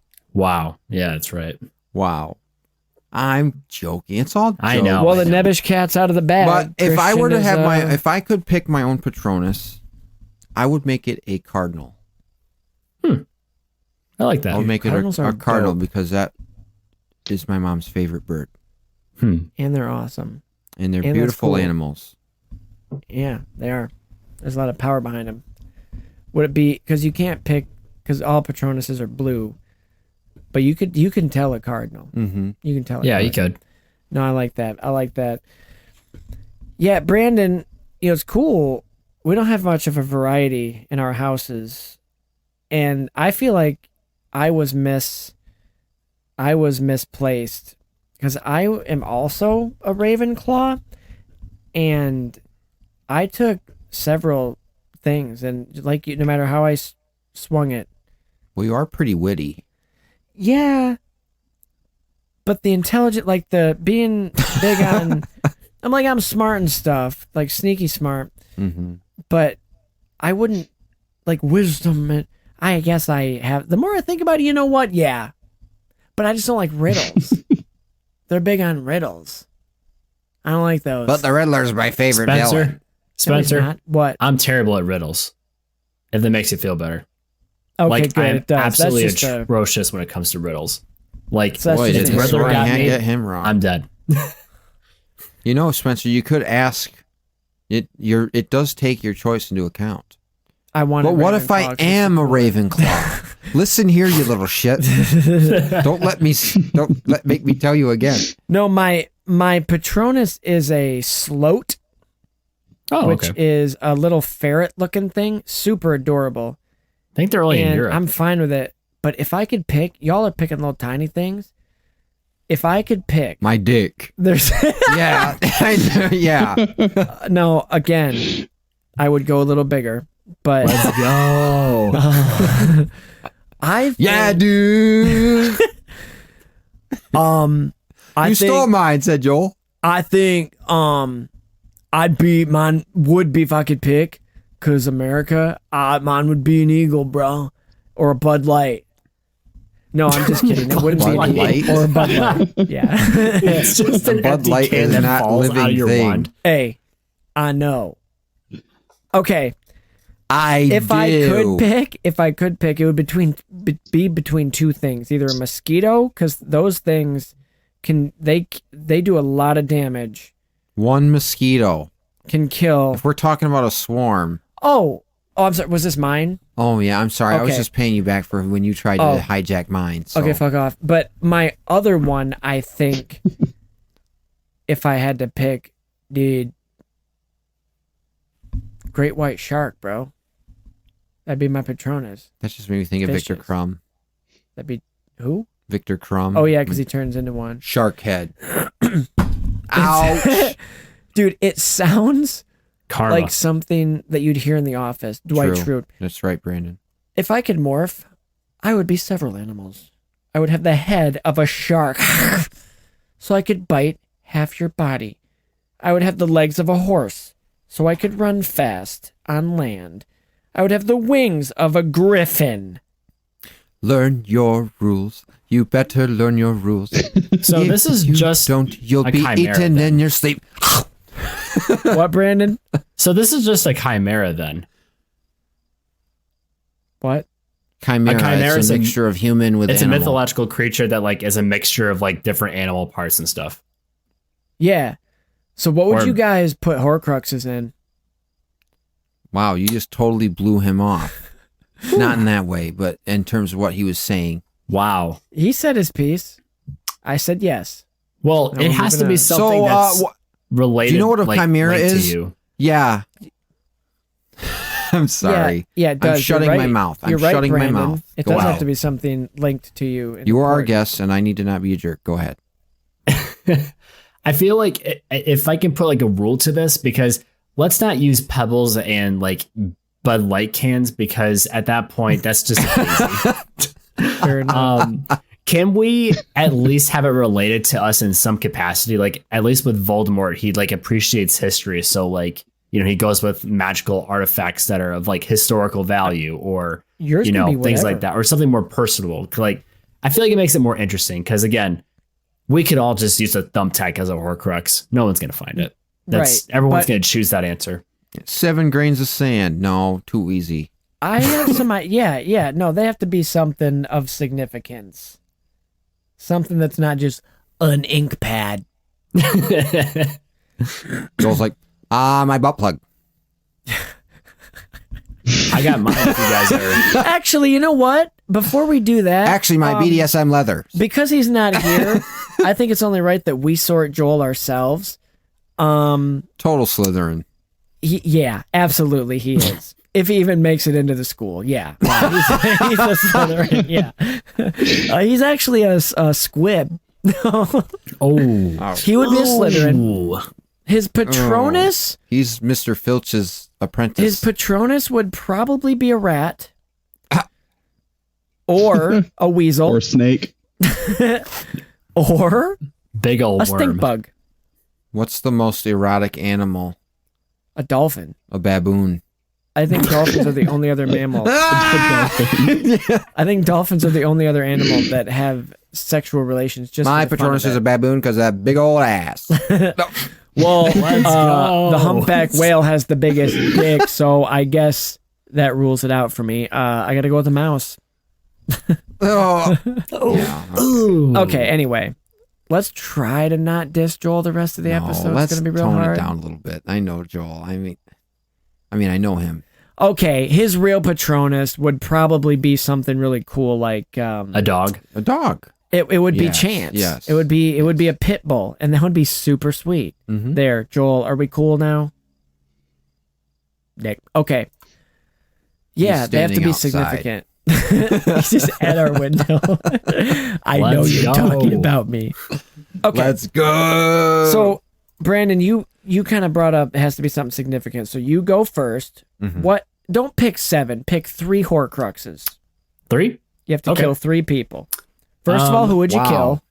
Yeah, that's right. Wow. I'm joking. It's all joke. I know. Well, the nebbish cat's out of the bag. But if I were to Christian have is, if I could pick my own Patronus, I would make it a cardinal. I like that. I would make Cardinals it a are cardinal dope. because that is my mom's favorite bird. And they're awesome. And they're And that's beautiful cool. animals. Yeah, they are. There's a lot of power behind them. Would it be because you can't pick because all Patronuses are blue, but you can tell a cardinal. Mm-hmm. You can tell. Yeah, you could. No, I like that. Yeah, Brandon. It's cool. We don't have much of a variety in our houses, and I feel like I was misplaced because I am also a Ravenclaw, and I took several things, and like no matter how I swung it. Well, you are pretty witty. Yeah, but the intelligent, like the being big on, I'm smart and stuff, like sneaky smart. Mm-hmm. But I wouldn't like wisdom. And I guess I have. The more I think about it, you know what? Yeah, but I just don't like riddles. They're big on riddles. I don't like those. But the Riddler's my favorite villain. Spencer, what? I'm terrible at riddles. If that makes you feel better. Okay, like, good. I'm It does. absolutely That's just atrocious when it comes to riddles. Like, So that's Boy, just did a- this Riddler one got can't me, get him wrong. I'm dead. Spencer, you could ask. It does take your choice into account. I want. But what if I am a Ravenclaw? Listen here, you little shit. Don't make me tell you again. No, my Patronus is a sloat, which is a little ferret-looking thing, super adorable. I think they're only in And Europe. I'm fine with it. But if I could pick, y'all are picking little tiny things. If I could pick, My dick. there's Yeah, I know, yeah. no. Again, I would go a little bigger, but Let's go. I think, Yeah, dude. I You think, stole mine, said Joel. I think mine would be if I could pick, cause America, mine would be an Eagle, bro, or a Bud Light. No, I'm just kidding. It wouldn't be an Bud Eagle Light? or a Bud Light. Yeah. It's just an Bud empty Light can is that not falls out living of your thing. wand. Hey, I know. Okay. If I could pick, it would be between two things. Either a mosquito, because those things they do a lot of damage. One mosquito can kill. If we're talking about a swarm. Oh, I'm sorry. Was this mine? Oh yeah, I'm sorry. Okay. I was just paying you back for when you tried to hijack mine. So. Okay, fuck off. But my other one, I think, if I had to pick, dude, great white shark, bro. That'd be my Patronus. That just made me think of Victor Crumb. That'd be who? Victor Crumb. Oh yeah, because he turns into one. Shark head. Ouch. Dude, it sounds Karma. like something that you'd hear in The Office. Dwight Schrute. That's right, Brandon. If I could morph, I would be several animals. I would have the head of a shark, so I could bite half your body. I would have the legs of a horse, so I could run fast on land. I would have the wings of a griffin. Learn your rules. You better learn your rules. So if this is just you'll be eaten in your sleep. What, Brandon? So this is just a chimera then. What? Chimera. A chimera is a mixture of human with It's animal. a mythological creature that like is a mixture of like different animal parts and stuff. Yeah. So what would you guys put Horcruxes in? Wow, you just totally blew him off. Not in that way, but in terms of what he was saying. Wow. He said his piece. I said yes. Well, it has to be something that's related. Do you know what a chimera is? To you. Yeah. I'm sorry. Yeah, it does. I'm shutting my mouth. I'm shutting my mouth. It does have to be something linked to you. You are our guest, and I need to not be a jerk. Go ahead. I feel like if I can put like a rule to this, because let's not use pebbles and like Bud Light cans, because at that point that's just crazy. Fair enough. Can we at least have it related to us in some capacity? Like at least with Voldemort, he like appreciates history, so like, you know, he goes with magical artifacts that are of like historical value, or yours, you know, things like that, or something more personable. Like I feel like it makes it more interesting, because again, we could all just use a thumbtack as a Horcrux. No one's gonna find it. That's right. Everyone's gonna choose that answer. 7 grains of sand. No, too easy. I have some. Yeah. No, they have to be something of significance. Something that's not just an ink pad. Joel's like, my butt plug. I got mine if you guys are. Actually, you know what? Before we do that. Actually, my BDSM leather. Because he's not here, I think it's only right that we sort Joel ourselves. Total Slytherin. Yeah, absolutely he is. If he even makes it into the school, yeah. He's a Slytherin, yeah. He's actually a squib. He would be a Slytherin. His Patronus... He's Mr. Filch's apprentice. His Patronus would probably be a rat. Or a weasel. Or a snake. Or... big old a stink bug. What's the most erotic animal? A dolphin. A baboon. I think dolphins are the only other mammal. I think dolphins are the only other animal that have sexual relations. Just my Patronus is a baboon because of that big old ass. Well, the humpback whale has the biggest dick, so I guess that rules it out for me. I got to go with a mouse. Yeah, okay, anyway. Let's try to not diss Joel the rest of the episode. It's going to be real hard. Let's tone it down a little bit. I know Joel. I mean, I know him. Okay, his real Patronus would probably be something really cool, like a dog. A dog. It would be Chance. Yes. It would be a pit bull, and that would be super sweet. Mm-hmm. There, Joel. Are we cool now? Nick. Okay. Yeah, they have to be significant. He's just at our window. I know you're talking about me. Okay. Let's go. So, Brandon, you kind of brought up it has to be something significant. So you go first. Mm-hmm. What? Don't pick 7. Pick 3 Horcruxes. 3? You have to kill 3 people. First of all, who would you kill?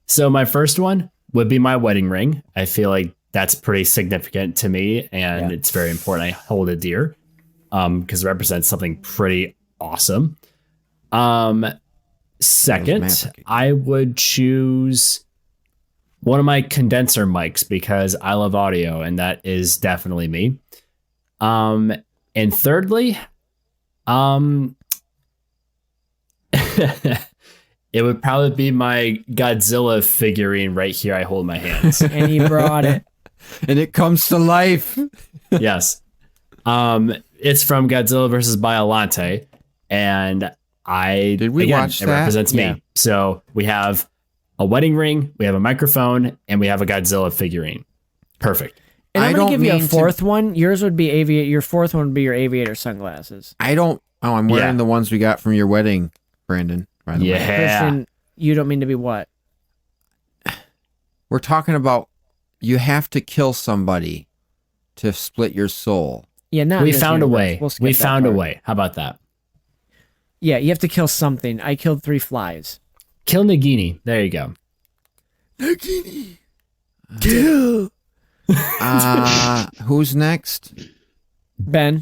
So my first one would be my wedding ring. I feel like that's pretty significant to me, and it's very important. I hold it dear. Because it represents something pretty awesome. Second, I would choose one of my condenser mics because I love audio, and that is definitely me. And thirdly, it would probably be my Godzilla figurine right here. I hold in my hands. And you brought it. And it comes to life. Yes. It's from Godzilla versus Biollante. And Did we watch it that? represents me. Yeah. So we have a wedding ring, we have a microphone, and we have a Godzilla figurine. Perfect. And I'm going to give you a mean fourth one. Yours would be aviator. Your fourth one would be your aviator sunglasses. I'm wearing the ones we got from your wedding, Brandon. By the way. Christian, you don't mean to be what? We're talking about you have to kill somebody to split your soul. Yeah, not We in this found a universe. way. We'll skip We that found a part. way. How about that? Yeah, you have to kill something. I killed 3 flies. Kill Nagini. There you go. Kill. Who's next? Ben.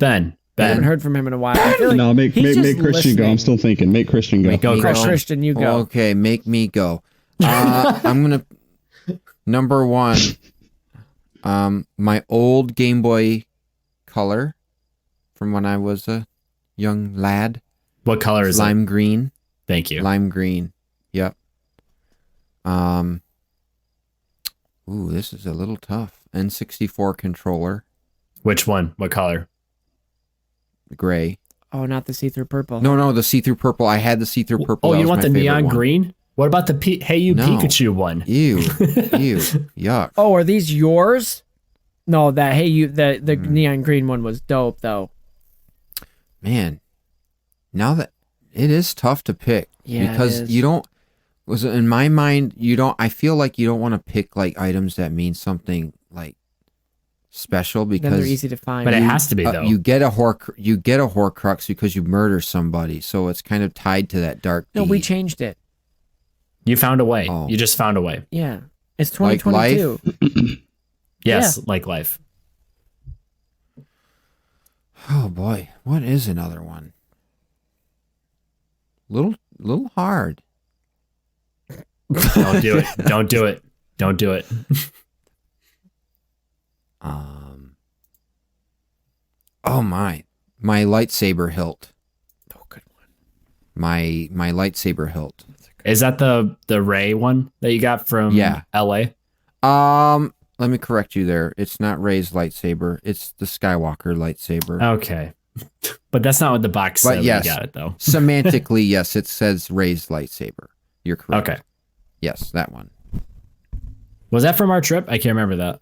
I haven't heard from him in a while. I feel like No, make he's just Christian go. I'm listening. still thinking. Make Christian go. Go, Christian. Christian, you go. Okay, make me go. I'm gonna number 1. My old Game Boy Color from when I was a young lad. What color is Lime it? green. Thank you. Lime green. Yep. Ooh, this is a little tough. N64 controller. Which one? What color? Gray. Oh, not the see-through purple. No, the see-through purple. I had the see-through purple. Oh, That you was want my the favorite neon one. green? What about the Hey You No. Pikachu one? Ew. Yuck. Oh, are these yours? No, that the neon green one was dope though. Man, now that it is tough to pick Yeah, because it is. you don't. Was in my mind you don't. I feel like you don't want to pick like items that mean something like special Then because they're easy to find. But it has to be though. you get a Horcrux because you murder somebody, so it's kind of tied to that dark. No, we deed. changed it. You found a way. Oh. You just found a way. Yeah, it's Like 2022. Yes, like life. Oh boy, what is another one? Little hard. Don't do it. Don't do it. Don't do it. Oh my lightsaber hilt. Oh, good one. My lightsaber hilt. Is that the Ray one that you got from Yeah. LA? Let me correct you there. It's not Rey's lightsaber. It's the Skywalker lightsaber. Okay. But that's not what the box But said yes, when you got it though. semantically, yes, it says Rey's lightsaber. You're correct. Okay. Yes, that one. Was that from our trip? I can't remember that.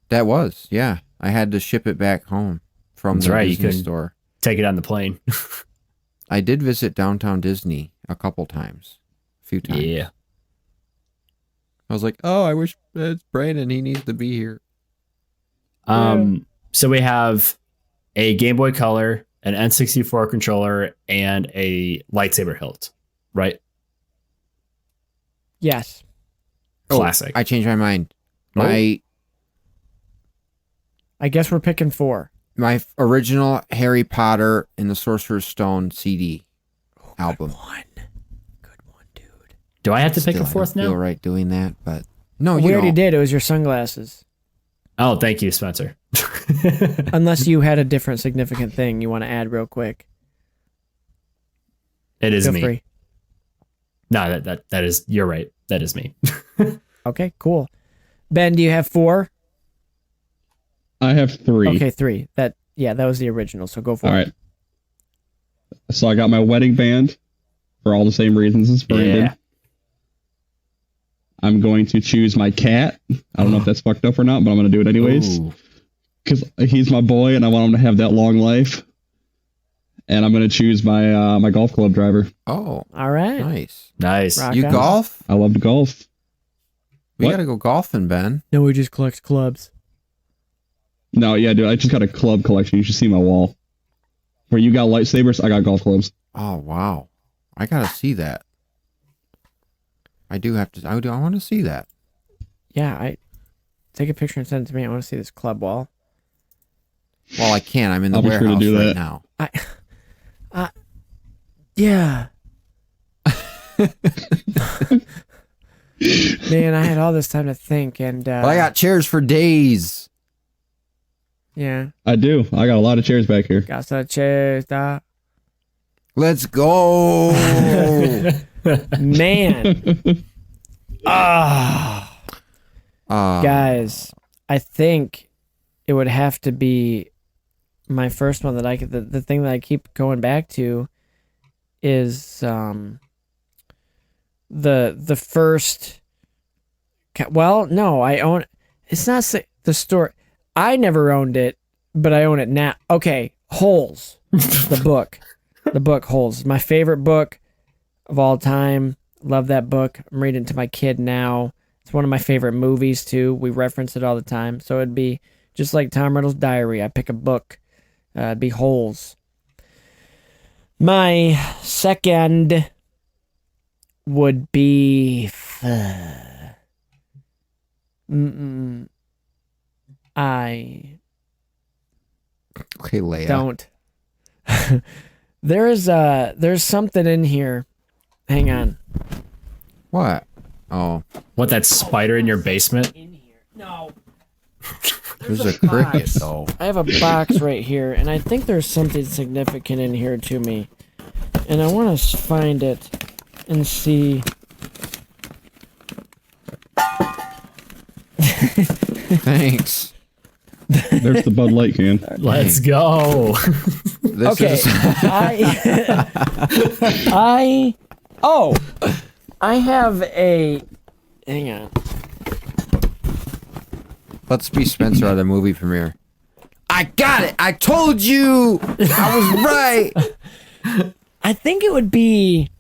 That was, yeah. I had to ship it back home from That's the right, you Disney couldn't- store. Take it on the plane. I did visit downtown Disney a couple times. A few times. Yeah. I was like, oh, I wish it's Brandon. He needs to be here. So we have a Game Boy Color, an N64 controller, and a lightsaber hilt, right? Yes. Classic. I changed my mind. Oh. I guess we're picking 4. My original Harry Potter and the Sorcerer's Stone CD album. Good one, dude. Do I have to pick Still, a fourth I don't feel now? right doing that, but no, We you already don't. did. It was your sunglasses. Oh, thank you, Spencer. Unless you had a different significant thing you want to add real quick. It is Feel me. free. No, that is, you're right. That is me. Okay, cool. Ben, do you have 4? I have 3. Okay, 3. That was the original. So go for All it. right. So I got my wedding band for all the same reasons as Brandon. Yeah. I'm going to choose my cat. I don't know if that's fucked up or not, but I'm going to do it anyways. Ooh. Because he's my boy and I want him to have that long life. And I'm going to choose my my golf club driver. Oh, All right. nice. Nice. Rock You on. golf? I love to golf. We What? got to go golfing, Ben. No, he just collects clubs. No, yeah, dude, I just got a club collection. You should see my wall. Where you got lightsabers, I got golf clubs. Oh, wow. I got to see that. I do have to. I want to see that. Yeah, I take a picture and send it to me. I want to see this club wall. Well, I can't. I'm in the I'll be sure to warehouse do right that. now. Yeah. Man, I had all this time to think, and But I got chairs for days. Yeah. I do. I got a lot of chairs back here. Got some chairs, dog. Let's go. Man. Guys, I think it would have to be my first one that I could, the thing that I keep going back to is the first, well, no, I own, it's not the store. I never owned it, but I own it now. Okay, Holes, the book. The book Holes, my favorite book of all time. Love that book. I'm reading it to my kid now. It's one of my favorite movies too. We reference it all the time. So it'd be just like Tom Riddle's diary. I pick a book. It'd be Holes. My second would be Okay, Leia. Don't. There's something in here. Hang on. What? Oh. What, that spider in your basement? No. There's a cricket, though. I have a box right here, and I think there's something significant in here to me. And I want to find it and see. Thanks. There's the Bud Light can. Let's go. This I have a, hang on. Let's be Spencer at a movie premiere. I got it. I told you. I was right. I think it would be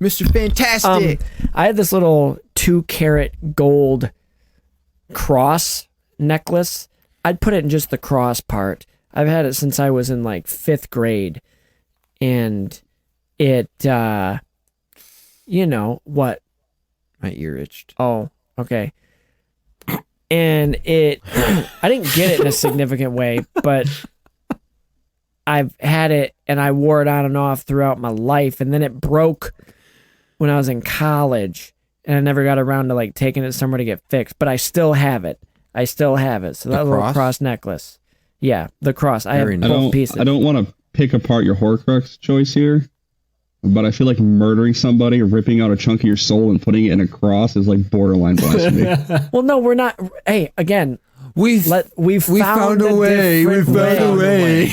Mr. Fantastic. I had this little 2-carat gold cross necklace. I'd put it in just the cross part. I've had it since I was in like 5th grade. And it, you know, what? My ear itched. Oh, okay. And it, I didn't get it in a significant way, but I've had it and I wore it on and off throughout my life. And then it broke when I was in college and I never got around to like taking it somewhere to get fixed, but I still have it. So that little cross necklace. Yeah, the cross. I have both pieces. I don't want to pick apart your Horcrux choice here, but I feel like murdering somebody or ripping out a chunk of your soul and putting it in a cross is like borderline blasphemy. Well, no, we're not. Hey, again, we found a way. We found a way.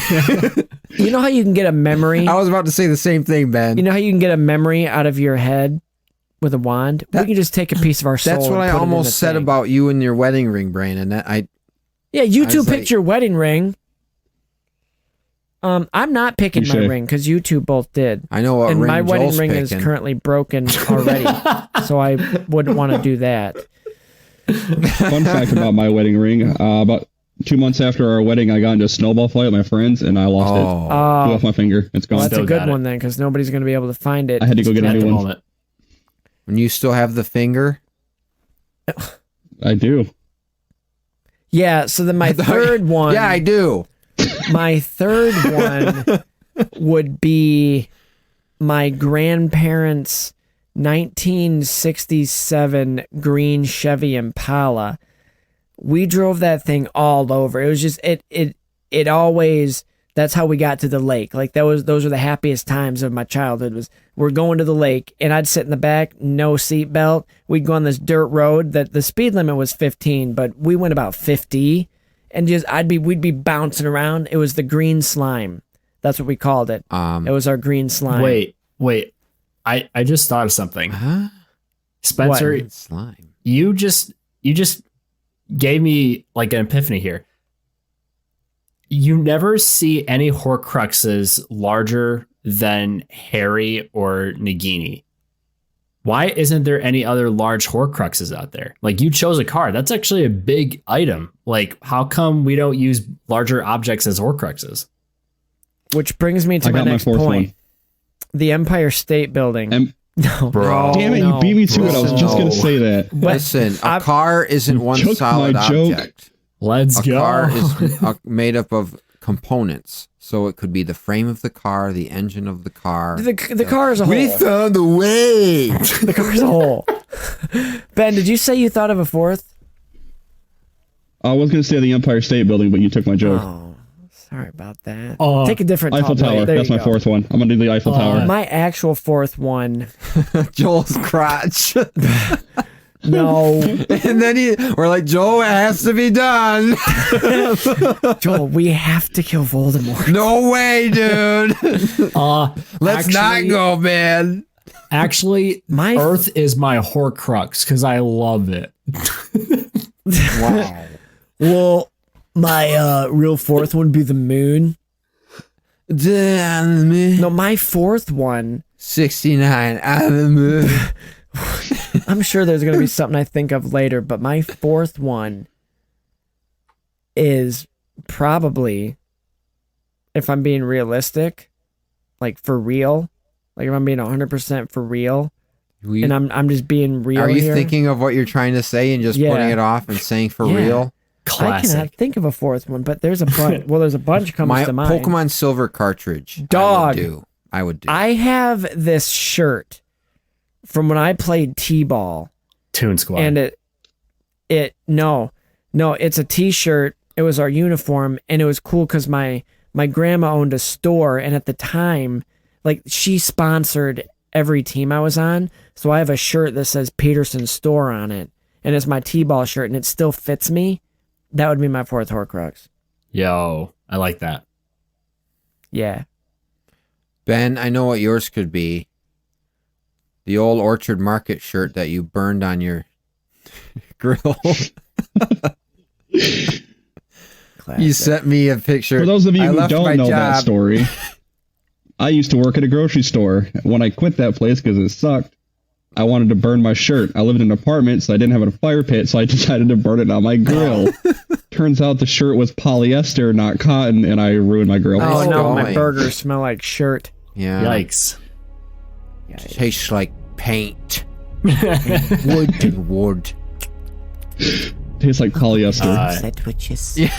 You know how you can get a memory? I was about to say the same thing, Ben. You know how you can get a memory out of your head with a wand? We can just take a piece of our soul. That's what I almost said about you and your wedding ring, Brandon. Yeah, you two picked your wedding ring. I'm not picking my ring because you two both did. I know what and ring my wedding Joel's ring picking. is currently broken already, so I wouldn't want to do that. Fun fact about my wedding ring: about 2 months after our wedding, I got into a snowball fight with my friends, and I lost it. Blew off my finger. It's gone. Well, that's a good one then, because nobody's going to be able to find it. I had to go get a new one. And you still have the finger? I do. Yeah. So then my third one. Yeah, I do. My third one would be my grandparents' 1967 green Chevy Impala. We drove that thing all over. It was just it always, that's how we got to the lake. Like those were the happiest times of my childhood. We're going to the lake and I'd sit in the back, no seatbelt. We'd go on this dirt road that the speed limit was 15, but we went about 50. And we'd be bouncing around. It was the green slime. That's what we called it. It was our green slime. Wait. I just thought of something. Huh? Spencer, What? Slime. You just gave me like an epiphany here. You never see any Horcruxes larger than Harry or Nagini. Why isn't there any other large Horcruxes out there? Like, you chose a card. That's actually a big item. Like, how come we don't use larger objects as Horcruxes? Which brings me to my next point. The Empire State Building. No, bro. Damn it, you beat me to it. I was just going to say that. Listen, a car isn't one solid object. Let's go. A car is made up of components. So it could be the frame of the car, the engine of the car. The car is a whole. We found a way. The car is a whole. Ben, did you say you thought of a fourth? I was going to say the Empire State Building, but you took my joke. Oh, sorry about that. Take a different Eiffel Tower. That's my fourth one. I'm going to do the Eiffel Tower. My actual fourth one. Joel's crotch. No. And then we're like, Joel, it has to be done. Joel, we have to kill Voldemort. No way, dude. Let's not go, man. Actually, my Earth is my Horcrux because I love it. Wow. Well, my real fourth one would be the moon. No, my fourth one. 69 out of the moon. I'm sure there's going to be something I think of later, but my fourth one is probably, if I'm being realistic, like for real, like if I'm being 100% for real, and I'm just being real. Are you here. thinking of what you're trying to say and just putting it off and saying for real? Classic. I cannot think of a fourth one, but there's a bunch. Well, there's a bunch comes to mind. Pokemon Silver cartridge. Dog. I would do. I have this shirt from when I played T-ball. Toon Squad. And no, it's a T-shirt. It was our uniform, and it was cool because my grandma owned a store, and at the time, like, she sponsored every team I was on, so I have a shirt that says Peterson Store on it, and it's my T-ball shirt, and it still fits me. That would be my fourth Horcrux. Yo, I like that. Yeah. Ben, I know what yours could be. The old Orchard Market shirt that you burned on your grill. You sent me a picture. For those of you who don't know that story, I used to work at a grocery store. When I quit that place because it sucked, I wanted to burn my shirt. I lived in an apartment, so I didn't have a fire pit, so I decided to burn it on my grill. Turns out the shirt was polyester, not cotton, and I ruined my grill. Oh no, my burgers smell like shirt. Yeah. Yikes. Tastes like paint. Wood and wood. Tastes like polyester. Sandwiches. Yeah.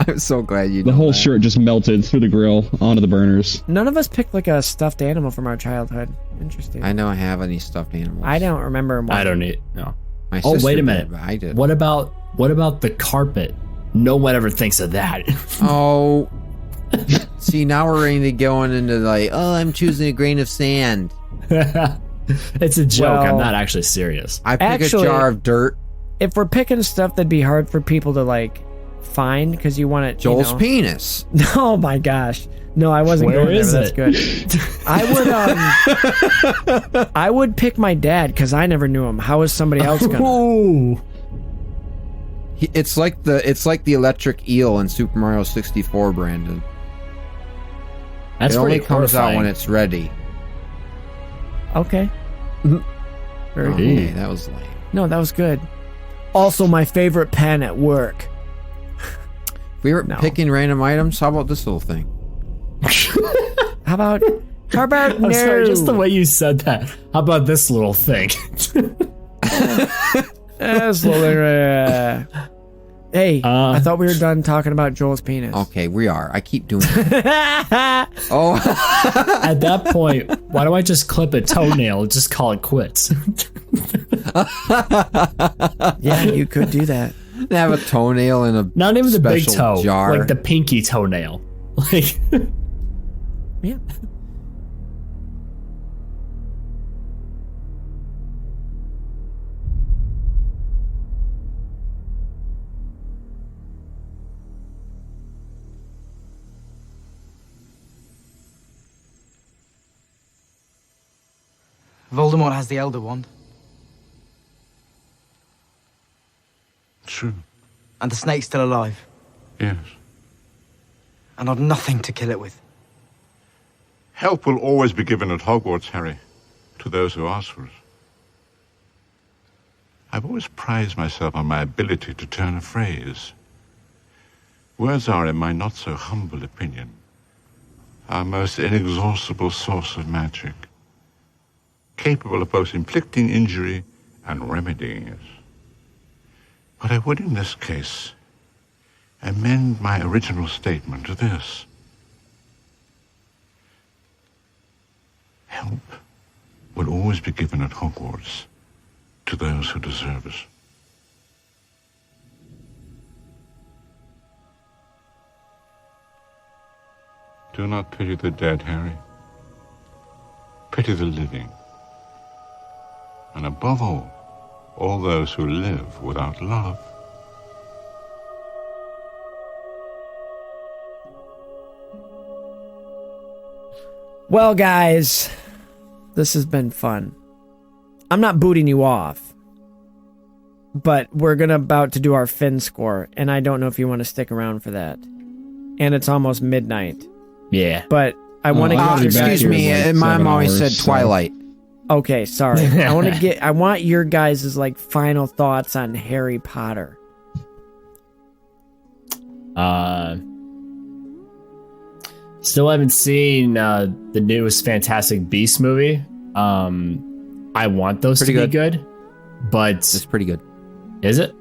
I'm so glad you. The whole shirt just melted through the grill onto the burners. None of us picked like a stuffed animal from our childhood. Interesting. I don't have any stuffed animals. I don't remember. I don't need no. My oh sister wait a minute. Did, I did. What about the carpet? No one ever thinks of that. Oh. See, now we're ready to going into like, oh, I'm choosing a grain of sand. It's a joke. I'm not actually serious. I pick a jar of dirt. If we're picking stuff that'd be hard for people to like find because you want it. Joel's penis. Oh my gosh. No, I wasn't Where going is there. it? That's good. I would pick my dad because I never knew him. How is somebody else gonna? Ooh. It's like the electric eel in Super Mario 64, Brandon. That's it only pretty comes horrifying. out when it's ready. Okay. Very Okay, that was lame. No, that was good. Also, my favorite pen at work. If we were picking random items, how about this little thing? How about I'm no? sorry, just the way you said that. How about this little thing? Hey, I thought we were done talking about Joel's penis. Okay, we are. I keep doing it. Oh. At that point, why don't I just clip a toenail and just call it quits? Yeah, you could do that. Have a toenail in a not even the big special toe, jar. like the pinky toenail. Like, yeah. Voldemort has the Elder Wand. True. And the snake's still alive. Yes. And I've nothing to kill it with. Help will always be given at Hogwarts, Harry, to those who ask for it. I've always prized myself on my ability to turn a phrase. Words are, in my not-so-humble opinion, our most inexhaustible source of magic, capable of both inflicting injury and remedying it. But I would, in this case, amend my original statement to this. Help will always be given at Hogwarts to those who deserve it. Do not pity the dead, Harry. Pity the living. And above all those who live without love. Well, guys, this has been fun. I'm not booting you off, but we're about to do our Finn score, and I don't know if you want to stick around for that. And it's almost midnight. Yeah. But I want to get excuse me, Mom always said Twilight. Okay, sorry. I want your guys' like final thoughts on Harry Potter. Still haven't seen the newest Fantastic Beasts movie. I want those to be good, but it's pretty good. Is it?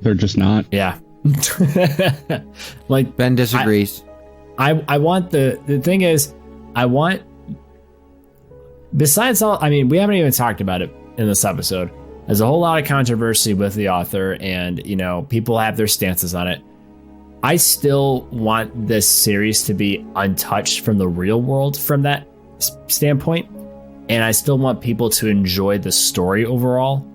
They're just not. Yeah. Like Ben disagrees. I want the thing is, I want, besides all, I mean, we haven't even talked about it in this episode. There's a whole lot of controversy with the author, and you know, people have their stances on it. I still want this series to be untouched from the real world from that standpoint, and I still want people to enjoy the story overall,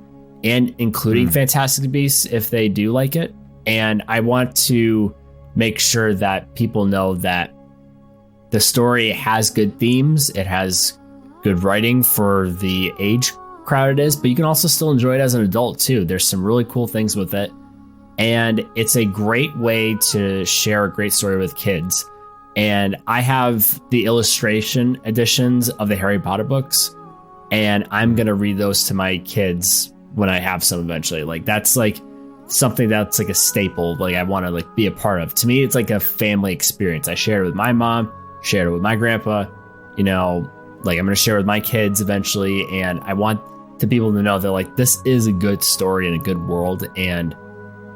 and including Fantastic Beasts if they do like it. And I want to make sure that people know that the story has good themes, it has good writing for the age crowd it is, but you can also still enjoy it as an adult too. There's some really cool things with it, and it's a great way to share a great story with kids. And I have the illustration editions of the Harry Potter books, and I'm gonna read those to my kids when I have some eventually. Like that's like something that's like a staple, like I want to like be a part of. To me, it's like a family experience. I shared it with my mom, shared it with my grandpa, you know, like I'm going to share it with my kids eventually. And I want the people to know that like this is a good story and a good world, and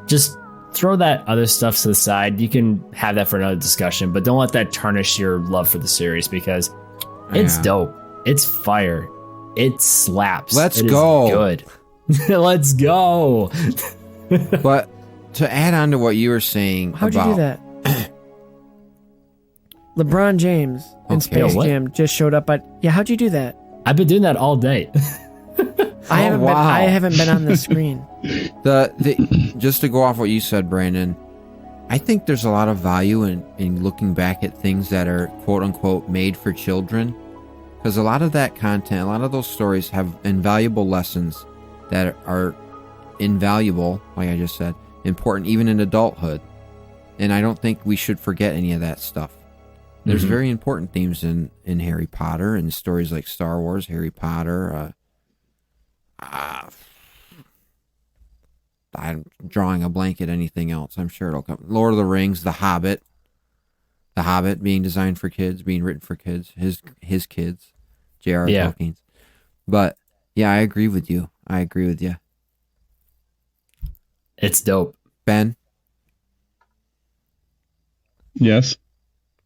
just throw that other stuff to the side. You can have that for another discussion, but don't let that tarnish your love for the series, because it's dope. It's fire. It slaps. Let's It is go. good. Let's go. But to add on to what you were saying, How'd you do that? LeBron James in Space Jam just showed up. How'd you do that? I've been doing that all day. I haven't been on the screen. Just to go off what you said, Brandon, I think there's a lot of value in looking back at things that are quote unquote made for children, because a lot of that content, a lot of those stories have invaluable lessons that are invaluable, like I just said, important even in adulthood. And I don't think we should forget any of that stuff. There's very important themes in Harry Potter and stories like Star Wars, Harry Potter. I'm drawing a blank at anything else. I'm sure it'll come. Lord of the Rings, The Hobbit. The Hobbit being designed for kids, being written for kids. His kids. J.R.R. Tolkien's. But yeah, I agree with you. It's dope. Ben? Yes.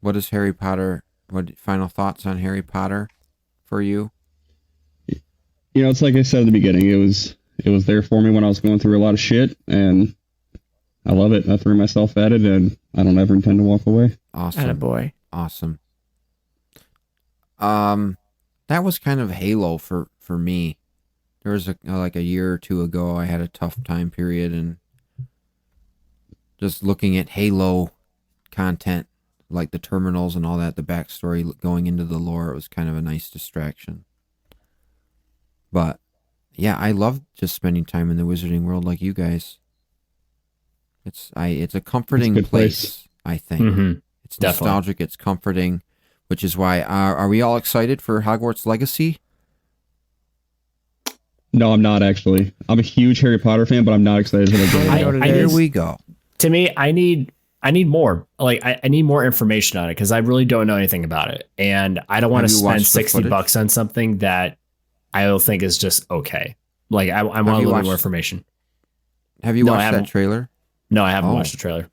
What is Harry Potter? What final thoughts on Harry Potter for you? You know, it's like I said at the beginning, it was there for me when I was going through a lot of shit, and I love it. I threw myself at it, and I don't ever intend to walk away. Awesome. Attaboy. Awesome. That was kind of Halo for me. There was a year or two ago, I had a tough time period, and just looking at Halo content, like the terminals and all that, the backstory going into the lore, it was kind of a nice distraction. But yeah, I love just spending time in the wizarding world like you guys. It's a comforting place, I think. Mm-hmm. It's nostalgic, it's comforting, which is why are we all excited for Hogwarts Legacy? No, I'm not actually. I'm a huge Harry Potter fan, but I'm not excited for the game. Here we go. To me, I need more. Like I need more information on it, because I really don't know anything about it, and I don't want to spend $60 on something that I don't think is just okay. Like I want a little bit more information. Have you watched that trailer? No, I haven't watched the trailer.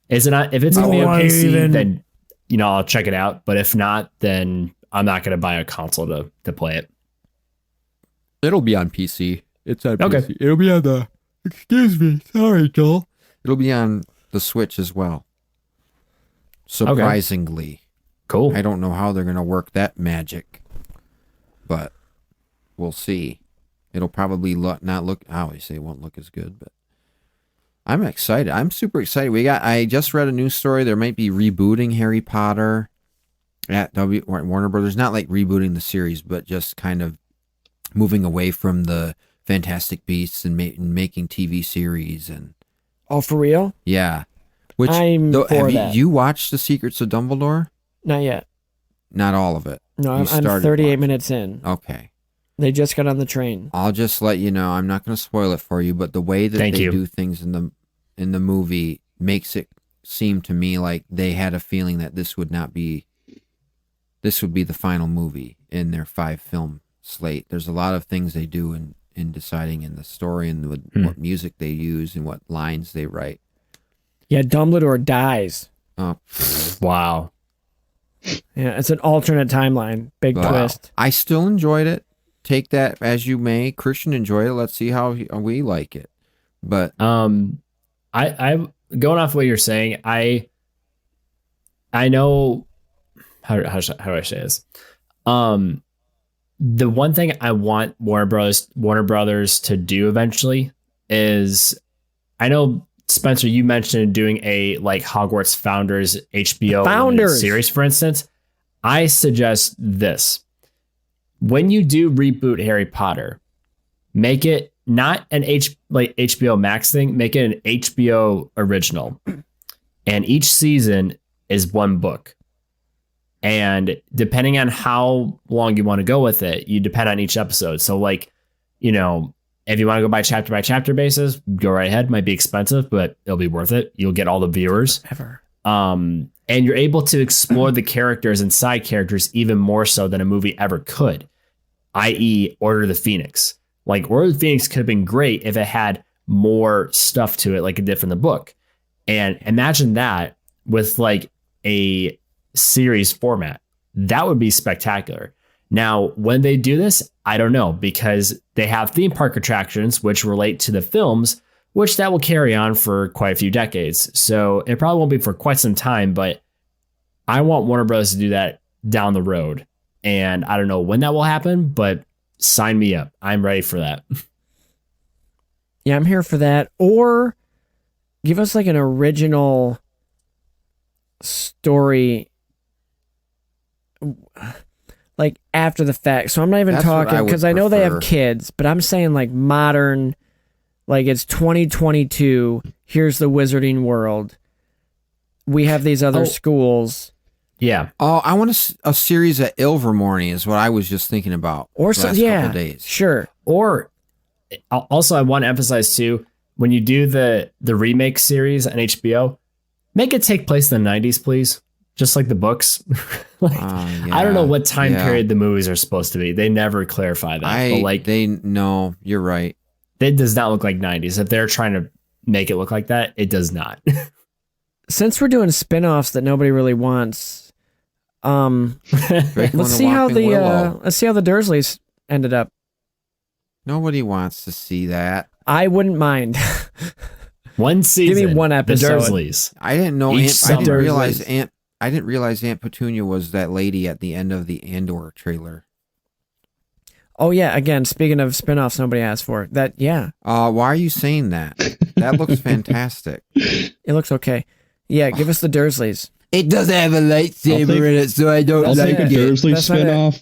Is it not? If it's gonna be on PC, then I'll check it out. But if not, then I'm not gonna buy a console to play it. It'll be on PC. It's on okay. PC. It'll be on the. Excuse me. Sorry, Joel. It'll be on the Switch as well. surprisingly. Cool. I don't know how they're going to work that magic, but we'll see. It'll probably not look, I always say it won't look as good, but I'm excited. I'm super excited. I just read a news story. There might be rebooting Harry Potter at Warner Brothers. Not like rebooting the series, but just kind of moving away from the Fantastic Beasts and making TV series. And oh, for real? Yeah. I'm for that. You watched The Secrets of Dumbledore? Not yet. Not all of it. No, I'm 38 minutes in. Okay. They just got on the train. I'll just let you know. I'm not going to spoil it for you, but the way that they do things in the movie makes it seem to me like they had a feeling that this would be the final movie in their 5-film slate. There's a lot of things they do in deciding in the story and what music they use and what lines they write. Yeah, Dumbledore dies. Oh, wow. Yeah, it's an alternate timeline. Big twist. I still enjoyed it. Take that as you may. Christian enjoyed it. Let's see how we like it. But I going off what you're saying. I know how do I say this? The one thing I want Warner Brothers to do eventually is, I know Spencer, you mentioned doing a like Hogwarts Founders HBO series, for instance. I suggest this. When you do reboot Harry Potter, make it not an HBO Max thing, make it an HBO original. And each season is one book. And depending on how long you want to go with it, you depend on each episode. So like, you know, if you want to go by chapter basis, go right ahead. Might be expensive, but it'll be worth it. You'll get all the viewers. Ever. And you're able to explore the characters and side characters even more so than a movie ever could, i.e. Order of the Phoenix. Like Order of the Phoenix could have been great if it had more stuff to it like it did from the book. And imagine that with like a series format. That would be spectacular. Now, when they do this, I don't know, because they have theme park attractions which relate to the films, which that will carry on for quite a few decades. So it probably won't be for quite some time, but I want Warner Bros. To do that down the road. And I don't know when that will happen, but sign me up. I'm ready for that. Yeah, I'm here for that. Or give us like an original story, like after the fact. So I'm not even talking, because I know they have kids, but I'm saying like modern, like it's 2022. Here's the Wizarding World. We have these other schools. Yeah. Oh, I want a series at Ilvermorny is what I was just thinking about. Or so, yeah, couple days. Sure. Or also, I want to emphasize too, when you do the remake series on HBO, make it take place in the 90s, please. Just like the books. I don't know what time period the movies are supposed to be. They never clarify that. No, you're right. It does not look like 90s. If they're trying to make it look like that, it does not. Since we're doing spin-offs that nobody really wants, let's see how the Dursleys ended up. Nobody wants to see that. I wouldn't mind. One season. Give me one episode. The Dursleys. I didn't know. I didn't realize Aunt Petunia was that lady at the end of the Andor trailer. Oh yeah. Again, speaking of spin-offs, nobody asked for that. Yeah. Why are you saying that? That looks fantastic. It looks okay. Yeah. Give us the Dursleys. It doesn't have a lightsaber in it, so I don't I'll like take a Dursley spin-off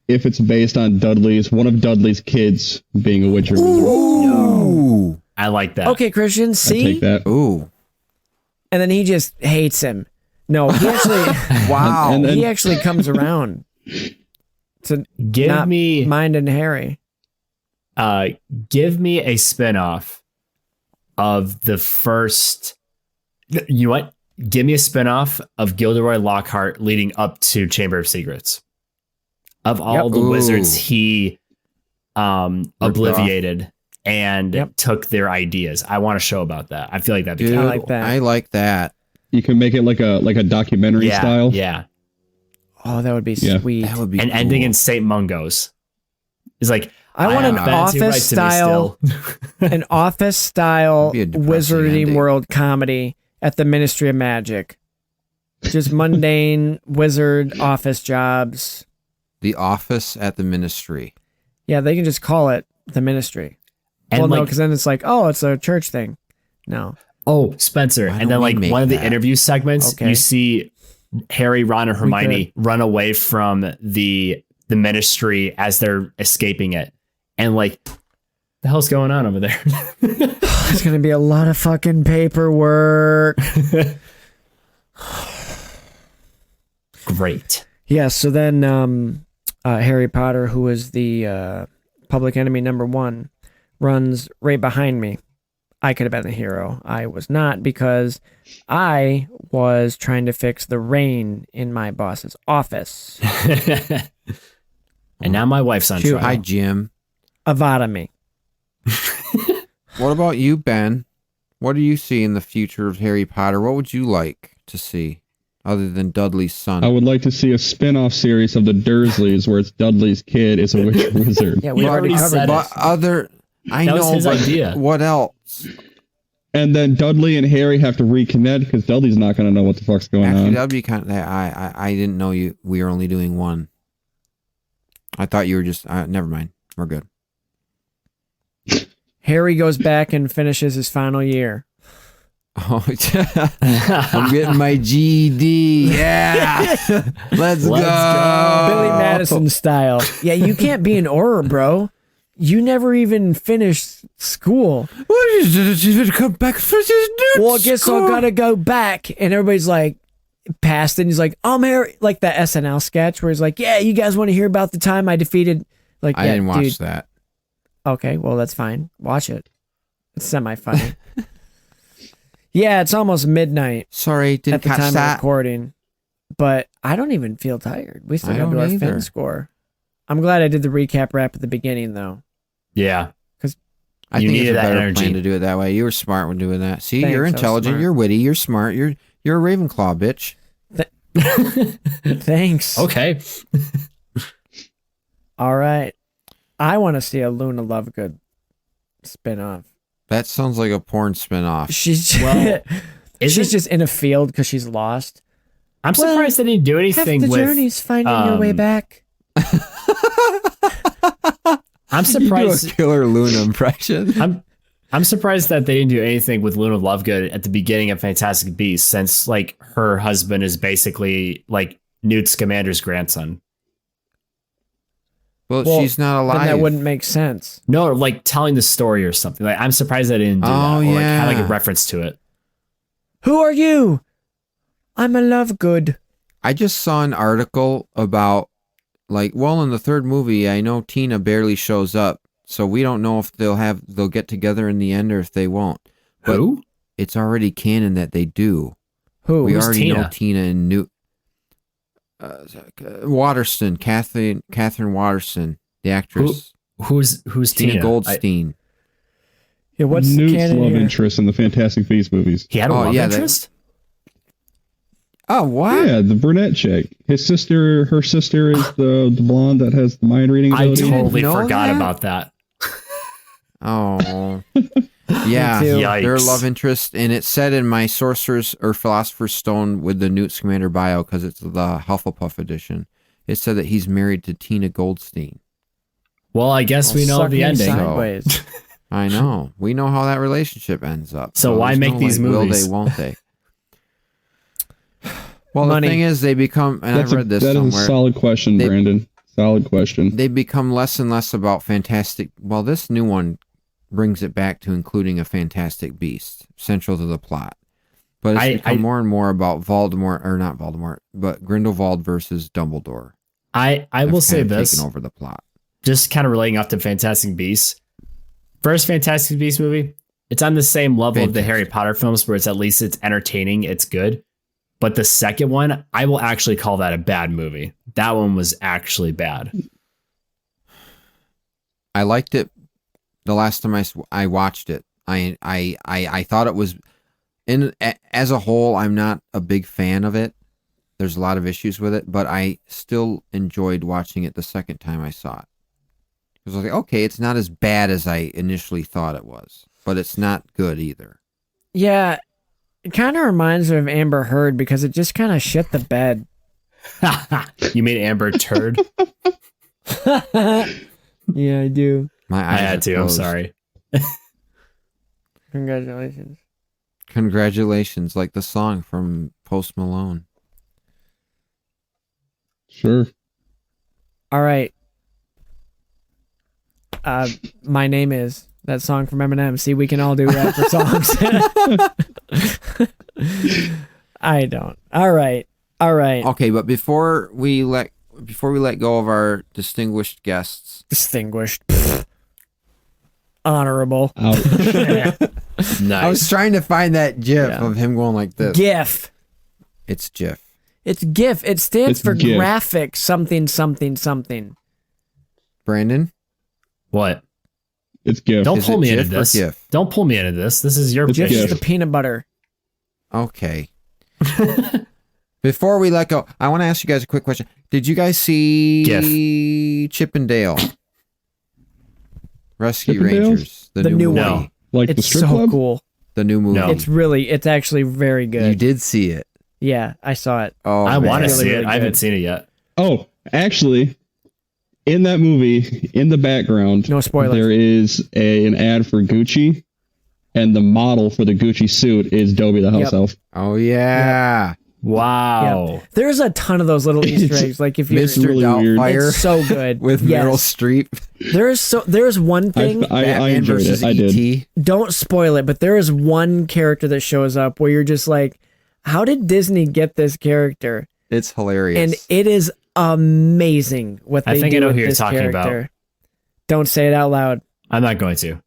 if it's based on one of Dudley's kids being a witcher. Ooh. I like that. Okay, Christian, see? I take that. Ooh. And then he just hates him. No, he actually wow. And then, he actually comes around to give me minding Harry. Give me a spinoff of the first. You know what? Give me a spinoff of Gilderoy Lockhart leading up to Chamber of Secrets. Of all the wizards he obliviated and took their ideas. I want a show about that. I feel like that'd be cool. I like that. You can make it like a documentary style. Yeah. Oh, that would be sweet. That would be cool. Ending in St. Mungo's. It's like I want an office style Wizarding World comedy at the Ministry of Magic. Just mundane wizard office jobs. The office at the ministry. Yeah, they can just call it the ministry. And well, no, like, because then it's like, oh, it's a church thing. No. oh, Spencer. Why And don't then we like make one of the that? interview segments, Okay. you see Harry, Ron, and Hermione run away from the ministry as they're escaping it. And like, the hell's going on over there? It's going to be a lot of fucking paperwork. Great. Yeah, so then Harry Potter, who is the public enemy number 1, runs right behind me. I could have been the hero. I was not, because I was trying to fix the rain in my boss's office. And now my wife's on trial. Hi, Jim. Avada me. What about you, Ben? What do you see in the future of Harry Potter? What would you like to see other than Dudley's son? I would like to see a spin-off series of the Dursleys where it's Dudley's kid is a witch wizard. Yeah, we already covered But this. I That was know, his but idea. what else? And then Dudley and Harry have to reconnect because Dudley's not going to know what the fuck's going Actually, on. that'd be kind of. I didn't know we were only doing one. I thought you were just. Never mind. We're good. Harry goes back and finishes his final year. Oh, I'm getting my GED. Yeah, let's go. Billy Madison style. Yeah, you can't be an Auror, bro. You never even finished school. What is it? Did come back for this new Well, I guess I gotta go back. And everybody's like, past it. And he's like, I'm Harry. Like the SNL sketch where he's like, yeah, you guys want to hear about the time I defeated. Like, I yeah, didn't watch dude. that. Okay, well, that's fine. Watch it. It's semi-funny. Yeah, it's almost midnight Sorry, didn't at the catch time of that. recording. But I don't even feel tired. We still I got to do don't our either. fin score. I'm glad I did the recap rap at the beginning, though. Yeah. I You think it's needed a that better energy. plan to do it that way. You were smart when doing that. See, Thanks, you're I was intelligent, smart. you're witty, you're smart, you're a Ravenclaw, bitch. Thanks. Okay. All right. I want to see a Luna Lovegood spin-off. That sounds like a porn spinoff. She's Well, she's just in a field because she's lost. I'm surprised they didn't do anything Half the with. journey's finding your way back. I'm You do a surprised. killer Luna impression. I'm surprised that they didn't do anything with Luna Lovegood at the beginning of Fantastic Beasts, since like her husband is basically like Newt Scamander's grandson. Well, Well, she's not Then alive. that wouldn't make sense. No, like telling the story or something. Like I'm surprised they didn't do Oh, that, or like had like yeah. a reference to it. Who are you? I'm a Lovegood. I just saw an article about, like, well, in the third movie, I know Tina barely shows up, so we don't know if they'll get together in the end or if they won't. But Who? it's already canon that they do. Who? We Who's already know Tina? Tina and Newt. Waterston, Catherine Waterston, the actress. Who's Tina Tina? Goldstein. Yeah, what's the Newt's canon love here? interest in the Fantastic Beasts movies. He had a Oh, love yeah, that- interest. Oh, what? Yeah, the brunette chick. Her sister is the blonde that has the mind reading I ability. totally know forgot that? about that. Oh. Yeah, Me too. their Yikes. love interest, and it said in my Sorcerer's or Philosopher's Stone with the Newt Scamander bio, because it's the Hufflepuff edition, it said that he's married to Tina Goldstein. Well, I guess we know Suck the me ending. sideways. I know. We know how that relationship ends up. So why there's make these movies? Will they, won't they? Well, Money. the thing is, they become, and I've read this that somewhere, is a solid question, They- Brandon. Solid question. they become less and less about fantastic. Well, this new one brings it back to including a fantastic beast central to the plot. But it's become more and more about Voldemort, or not Voldemort, but Grindelwald versus Dumbledore. I will Have say kind of this, taken over the plot. just kind of relating off to Fantastic Beasts. First Fantastic Beasts movie, it's on the same level of the Fantastic. Harry Potter films, where it's at least it's entertaining, it's good. But the second one, I will actually call that a bad movie. That one was actually bad. I liked it the last time I watched it. I thought it was, as a whole, I'm not a big fan of it. There's a lot of issues with it, but I still enjoyed watching it the second time I saw it. Because I was like, okay, it's not as bad as I initially thought it was, but it's not good either. Yeah, It kind of reminds me of Amber Heard because it just kind of shit the bed. You mean Amber Turd? Yeah, I do. My I eyes had are to. I'm closed. sorry. Congratulations. Congratulations, like the song from Post Malone. Sure. All right. My name is that song from Eminem. See, we can all do that for songs. I don't. All right. Okay, but before we let go of our distinguished guests, honorable. Nice. I was trying to find that GIF of him going like this. GIF. It's GIF. It's GIF. It stands for GIF. graphic something something something. Brandon, What? It's GIF. Don't Is pull it me into GIF or this. GIF? Don't pull me into this. This is your It's GIF issue. is the peanut butter. okay. Before we let go, I want to ask you guys a quick question. Did you guys see GIF. Chip and Dale Rescue Chip and Dale? Rangers? The new movie. one. Like the It's strip so club? cool. The new movie. No. It's actually very good. You did see it. Yeah, I saw it. Oh, I want to man. see Really, it. really I haven't good. seen it yet. Oh, actually, in that movie, in the background, No spoilers. there is an ad for Gucci, and the model for the Gucci suit is Dobie the house Yep. elf. Oh yeah. Wow. There's a ton of those little Easter eggs. Like if you, Mr. really weird. Doubtfire it's so good with Yes. Meryl Streep. There's one thing. I Batman enjoyed versus it. I did. E.T. Don't spoil it, but there is one character that shows up where you're just like, how did Disney get this character? It's hilarious. And it is amazing what they I think do I know with who you're this talking character. about. Don't say it out loud. I'm not going to.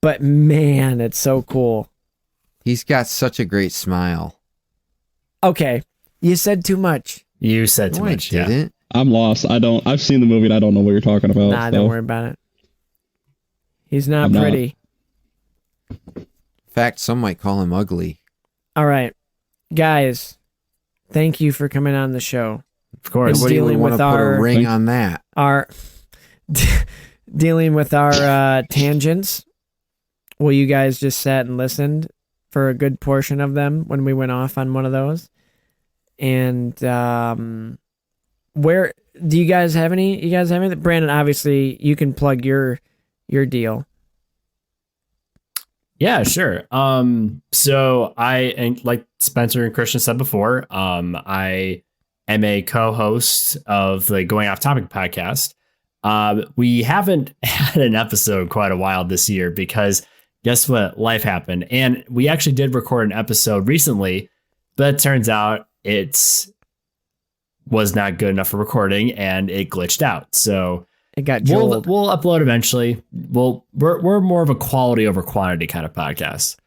But man, it's so cool. He's got such a great smile. Okay, you said too much. You said too No, I much. Yeah. didn't. I'm lost. I've seen the movie and I don't know what you're talking about. Nah, so. don't worry about it. He's not I'm not. pretty. In fact, some might call him ugly. All right, guys, thank you for coming on the show. Of course. Nobody would dealing want with to put a our- ring on that. Our dealing with our tangents. Well, you guys just sat and listened for a good portion of them when we went off on one of those. And where do you guys have any? You guys have any? Brandon, obviously, you can plug your deal. Yeah, sure. So and like Spencer and Christian said before, I am a co-host of the Going Off Topic podcast. We haven't had an episode in quite a while this year because guess what? Life happened. And we actually did record an episode recently, but it turns out was not good enough for recording and it glitched out. So It got we'll joeled. upload eventually. We're more of a quality over quantity kind of podcast.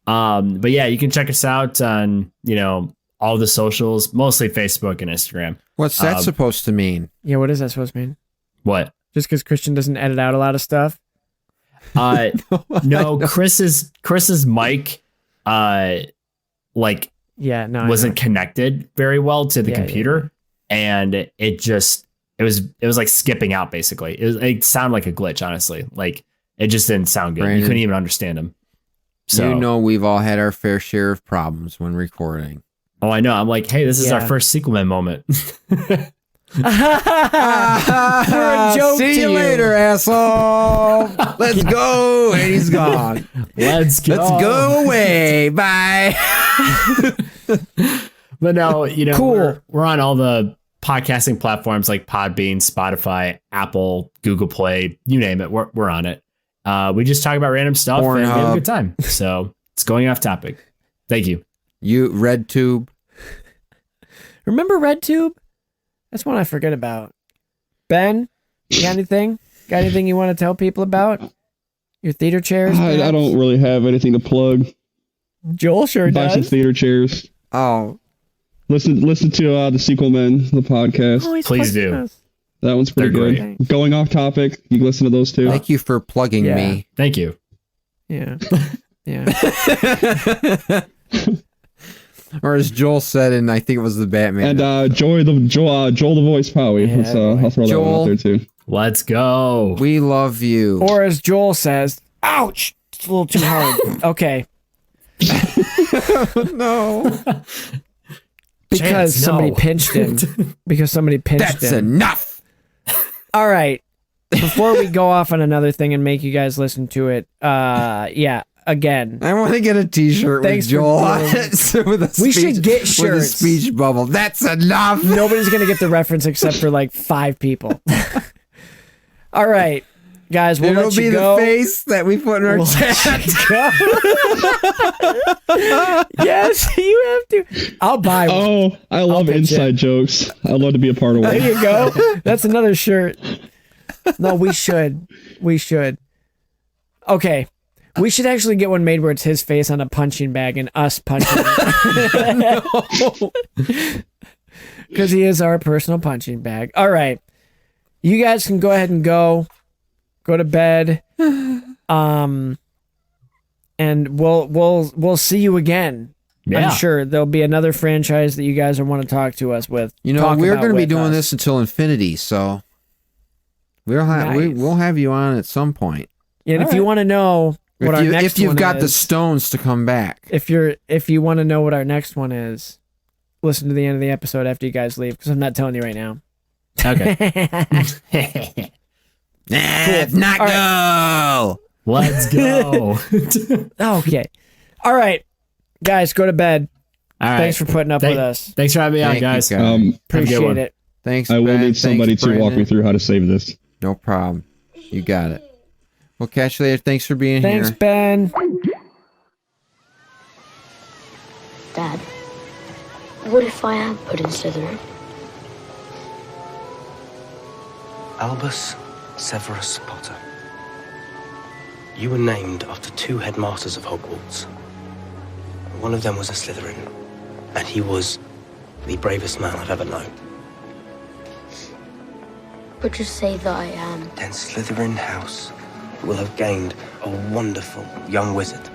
But yeah, you can check us out on, all the socials, mostly Facebook and Instagram. What's that supposed to mean? Yeah, what is that supposed to mean? What? Just because Christian doesn't edit out a lot of stuff? No, Chris's mic, Yeah, no, I wasn't know. connected very well to the Yeah, computer, and it was like skipping out basically. It sounded like a glitch, honestly. Like it just didn't sound good. Brandon, You couldn't even understand him. So we've all had our fair share of problems when recording. Oh, I know. I'm like, hey, this is our Yeah. first Sequelman moment. We're a joke See to you later, asshole. Let's go. And he's gone. Let's go. Let's go away. Bye. But no, Cool. we're on all the podcasting platforms like Podbean, Spotify, Apple, Google Play, you name it. We're on it. We just talk about random stuff and we have a Pornhub. good time. So it's going off topic. Thank you. You RedTube. Remember RedTube? That's one I forget about. Ben, you got anything? Got anything you want to tell people about? Your theater chairs? I perhaps? don't really have anything to plug. Joel sure Buy some does. theater chairs. Oh, Listen to the Sequel Men, the podcast. Oh, he's Please plugging do. us. That one's pretty They're good. great. Going Off Topic, you can listen to those two. thank you for plugging Yeah. me. Thank you. Yeah. Yeah. Or as Joel said, and I think it was the Batman. And Joel the voice Paauwe. Yeah, I'll throw that Joel. one out there too. Let's go. we love you. Or as Joel says, ouch! It's a little too hard. Okay. No. Because somebody pinched him. Because somebody pinched him. That's enough. All right. Before we go off on another thing and make you guys listen to it, again. I want to get a t-shirt with Joel on it. We should get shirts. With a speech bubble. That's enough. Nobody's going to get the reference except for like 5 people. All right. Guys, we'll let you go. It'll be the face that we put in our chat. Yes, you have to. I'll buy one. Oh, I love inside jokes. I'd love to be a part of one. There you go. That's another shirt. No, we should. We should. Okay. We should actually get one made where it's his face on a punching bag and us punching it. Because he is our personal punching bag. All right. You guys can go ahead and go to bed. And we'll see you again. Yeah. I'm sure there'll be another franchise that you guys will want to talk to us with. You know, we're going to be doing this until infinity, so we'll have you on at some point. And if you want to know what our next one is, if you've got the stones to come back, if you want to know what our next one is, listen to the end of the episode after you guys leave, because I'm not telling you right now. Okay. Let's not go. Right. Let's go. Okay. All right. Guys, go to bed. All right. Thanks for putting up with us. Thanks for having me on, guys. Appreciate it. Thanks, I will Ben. need somebody Thanks, to walk Brandon. me through how to save this. No problem. You got it. We'll catch you later. Thanks for being here. Thanks, Ben. Dad, what if I am put in Slytherin? Albus Severus Potter. You were named after 2 headmasters of Hogwarts. One of them was a Slytherin, and he was the bravest man I've ever known. But just say that I am. Then Slytherin House will have gained a wonderful young wizard.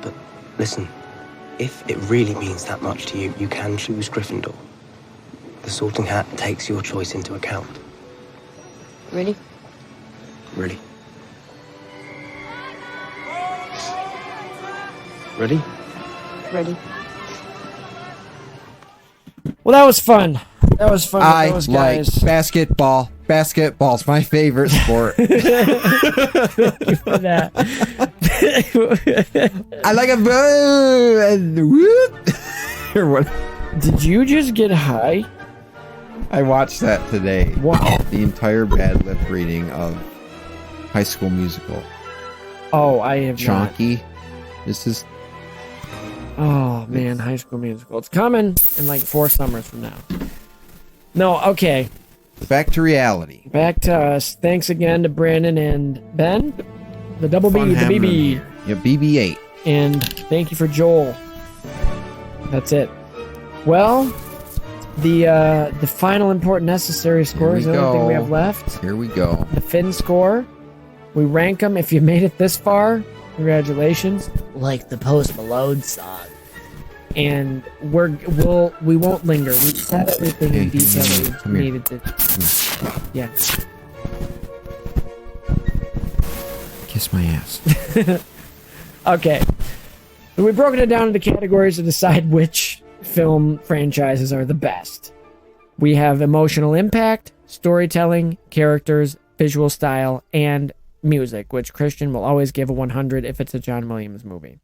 But listen, if it really means that much to you, you can choose Gryffindor. The Sorting Hat takes your choice into account. Really? Really? Ready? Ready. Well, that was fun. That was fun I with those like guys. basketball. Basketball's my favorite sport. Thank you for that. I like a boo and whoop. Or what? Did you just get high? I watched that today. Wow. The entire bad lip reading of High School Musical. Oh, I have Chonky. This is. Oh man, High School Musical. It's coming in like 4 summers from now. No, okay. Back to reality. Back to us. Thanks again to Brandon and Ben. The double B, the BB. Yeah, BB-8. And thank you for Joel. That's it. Well, the final important necessary score is the only thing we have left. Here we go. The Finn score. We rank them. If you made it this far, congratulations. Like the Post Malone song. And we won't linger. We said everything in detail that we needed to. Yeah. Kiss my ass. Okay. So we've broken it down into categories to decide which film franchises are the best. We have emotional impact, storytelling, characters, visual style, and music, which Christian will always give a 100 if it's a John Williams movie.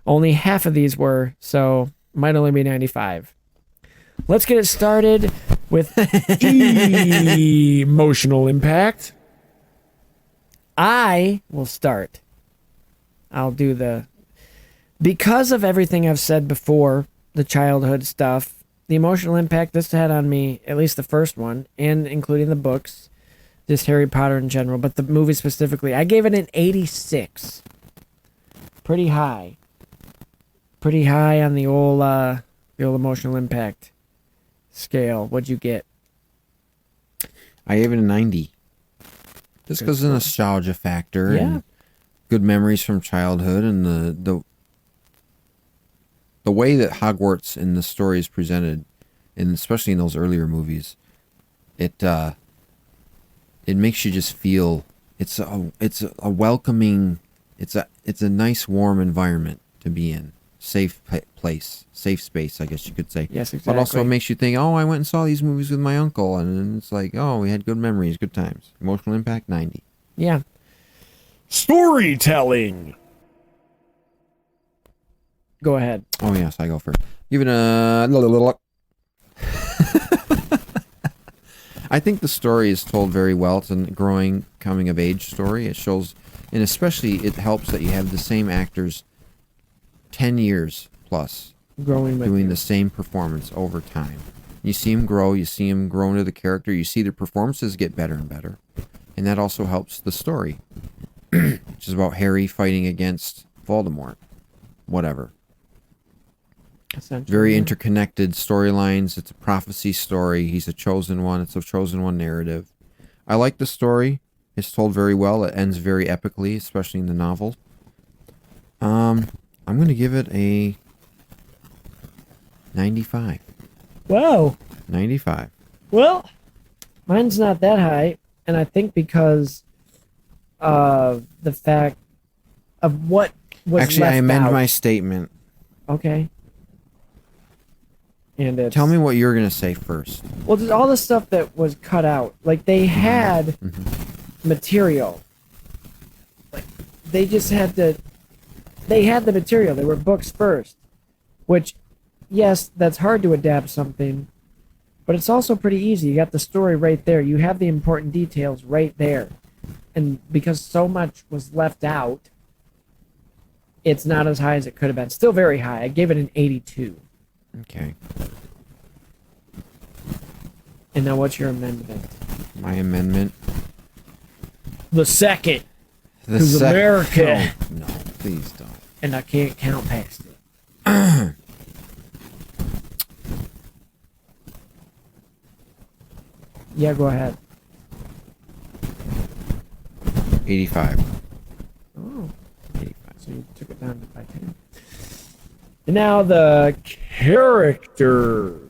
Only half of these were, so might only be 95. Let's get it started with emotional impact. I will start. I'll do because of everything I've said before, the childhood stuff, the emotional impact this had on me, at least the first one, and including the books, just Harry Potter in general, but the movie specifically, I gave it an 86. Pretty high. Pretty high on the old emotional impact scale. What'd you get? I gave it a 90. Just because of the nostalgia factor and good memories from childhood and the way that Hogwarts in the story is presented, and especially in those earlier movies, it makes you just feel it's a welcoming, it's a nice warm environment to be in. Safe place, safe space, I guess you could say. Yes, exactly. But also it makes you think, oh, I went and saw these movies with my uncle, and then it's like, oh, we had good memories, good times. Emotional impact, 90. Yeah. Storytelling. Go ahead. Oh, yes, I go first. Give it a... I think the story is told very well. It's a growing, coming-of-age story. It shows, and especially it helps that you have the same actors 10 years plus doing the same performance over time. You see them grow. You see them grow into the character. You see their performances get better and better. And that also helps the story, which is about Harry fighting against Voldemort. Whatever. Very interconnected storylines. It's a prophecy story. He's a chosen one. It's a chosen one narrative. I like the story. It's told very well. It ends very epically, especially in the novel. I'm going to give it a 95. Wow. 95. Well, mine's not that high, and I think because of the fact of what was Actually, left I amend out. my statement. Okay. And it's, Tell me what you're going to say first. well, there's all the stuff that was cut out. Like, they had material. Like, they just had to... They had the material. They were books first. Which, yes, that's hard to adapt something. But it's also pretty easy. You got the story right there. You have the important details right there. And because so much was left out, it's not as high as it could have been. Still very high. I gave it an 82. Okay. And now what's your amendment? My amendment? The second. The Who's second. America. No, please don't. And I can't count past it. Yeah, go ahead. 85. Oh. 85. So you took it down by 10. And now the characters.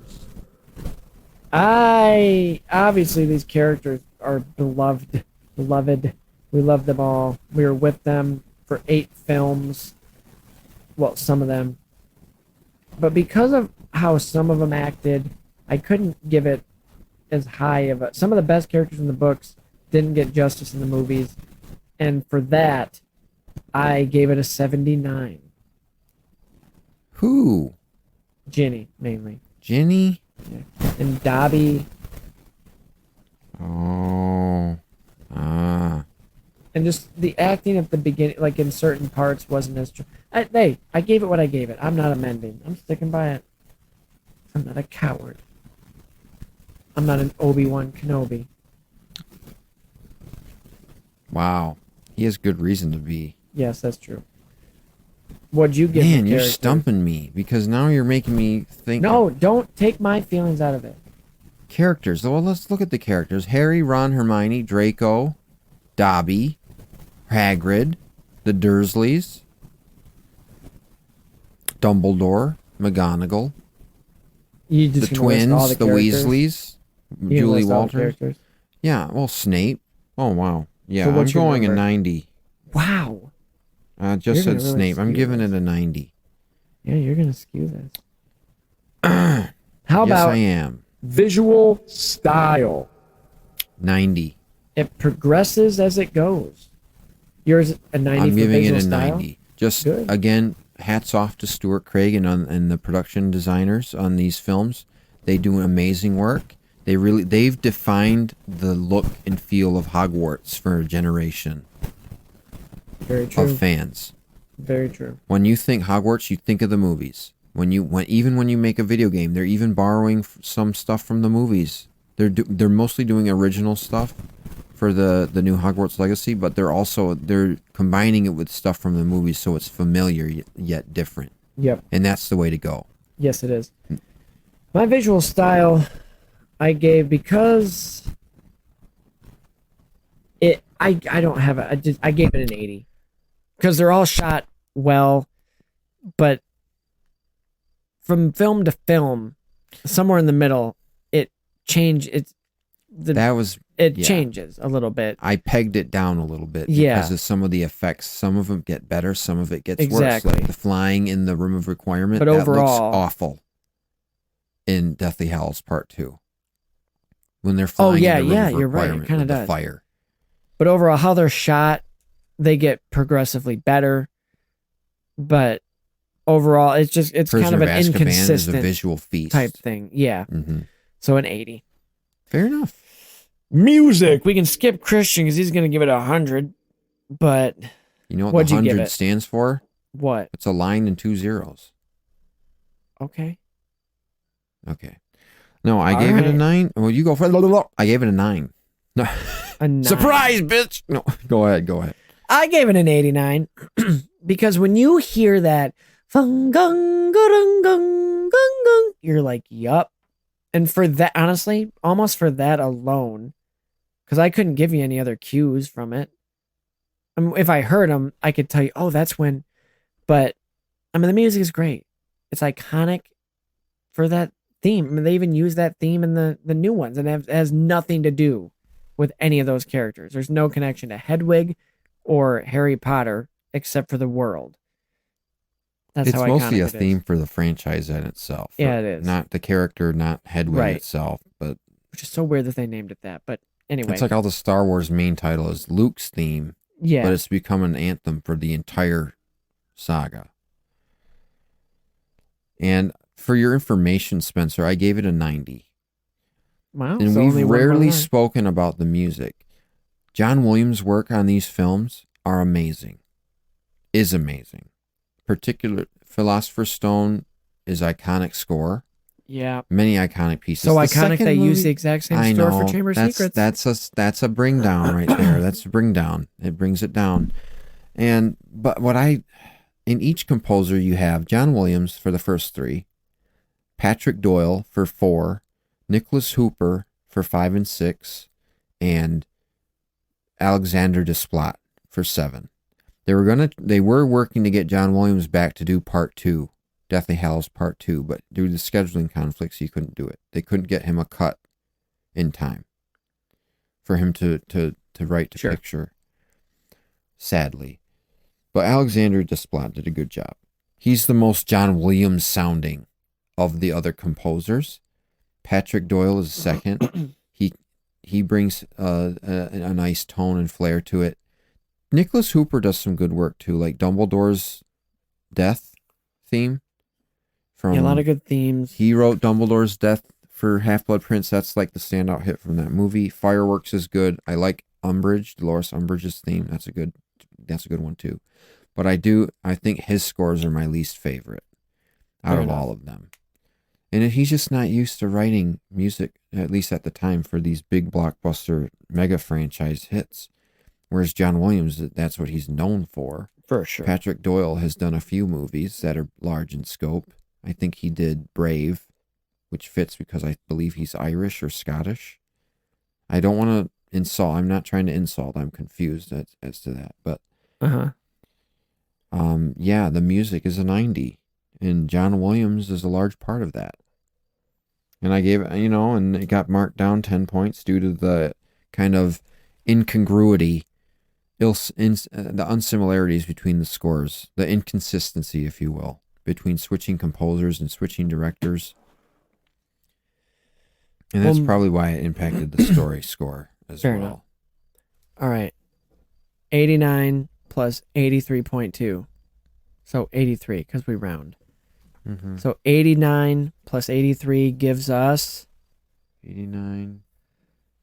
Obviously these characters are beloved. We love them all. We were with them for 8 films. Well, some of them. But because of how some of them acted, I couldn't give it as high of a... Some of the best characters in the books didn't get justice in the movies. And for that, I gave it a 79. Who? Ginny, mainly. Ginny? Yeah. And Dobby. Oh. Ah. And just the acting at the beginning, like in certain parts, wasn't as true. I gave it what I gave it. I'm not amending. I'm sticking by it. I'm not a coward. I'm not an Obi-Wan Kenobi. Wow. He has good reason to be. Yes, that's true. What'd you give? Man, you're stumping me because now you're making me think. No, don't take my feelings out of it. Characters. Well, let's look at the characters. Harry, Ron, Hermione, Draco, Dobby, Hagrid, the Dursleys, Dumbledore, McGonagall, the twins, the Weasleys, Julie Walters. Yeah, well, Snape. Oh, wow. Yeah, So I'm what's your going a number? 90. Wow. I just You're said gonna really Snape. I'm skew giving this. it a 90. Yeah, you're gonna skew this. How Yes, about I am. Visual style. 90. it progresses as it goes? Yours a 90 I'm for giving it visual a style? 90. Just, Good. again, hats off to Stuart Craig and the production designers on these films. They do amazing work. They've defined the look and feel of Hogwarts for a generation Very true. of fans. Very true. When you think Hogwarts, you think of the movies. Even when you make a video game, they're even borrowing some stuff from the movies. They're mostly doing original stuff for the new Hogwarts Legacy, but they're combining it with stuff from the movies, so it's familiar yet different. Yep. And that's the way to go. Yes, it is. My visual style, I gave because I don't have I gave it an 80 because they're all shot well, but from film to film, somewhere in the middle, it changed. it changes a little bit. I pegged it down a little bit Yeah. because of some of the effects. Some of them get better, some of it gets Exactly. worse. Like the flying in the Room of Requirement, But that overall- looks awful in Deathly Hallows Part 2. When they're flying in the Room of you're right. It Requirement kind of with the does. fire. But overall, how they're shot, they get progressively better. But overall, it's Prisoner kind of an Azkaban is a inconsistent visual feast. type thing. Yeah. Mhm. So an 80. Fair enough. Music. We can skip Christian because he's going to give it 100. But You know what what'd the you give 100 it? stands for? What? It's a line and 2 zeros. Okay. Okay. No, I All gave it a right. 9. Well, you go for I gave it a 9. No. A 9. Surprise, bitch! No, go ahead. I gave it an 89 because when you hear that, fung, gung, gung, gung, gung, gung, you're like, yup. And for that, honestly, almost for that alone, because I couldn't give you any other cues from it. I mean, if I heard them, I could tell you, oh, that's when. But, I mean, the music is great. It's iconic for that theme. I mean, they even use that theme in the new ones, and it has nothing to do with any of those characters. There's no connection to Hedwig or Harry Potter except for the world. That's It's how mostly iconic a it is. theme for the franchise in itself. Yeah, it is. Not the character, not Hedwig Right. itself, but Which is so weird that they named it that. But anyway. it's like all the Star Wars main title is Luke's theme, Yeah. but it's become an anthem for the entire saga. And for your information, Spencer, I gave it a 90. Wow. And so only we've one more rarely line. spoken about the music. John Williams' work on these films are amazing. Is amazing. Particular Philosopher's Stone is iconic score. Yeah. Many iconic pieces. So The iconic second they use movie- the exact same I store know, for Chamber of Secrets. That's a bring down right there. That's a bring down. It brings it down. But in each composer you have John Williams for the first 3, Patrick Doyle for 4, Nicholas Hooper for 5 and 6, and Alexander Desplat for 7. They were working to get John Williams back to do Part 2, Deathly Hallows Part 2, but due to scheduling conflicts, he couldn't do it. They couldn't get him a cut in time for him to write the picture. Sadly. But Alexander Desplat did a good job. He's the most John Williams sounding of the other composers. Patrick Doyle is second. He brings a nice tone and flair to it. Nicholas Hooper does some good work too, like Dumbledore's death theme. A lot of good themes. He wrote Dumbledore's death for Half-Blood Prince. That's like the standout hit from that movie. Fireworks is good. I like Umbridge, Dolores Umbridge's theme. That's a good one too. But I think his scores are my least favorite out Fair of enough. all of them. And he's just not used to writing music, at least at the time, for these big blockbuster mega franchise hits. Whereas John Williams, that's what he's known for. For sure. Patrick Doyle has done a few movies that are large in scope. I think he did Brave, which fits because I believe he's Irish or Scottish. I don't want to insult. I'm not trying to insult. I'm confused as to that. But yeah, the music is a 90. And John Williams is a large part of that. And I gave it, and it got marked down 10 points due to the kind of incongruity, the unsimilarities between the scores, the inconsistency, if you will, between switching composers and switching directors. And that's probably why it impacted the story score as Fair well. enough. All right. 89 plus 83.2. So 83, because we round. Mm-hmm. So 89 plus 83 gives us 89.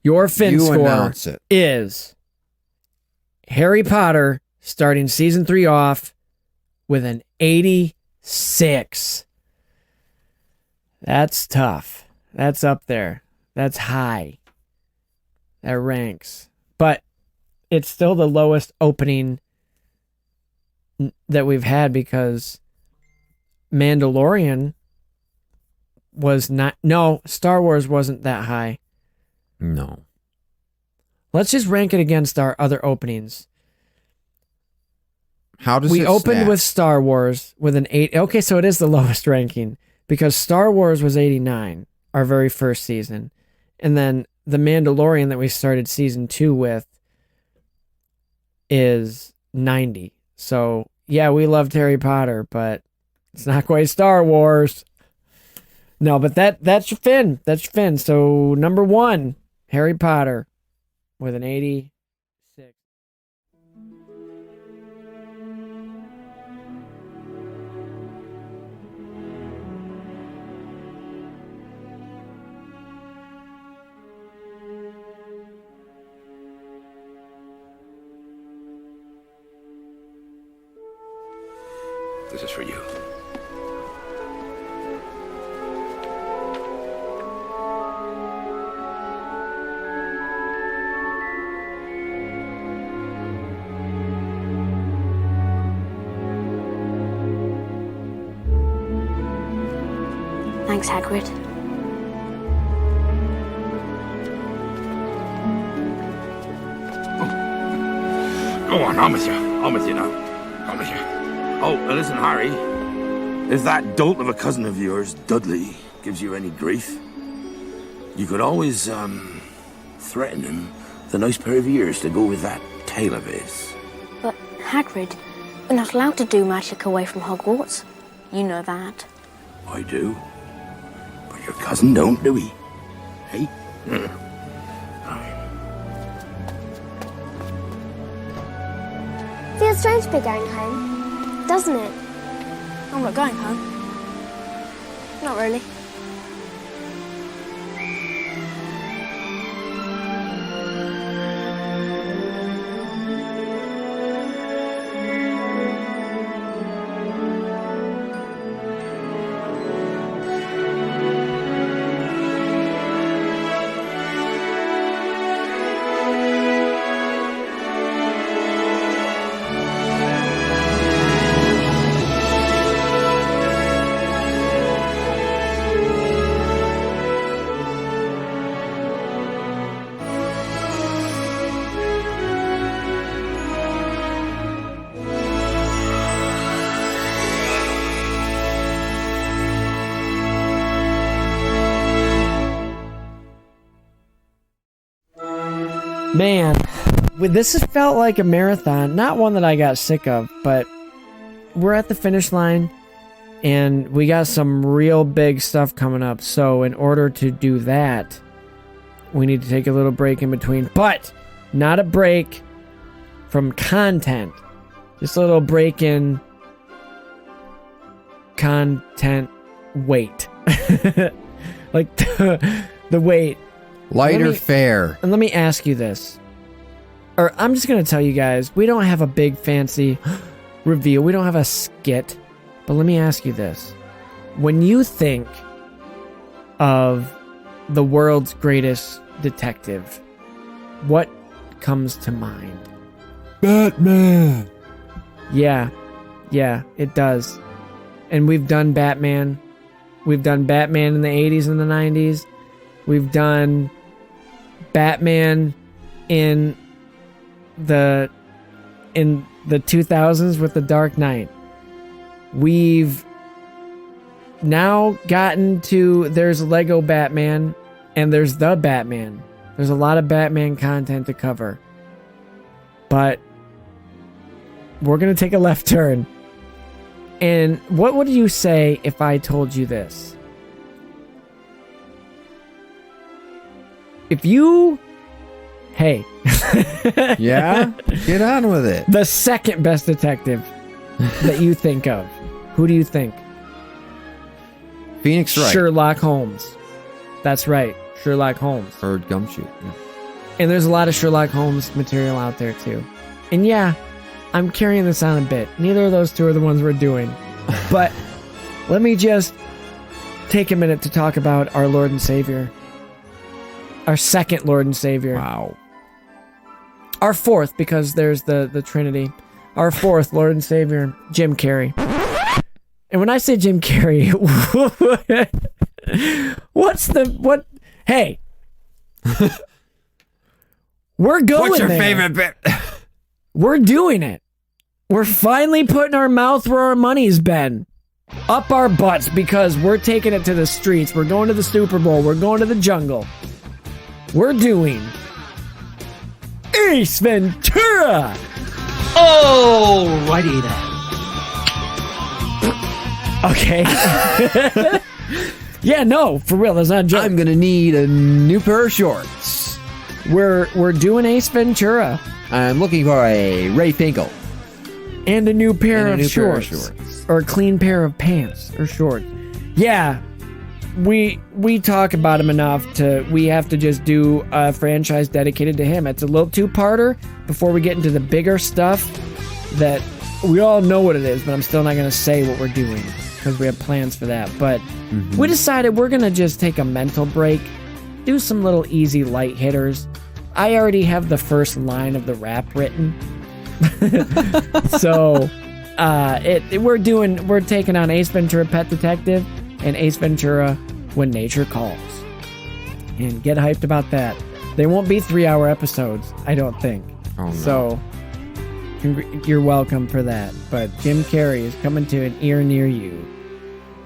Your fin You score announce it. is Harry Potter starting season 3 off with an 86. That's tough. That's up there. That's high. That ranks. But it's still the lowest opening that we've had because Mandalorian was not... No, Star Wars wasn't that high. No. Let's just rank it against our other openings. How does we it opened stack? with Star Wars with an 8. Okay, so it is the lowest ranking because Star Wars was 89, our very first season. And then The Mandalorian that we started season 2 with is 90. So, yeah, we loved Harry Potter, but it's not quite Star Wars. No, but that's your Finn. That's your Finn. So, number 1, Harry Potter with an 86. This is for you. Thanks, Hagrid. Go on, I'm with you. I'm with you now. I'm with you. Oh, listen, Harry. If that dolt of a cousin of yours, Dudley, gives you any grief, you could always, threaten him with a nice pair of ears to go with that tail of his. But, Hagrid, we're not allowed to do magic away from Hogwarts. You know that. I do. But your cousin don't, do he? Hey? Feels strange to be going home, doesn't it? I'm not going home. Not really. Man, this has felt like a marathon. Not one that I got sick of, but we're at the finish line, and we got some real big stuff coming up. So in order to do that, we need to take a little break in between. But not a break from content. Just a little break in content weight. Like the weight. Lighter fare. And let me ask you this. Or I'm just going to tell you guys, we don't have a big fancy reveal. We don't have a skit. But let me ask you this. When you think of the world's greatest detective, what comes to mind? Batman. Yeah, it does. And we've done Batman. We've done Batman in the 80s and the 90s. We've done Batman in the 2000s with The Dark Knight. We've now gotten to there's Lego Batman and there's the Batman. There's a lot of Batman content to cover. But we're going to take a left turn. And what would you say if I told you this? If you... Hey. Yeah? Get on with it. The second best detective that you think of. Who do you think? Phoenix Wright. Sherlock Holmes. That's right. Sherlock Holmes. Or Gumshoe. Yeah. And there's a lot of Sherlock Holmes material out there too. And yeah, I'm carrying this on a bit. Neither of those two are the ones we're doing. But let me just take a minute to talk about our Lord and Savior. Our second Lord and Savior. Wow. Our fourth, because there's the Trinity. Our fourth Lord and Savior, Jim Carrey. And when I say Jim Carrey, what? Hey. We're going What's your there. favorite bit? We're doing it. We're finally putting our mouth where our money's been. Up our butts, because we're taking it to the streets. We're going to the Super Bowl. We're going to the jungle. we're doing Ace Ventura. Alrighty then. Okay. Yeah, no, for real, that's not a joke. I'm gonna need a new pair of shorts. We're doing Ace Ventura. I'm looking for a Ray Finkel. And a new pair of shorts. Or a clean pair of pants or shorts. Yeah, we talk about him enough we have to just do a franchise dedicated to him. It's a little two-parter before we get into the bigger stuff that we all know what it is, but I'm still not going to say what we're doing because we have plans for that. But we decided we're going to just take a mental break, do some little easy light hitters. I already have the first line of the rap written. So we're taking on Ace Ventura Pet Detective and Ace Ventura When Nature Calls. And get hyped about that. They won't be 3-hour episodes, I don't think. Oh, no. So you're welcome for that. But Jim Carrey is coming to an ear near you.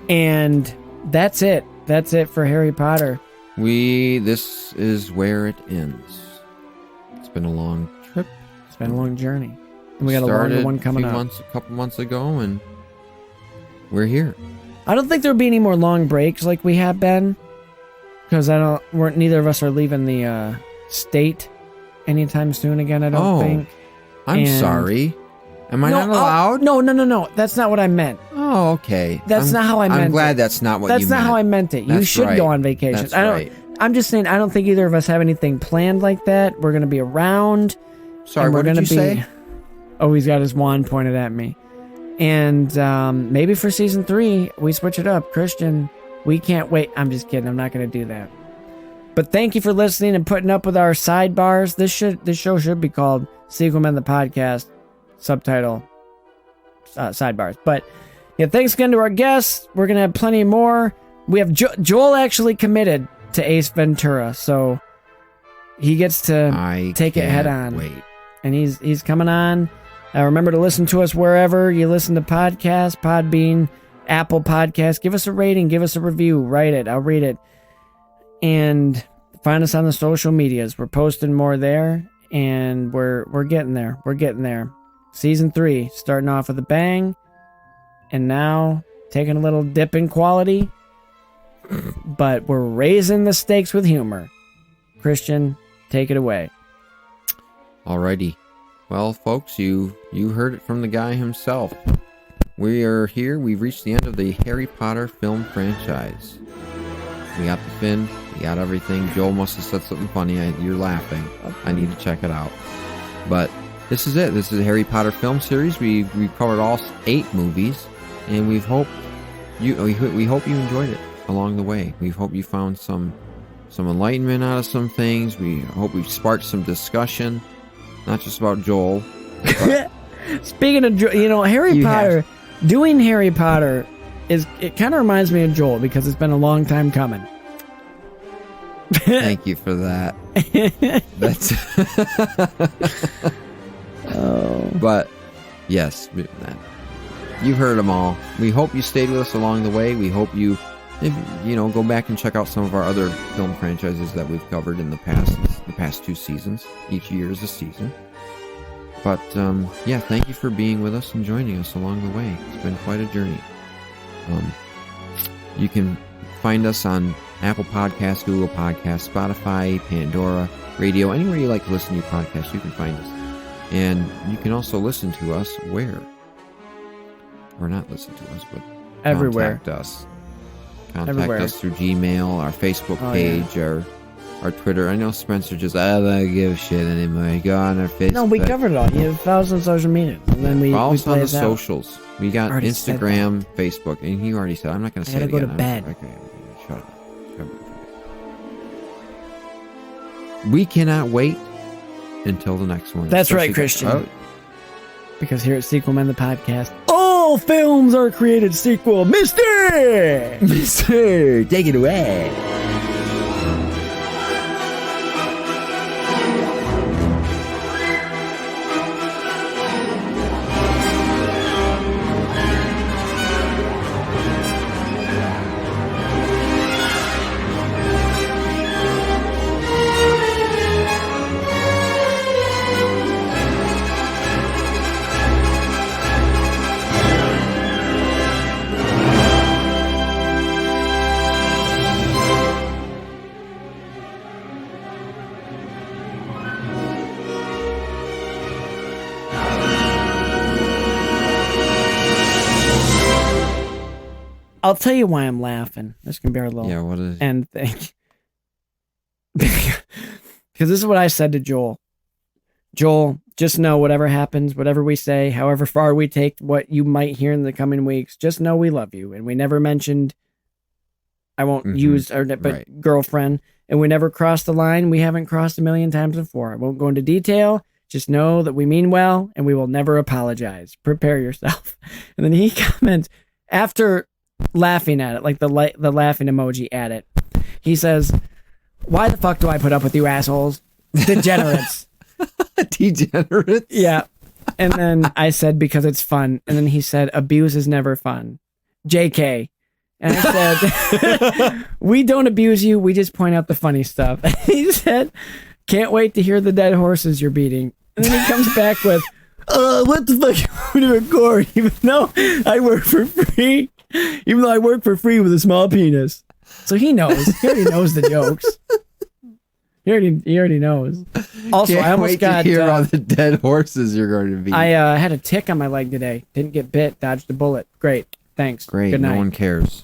And that's it. That's it for Harry Potter. This is where it ends. It's been a long trip. It's been a long journey. And we got a longer one coming up. A couple months ago, and we're here. I don't think there'll be any more long breaks like we have been. Because neither of us are leaving the state anytime soon again, I don't think. I'm sorry. Am I not allowed? No. That's not what I meant. Oh, okay. That's not how I meant it. I'm glad that's not what you meant. That's not how I meant it. You should go on vacation. That's right. I'm just saying, I don't think either of us have anything planned like that. We're going to be around. Sorry, what did you say? Oh, he's got his wand pointed at me. And maybe for season 3, we switch it up. Christian, we can't wait. I'm just kidding. I'm not going to do that. But thank you for listening and putting up with our sidebars. This show should be called Sequel Men the Podcast. Subtitle sidebars. But yeah, thanks again to our guests. We're gonna have plenty more. We have Joel actually committed to Ace Ventura, so he gets to take it head on. Wait. And he's coming on. Remember to listen to us wherever you listen to podcasts, Podbean, Apple Podcasts. Give us a rating, give us a review, write it, I'll read it. And find us on the social medias. We're posting more there, and we're getting there. We're getting there. Season 3, starting off with a bang, and now taking a little dip in quality, but we're raising the stakes with humor. Christian, take it away. Alrighty. Well, folks, you heard it from the guy himself. We are here. We've reached the end of the Harry Potter film franchise. We got the fin. We got everything. Joel must have said something funny. You're laughing. I need to check it out. But this is it. This is a Harry Potter film series. We covered all 8 movies, and we hope you enjoyed it along the way. We hope you found some enlightenment out of some things. We hope we've sparked some discussion, not just about Joel. Speaking of Harry Potter, doing Harry Potter it kind of reminds me of Joel because it's been a long time coming. Thank you for that. That's But yes, you've heard them all. We hope you stayed with us along the way. We hope you go back and check out some of our other film franchises that we've covered in the past 2 seasons. Each year is a season. But thank you for being with us and joining us along the way. It's been quite a journey. You can find us on Apple Podcasts, Google Podcasts, Spotify, Pandora, radio, anywhere you like to listen to your podcast, you can find us. And you can also listen to us where? Or not listen to us, but everywhere. Contact us. Contact us through Gmail, our Facebook page, our Twitter. I know Spencer just, I don't give a shit anymore. Go on our Facebook. No, we covered it all. You have 1,000 social media. And then we also play on the socials. We got Instagram, Facebook, and he already said, I'm not going to say it again. I gotta go to bed. Okay, shut up. We cannot wait until the next one. That's right, Christian. Because here at Sequel Men the Podcast, all films are created sequel. Mister, take it away. I'll tell you why I'm laughing. This can be our little what is end thing. Because this is what I said to Joel. Joel, just know whatever happens, whatever we say, however far we take what you might hear in the coming weeks, just know we love you. And we never mentioned, I won't use, but girlfriend. And we never crossed the line. We haven't crossed a million times before. I won't go into detail. Just know that we mean well and we will never apologize. Prepare yourself. And then he comments, after laughing at it, like the laughing emoji at it, he says, why the fuck do I put up with you assholes? Degenerates. Degenerates? Yeah. And then I said, because it's fun. And then he said, abuse is never fun. JK. And I said, we don't abuse you. We just point out the funny stuff. And he said, can't wait to hear the dead horses you're beating. And then he comes back with, what the fuck you want to record? Even though I work for free. Even though I work for free with a small penis. So he knows. He already knows the jokes. He already knows. Also, Can't I almost wait got to hear all the dead horses you're going to be. I had a tick on my leg today. Didn't get bit. Dodged a bullet. Great. Thanks. Great. Good night. No one cares.